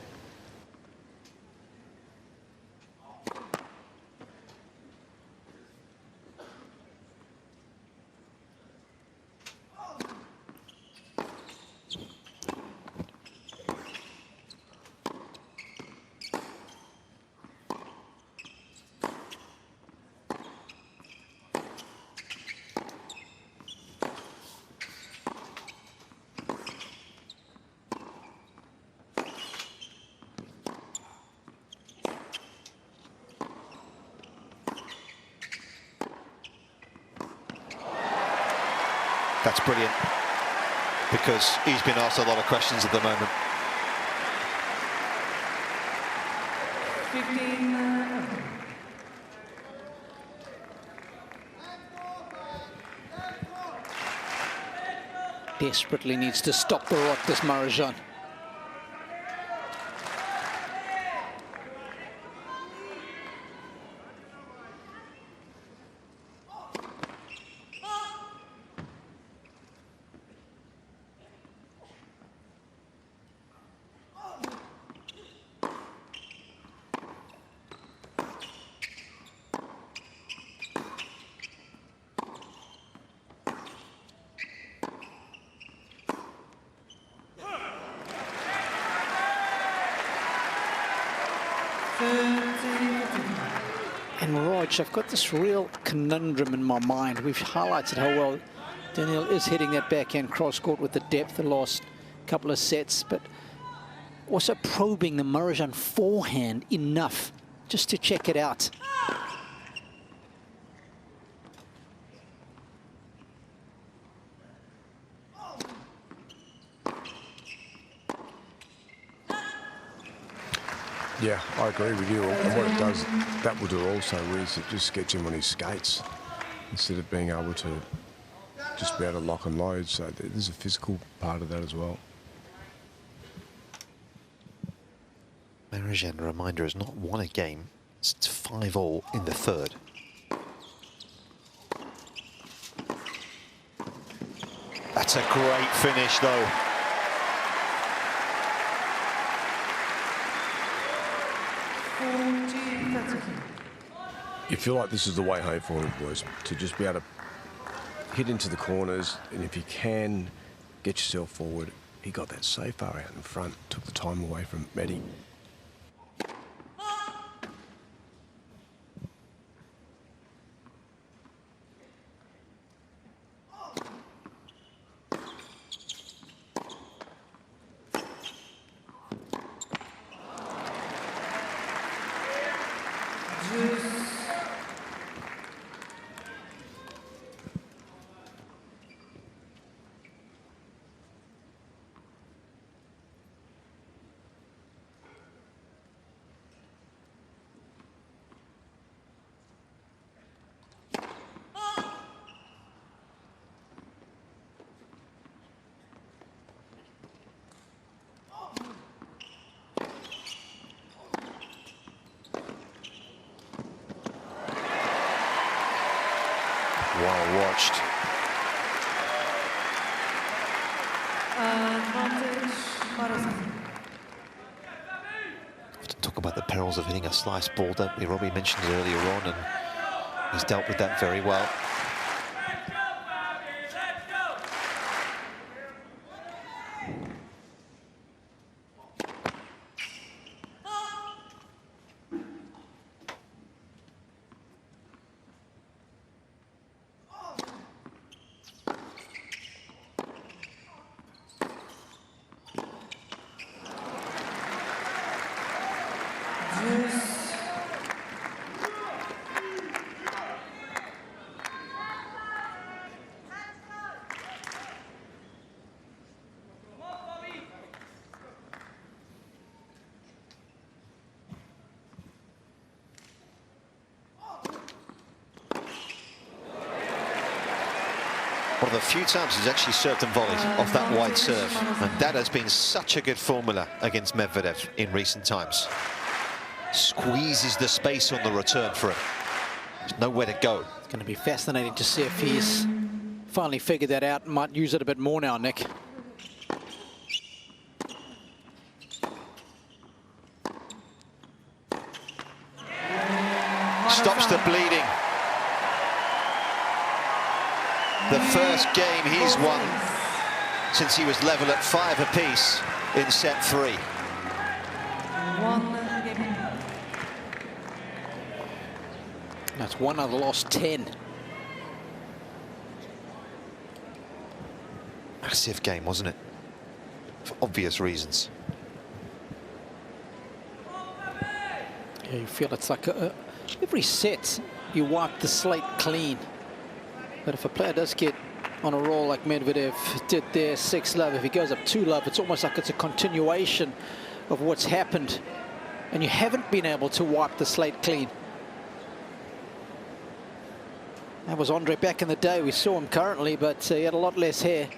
That's brilliant, because he's been asked a lot of questions at the moment. 15. Desperately needs to stop the rot, this Marozsan. And Rog, I've got this real conundrum in my mind. We've highlighted how well Daniil is hitting that backhand cross-court with the depth the last couple of sets, but also probing the Marozsan forehand enough just to check it out. Yeah, I agree with you. And what it does, that will do also is it just gets him on his skates instead of being able to just be able to lock and load. So there's a physical part of that as well. Marozsan, a reminder, has not won a game. It's 5-all in the third. That's a great finish, though. You feel like this is the way home for him, boys, to just be able to hit into the corners, and if you can get yourself forward. He got that so far out in front, took the time away from Medi. Well watched. Marozsan. Often talk about the perils of hitting a slice ball, don't we? Robbie mentioned it earlier on, and he's dealt with that very well. One of the few times he's actually served and volleyed off that wide serve, and that has been such a good formula against Medvedev in recent times. Squeezes the space on the return for him. There's nowhere to go. It's going to be fascinating to see if he's finally figured that out and might use it a bit more now, Nick. Stops the bleeding. The first game he's won since he was level at 5 apiece in set 3. That's one out of the last 10. Massive game, wasn't it? For obvious reasons. Yeah, you feel it's like every set you wipe the slate clean. But if a player does get on a roll like Medvedev did there, 6-love, if he goes up 2-love, it's almost like it's a continuation of what's happened. And you haven't been able to wipe the slate clean. That was Andre back in the day. We saw him currently, but he had a lot less hair.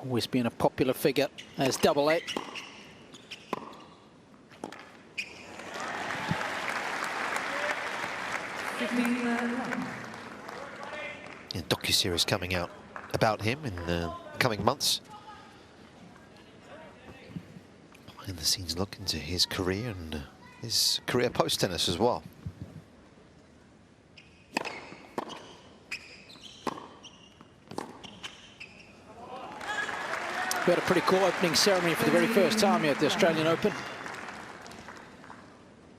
Always been a popular figure as double 8. A docu-series coming out about him in the coming months. Behind the scenes look into his career and his career post-tennis as well. We had a pretty cool opening ceremony for the very first time here at the Australian Open.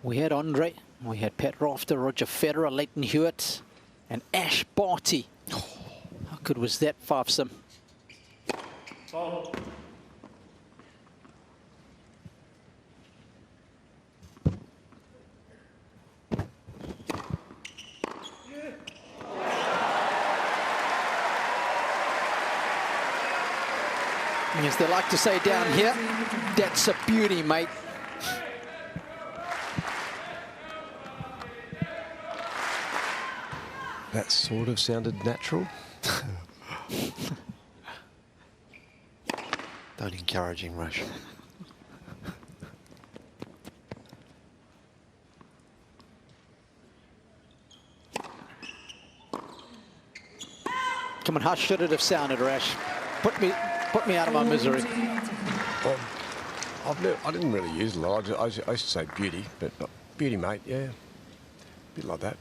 We had Andre, we had Pat Rafter, Roger Federer, Leighton Hewitt, and Ash Barty. Oh, how good was that fivesome? As they like to say down here, that's a beauty, mate. That sort of sounded natural. Don't encourage him, Rush. Come on, how should it have sounded, Rash? Put me out of my misery. Well, I didn't really use a lot. I used to say beauty, but beauty, mate, yeah. A bit like that.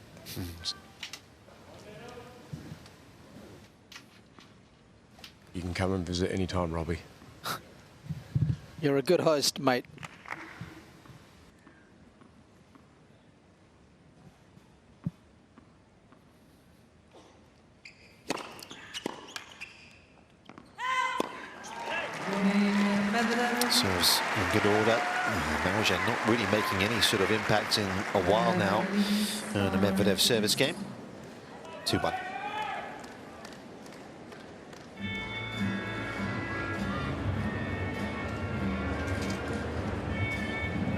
You can come and visit anytime, Robbie. You're a good host, mate. Serves in good order. Marozsan not really making any sort of impact in a while now in the Medvedev service game. 2-1.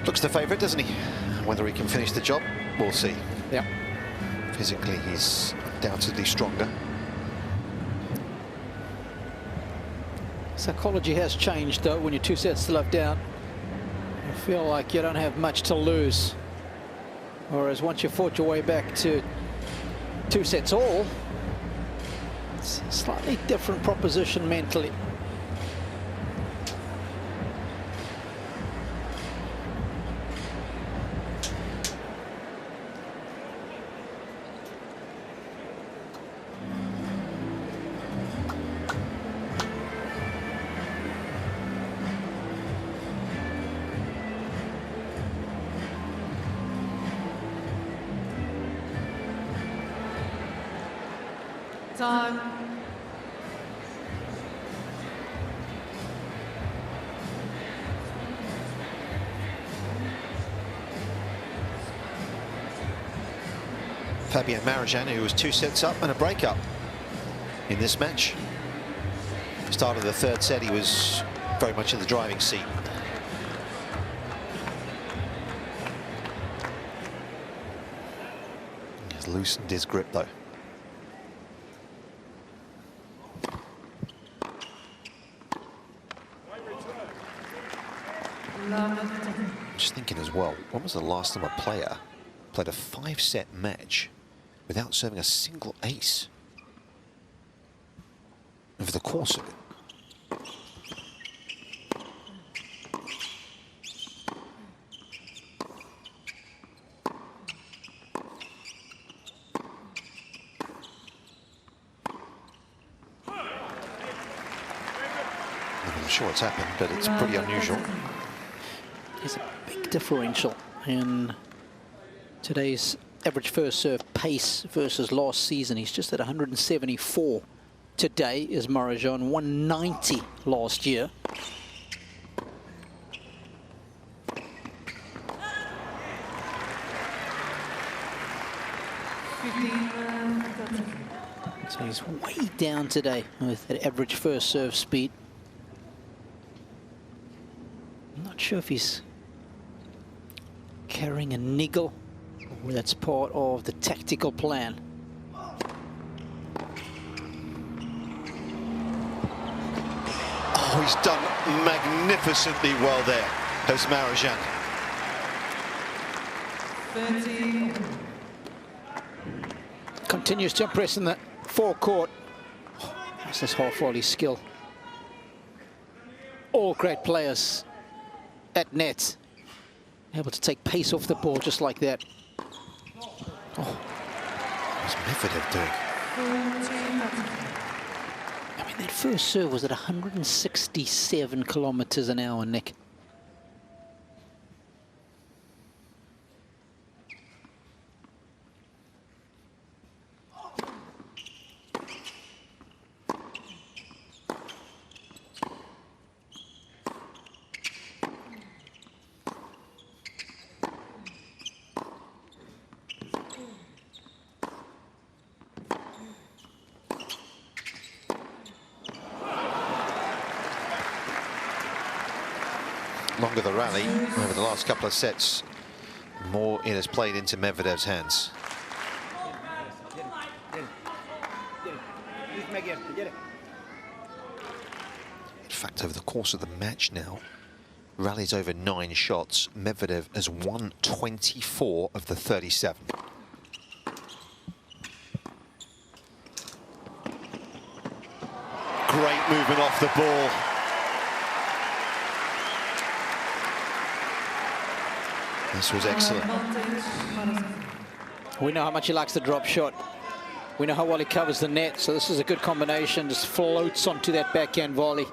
Looks the favourite, doesn't he? Whether he can finish the job, we'll see. Yeah. Physically, he's undoubtedly stronger. Psychology has changed, though, when you're 2 sets to love down. You feel like you don't have much to lose. Whereas once you fought your way back to 2 sets all, it's a slightly different proposition mentally. Time. Fabian Marozsan, who was 2 sets up and a break up in this match. Start of the 3rd set, he was very much in the driving seat. He's loosened his grip though. Just thinking as well, when was the last time a player played a 5-set match without serving a single ace over the course of it? I'm sure it's happened, but it's pretty unusual. There's a big differential in today's average first serve pace versus last season. He's just at 174 today is Marozsan, 190 last year. So he's way down today with that average first serve speed. I'm not sure if he's carrying a niggle, or that's part of the tactical plan. Oh, he's done magnificently well there, as Marozsan. 30. Continues to impress in the forecourt. That's his half-volley skill. All great players at net, able to take pace off the ball just like that. Oh. What's Medvedev doing? I mean, that first serve was at 167 kilometers an hour, Nick. Longer the rally over the last couple of sets, more it has played into Medvedev's hands. In fact, over the course of the match now, rallies over 9 shots. Medvedev has won 24 of the 37. Great movement off the ball. This was excellent. We know how much he likes the drop shot. We know how well he covers the net, so this is a good combination. Just floats onto that backhand volley.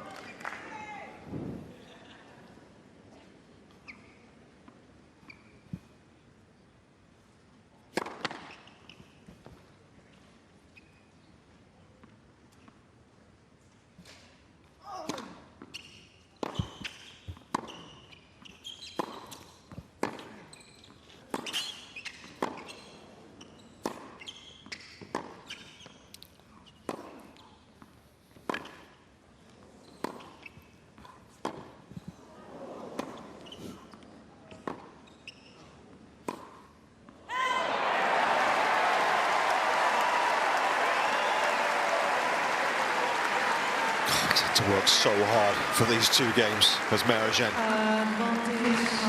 To work so hard for these 2 games as Marozsan.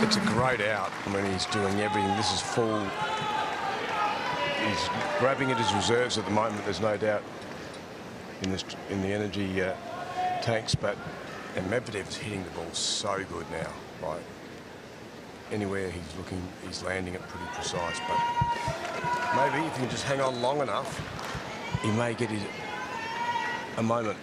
it's a great out when he's doing everything. This is full. He's grabbing at his reserves at the moment. There's no doubt in the energy tanks, and Medvedev's hitting the ball so good now. Like anywhere he's looking, he's landing it pretty precise. But maybe if he can just hang on long enough, he may get a moment.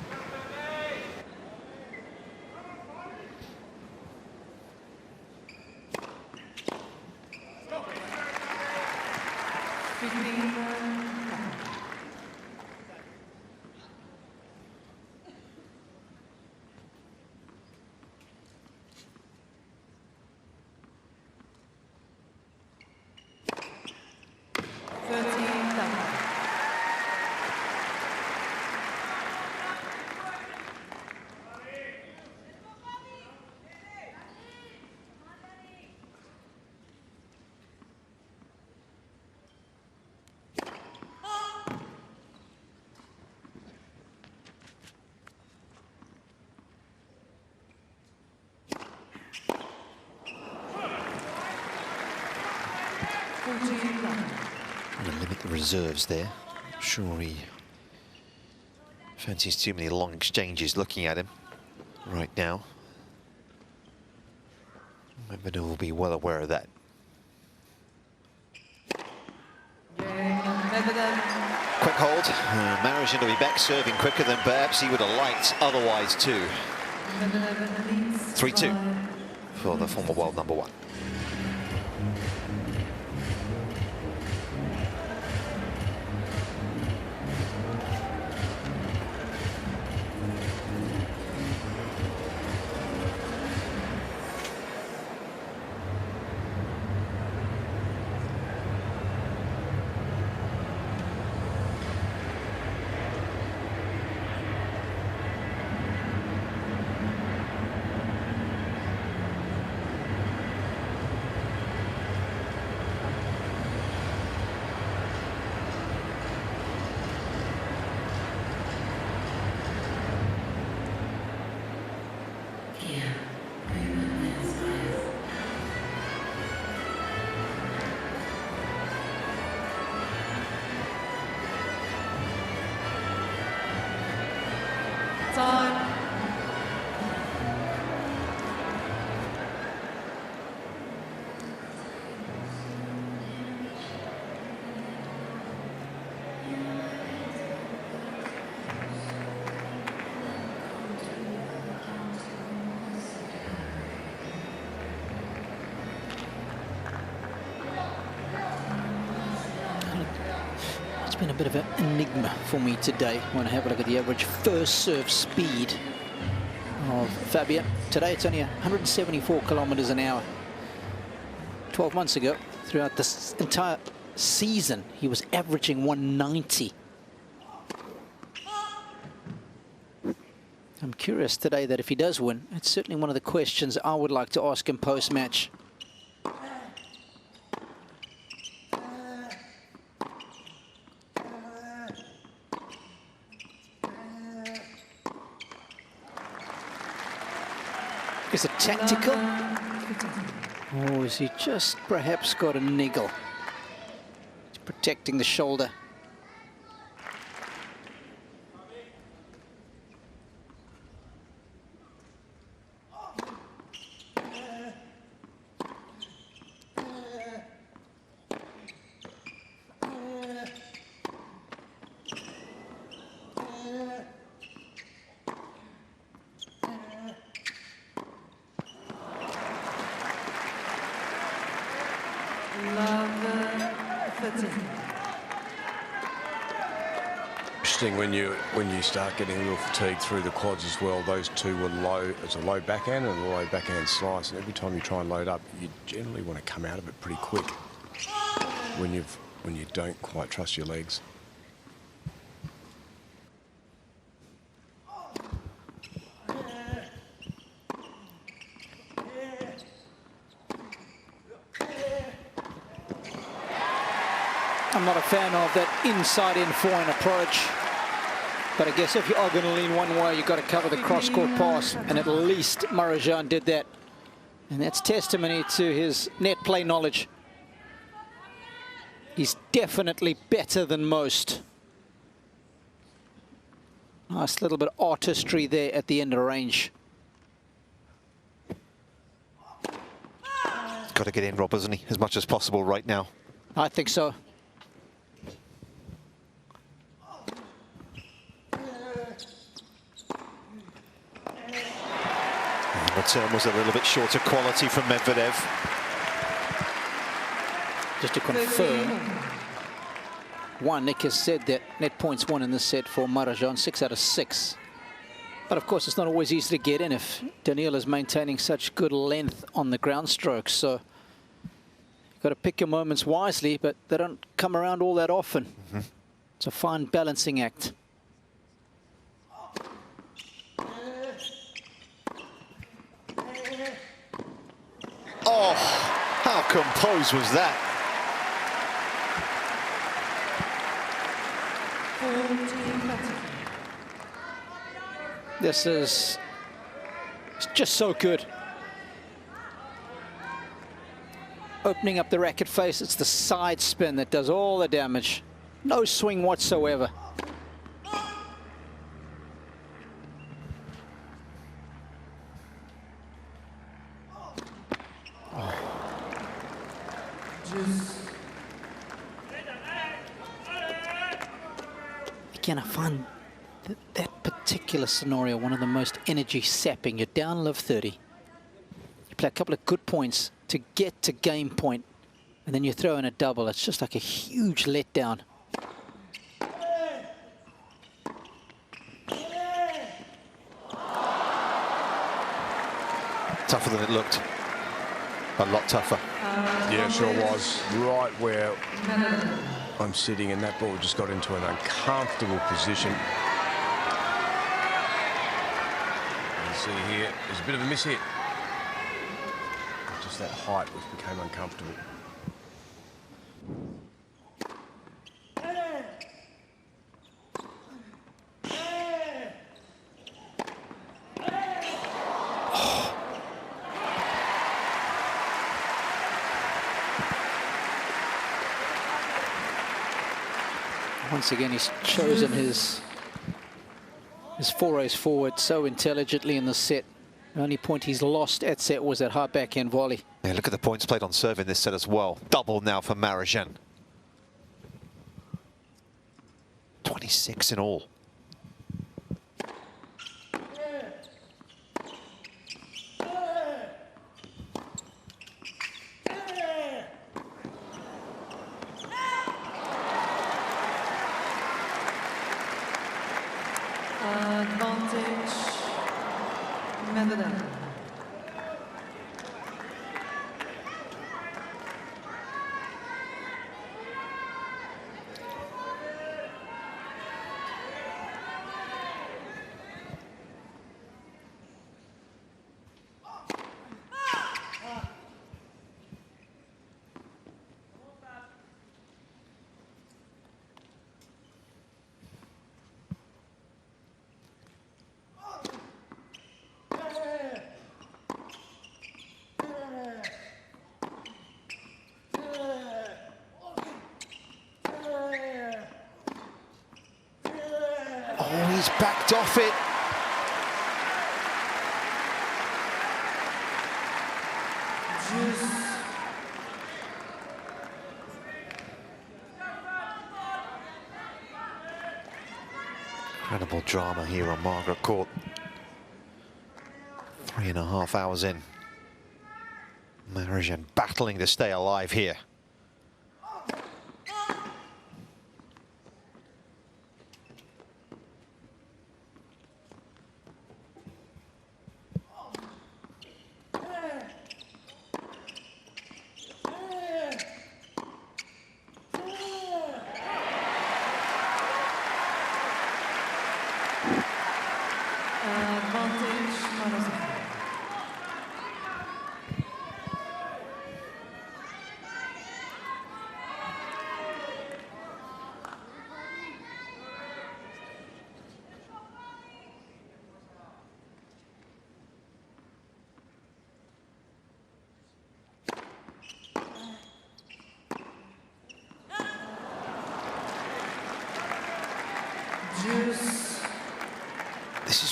Gonna limit the reserves there. Sure, he fancies too many long exchanges looking at him right now. Medvedev will be well aware of that. Quick hold. Marozsan will be back serving quicker than perhaps he would have liked otherwise too. 3-2 for the former world number one. Been a bit of an enigma for me today when I have a look at the average first serve speed of Fabian. Today it's only 174 kilometers an hour. 12 months ago, throughout this entire season, he was averaging 190. I'm curious today that if he does win, it's certainly one of the questions I would like to ask him post-match. Is it tactical? Or is he just perhaps got a niggle? He's protecting the shoulder. Interesting when you start getting a little fatigue through the quads as well. Those two were low. It's a low backhand and a low backhand slice, and every time you try and load up, you generally want to come out of it pretty quick when you don't quite trust your legs. I'm not a fan of that inside-in forehand approach. But I guess if you are going to lean one way, you've got to cover the cross-court pass. And at least Marozsan did that. And that's testimony to his net play knowledge. He's definitely better than most. Nice little bit of artistry there at the end of the range. He's got to get in, Rob, hasn't he? As much as possible right now. I think so. Return was a little bit shorter quality from Medvedev. Just to confirm, Nick has said that net points won in this set for Marozsan, 6 out of 6. But of course, it's not always easy to get in if Daniil is maintaining such good length on the ground strokes. So you've got to pick your moments wisely, but they don't come around all that often. It's a fine balancing act. Oh, how composed was that? This is just so good. Opening up the racket face, it's the side spin that does all the damage. No swing whatsoever. Again, I find that particular scenario one of the most energy sapping. You're down love 30. You play a couple of good points to get to game point, and then you throw in a double. It's just like a huge letdown. Tougher than it looked. A lot tougher. Yeah, sure was. Right where I'm sitting, and that ball just got into an uncomfortable position. You see here, there's a bit of a miss hit. Just that height which became uncomfortable. Once again, he's chosen his forays forward so intelligently in the set. The only point he's lost at set was that high backhand volley. Yeah, look at the points played on serve in this set as well. Double now for Marozsan. 26 in all. Advantage, Medvedev. Oh, he's backed off it. Incredible drama here on Margaret Court. 3.5 hours in. Marozsan battling to stay alive here. Advantage, Marozsan.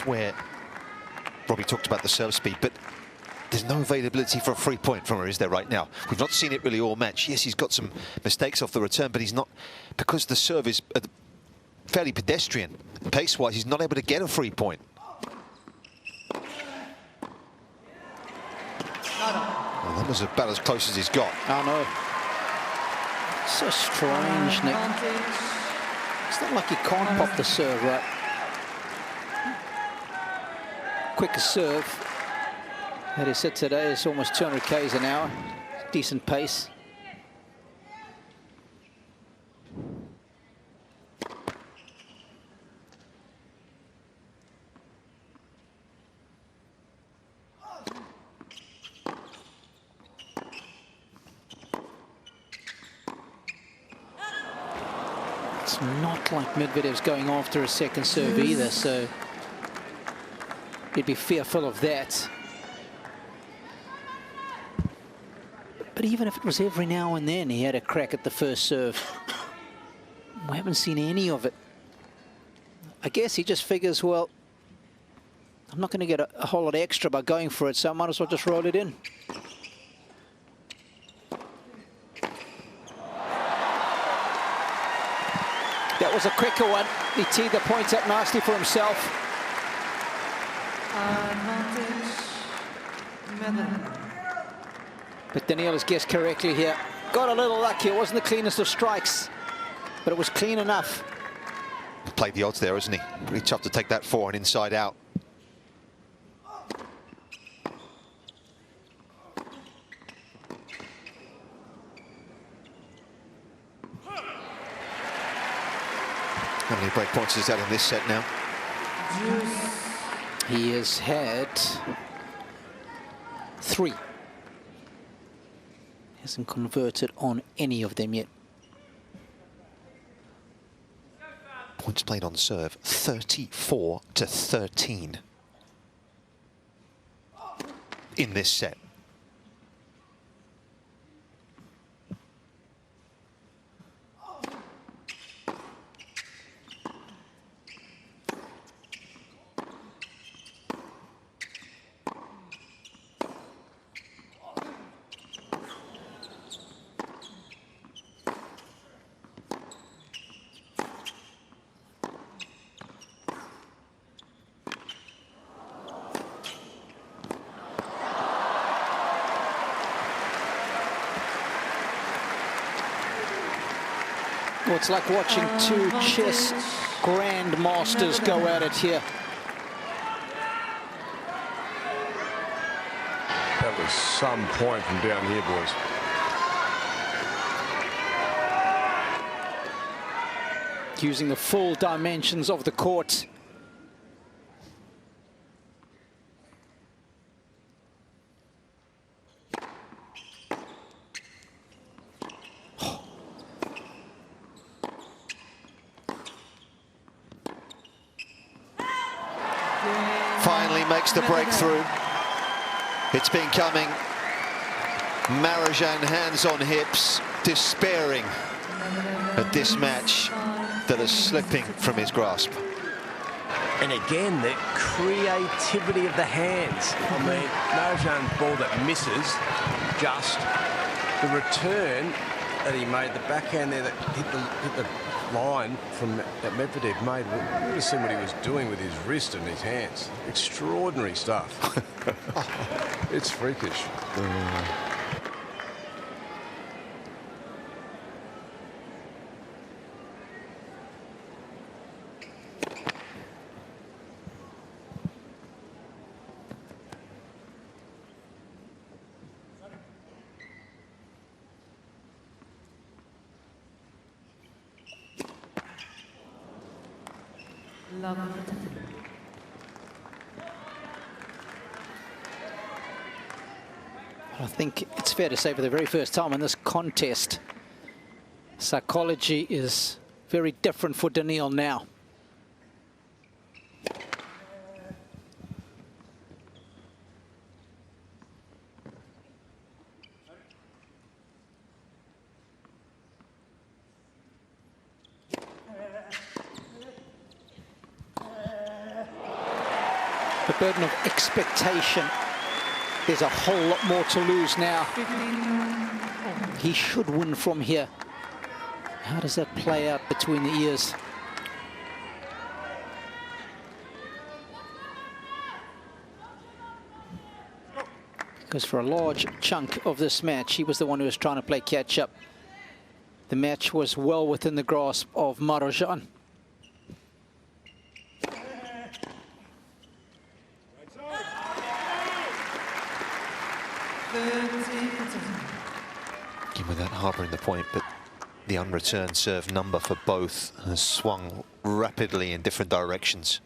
where Robbie talked about the serve speed, but there's no availability for a free point from her, is there, right now? We've not seen it really all match. Yes, he's got some mistakes off the return, but he's not, because the serve is fairly pedestrian, pace-wise, he's not able to get a free point. Well, that was about as close as he's got. I know. So strange, Nick. It's not like he can't pop the serve right. Quicker serve that he said today is almost 200 k's an hour. Decent pace. It's not like Medvedev's going after a second serve either, so you'd be fearful of that. But even if it was every now and then he had a crack at the first serve, we haven't seen any of it. I guess he just figures, well, I'm not going to get a whole lot extra by going for it, so I might as well just roll it in. That was a quicker one. He teed the points up nicely for himself. But Daniil has guessed correctly here. Got a little lucky. It wasn't the cleanest of strikes, but it was clean enough. Played the odds there, isn't he? Pretty tough to take that forehand inside out. How many break points has that in this set now? He has had 3. Hasn't converted on any of them yet. Points played on serve, 34-13 in this set. Well, it's like watching two chess grandmasters go at it here. That was some point from down here, boys. Using the full dimensions of the court. Finally makes the breakthrough. It's been coming. Marozsan hands on hips, despairing at this match that is slipping from his grasp. And again, the creativity of the hands. I mean, Marozsan's ball that misses, just the return that he made, the backhand there that hit the line from that Medvedev made. You would have seen what he was doing with his wrist and his hands. Extraordinary stuff. It's freakish. I think it's fair to say for the very first time in this contest, psychology is very different for Daniil now. burden of expectation. There's a whole lot more to lose now. He should win from here. How does that play out between the ears? Because for a large chunk of this match, he was the one who was trying to play catch-up. The match was well within the grasp of Marozsan. Again, without harbouring the point, but the unreturned serve number for both has swung rapidly in different directions.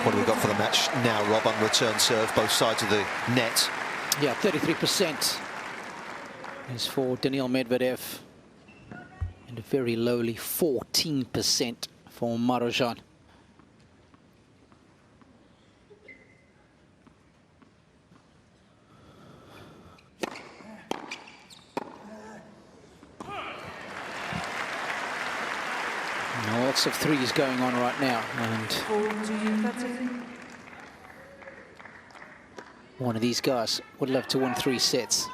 What do we got for the match now, Rob? Unreturned serve, both sides of the net. Yeah, 33% is for Daniil Medvedev, and a very lowly 14% for Marozsan. Lots of threes going on right now, and one of these guys would love to win 3 sets.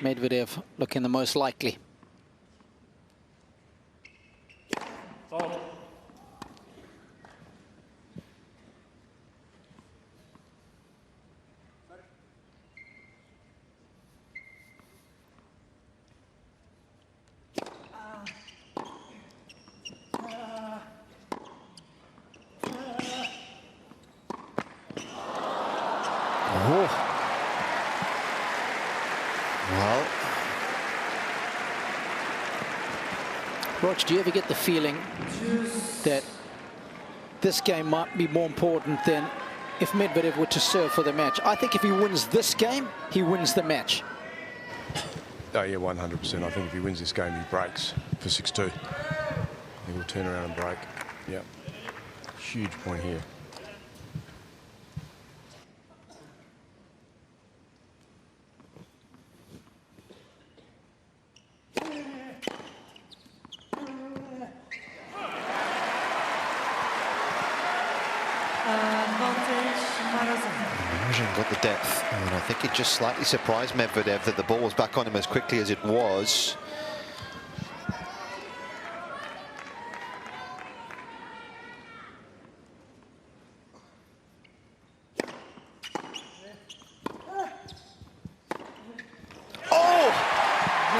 Medvedev looking the most likely. Well, Rog, do you ever get the feeling that this game might be more important than if Medvedev were to serve for the match? I think if he wins this game, he wins the match. Oh, yeah, 100%. I think if he wins this game, he breaks for 6-2. He will turn around and break. Yeah. Huge point here. Marozsan got the depth, and I think it just slightly surprised Medvedev that the ball was back on him as quickly as it was. Oh!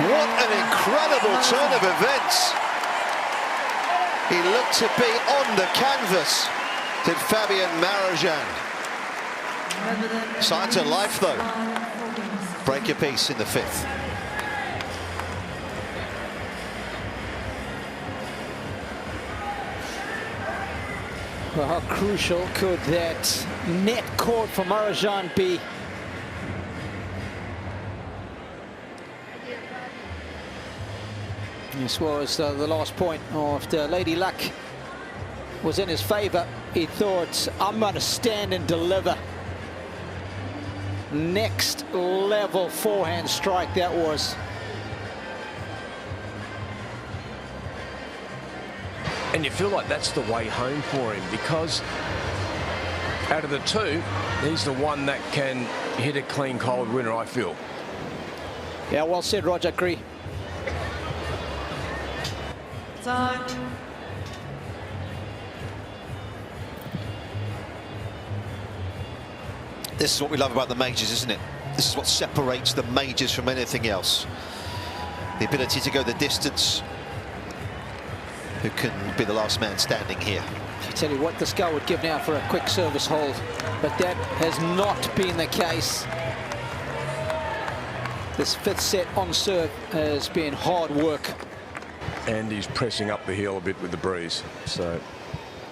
What an incredible turn of events! He looked to be on the canvas, did Fabian Marozsan. Signs of life, though. Break your piece in the 5th. Well, how crucial could that net court for Marozsan be? This was the last point after Lady Luck was in his favour. He thought, I'm going to stand and deliver. Next level forehand strike that was. And you feel like that's the way home for him, because out of the two, he's the one that can hit a clean, cold winner, I feel. Yeah, well said, Roger. Agree. Time. This is what we love about the majors, isn't it? This is what separates the majors from anything else. The ability to go the distance. Who can be the last man standing here? I tell you what, this guy would give now for a quick service hold, but that has not been the case. This 5th set on serve has been hard work. And he's pressing up the heel a bit with the breeze. So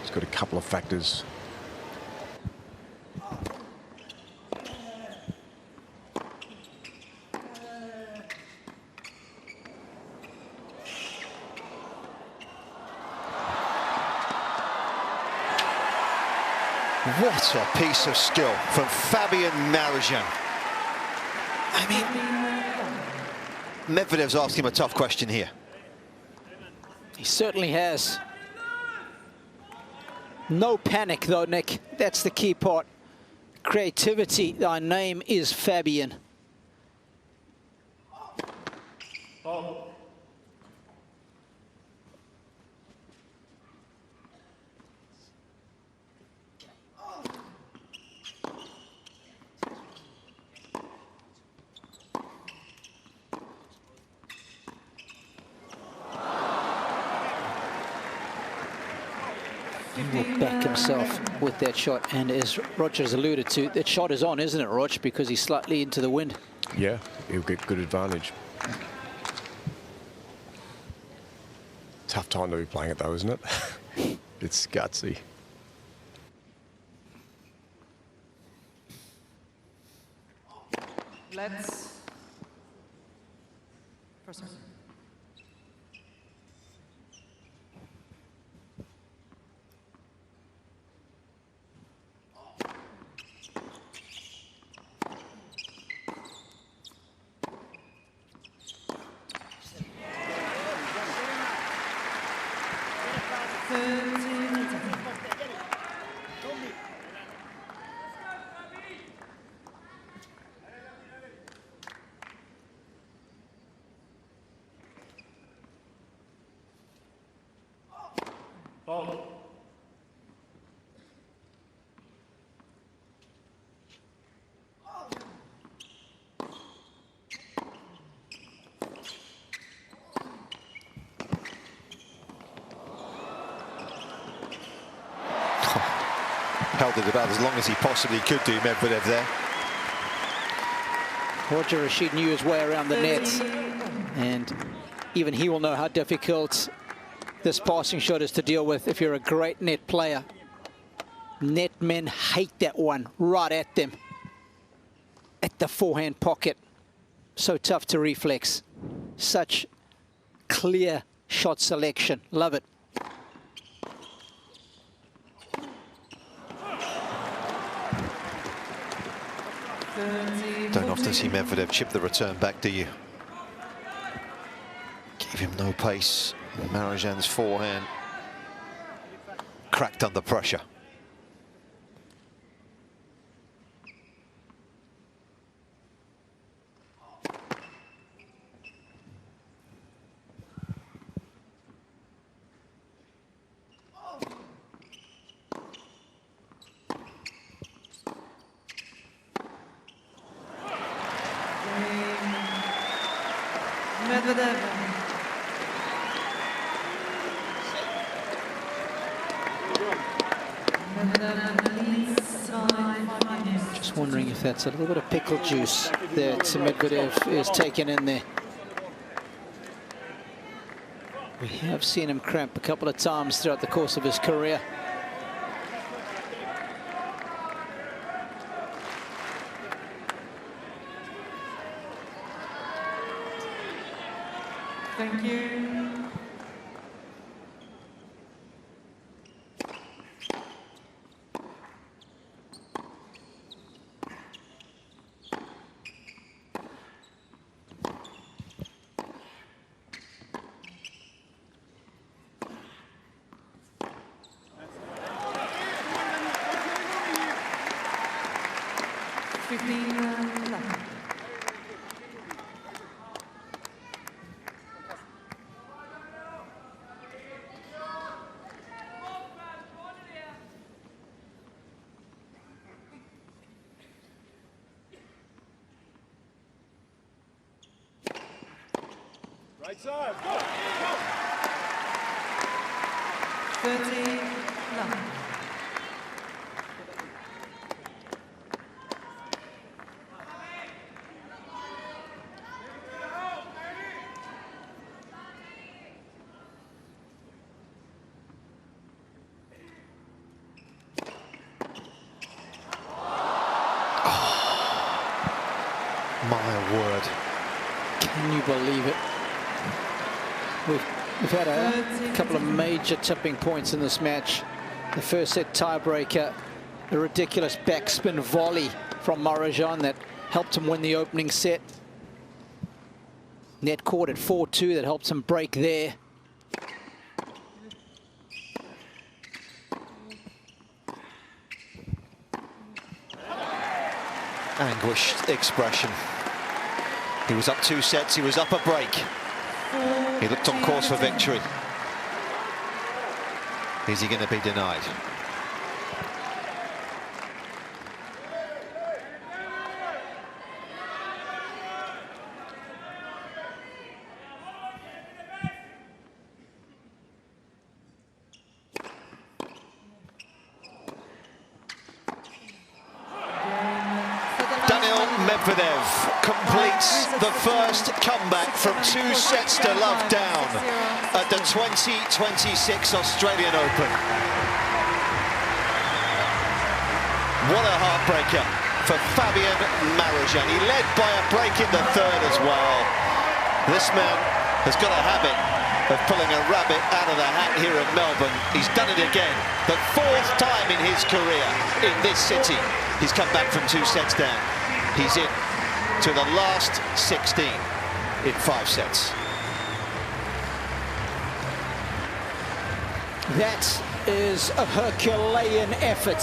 he's got a couple of factors. What a piece of skill from Fabian Marozsan. I mean, Medvedev's asked him a tough question here. He certainly has. No panic though, Nick. That's the key part. Creativity. Thy name is Fabian. He will back himself with that shot, and as Roger's alluded to, that shot is on, isn't it, Roger? Because he's slightly into the wind. Yeah, he'll get good advantage. Tough time to be playing it though, isn't it? It's gutsy. Let's. First one. Held it about as long as he possibly could do, Medvedev there. Roger Rashid knew his way around the net, and even he will know how difficult this passing shot is to deal with if you're a great net player. Net men hate that one right at them, at the forehand pocket. So tough to reflex. Such clear shot selection. Love it. Don't often see Medvedev chip the return back, do you? Gave him no pace. Marozsan's forehand cracked under pressure. Medvedev. Just wondering if that's a little bit of pickle juice that Medvedev is taking in there. We have seen him cramp a couple of times throughout the course of his career. Thank you. Right side, go, go. 30, My word. Can you believe it? We've had a couple of major tipping points in this match. The first set tiebreaker, the ridiculous backspin volley from Marozsan that helped him win the opening set. Net court at 4-2 that helped him break there. anguished expression. He was up 2 sets, he was up a break. He looked on course for victory. Is he going to be denied? Daniil Medvedev completes the first comeback from 2 sets to love down at the 2026 Australian Open. What a heartbreaker for Fabian Marozsan. He led by a break in the 3rd as well. This man has got a habit of pulling a rabbit out of the hat here in Melbourne. He's done it again, the 4th time in his career in this city. He's come back from 2 sets down. He's in to the last 16 in 5 sets. That is a Herculean effort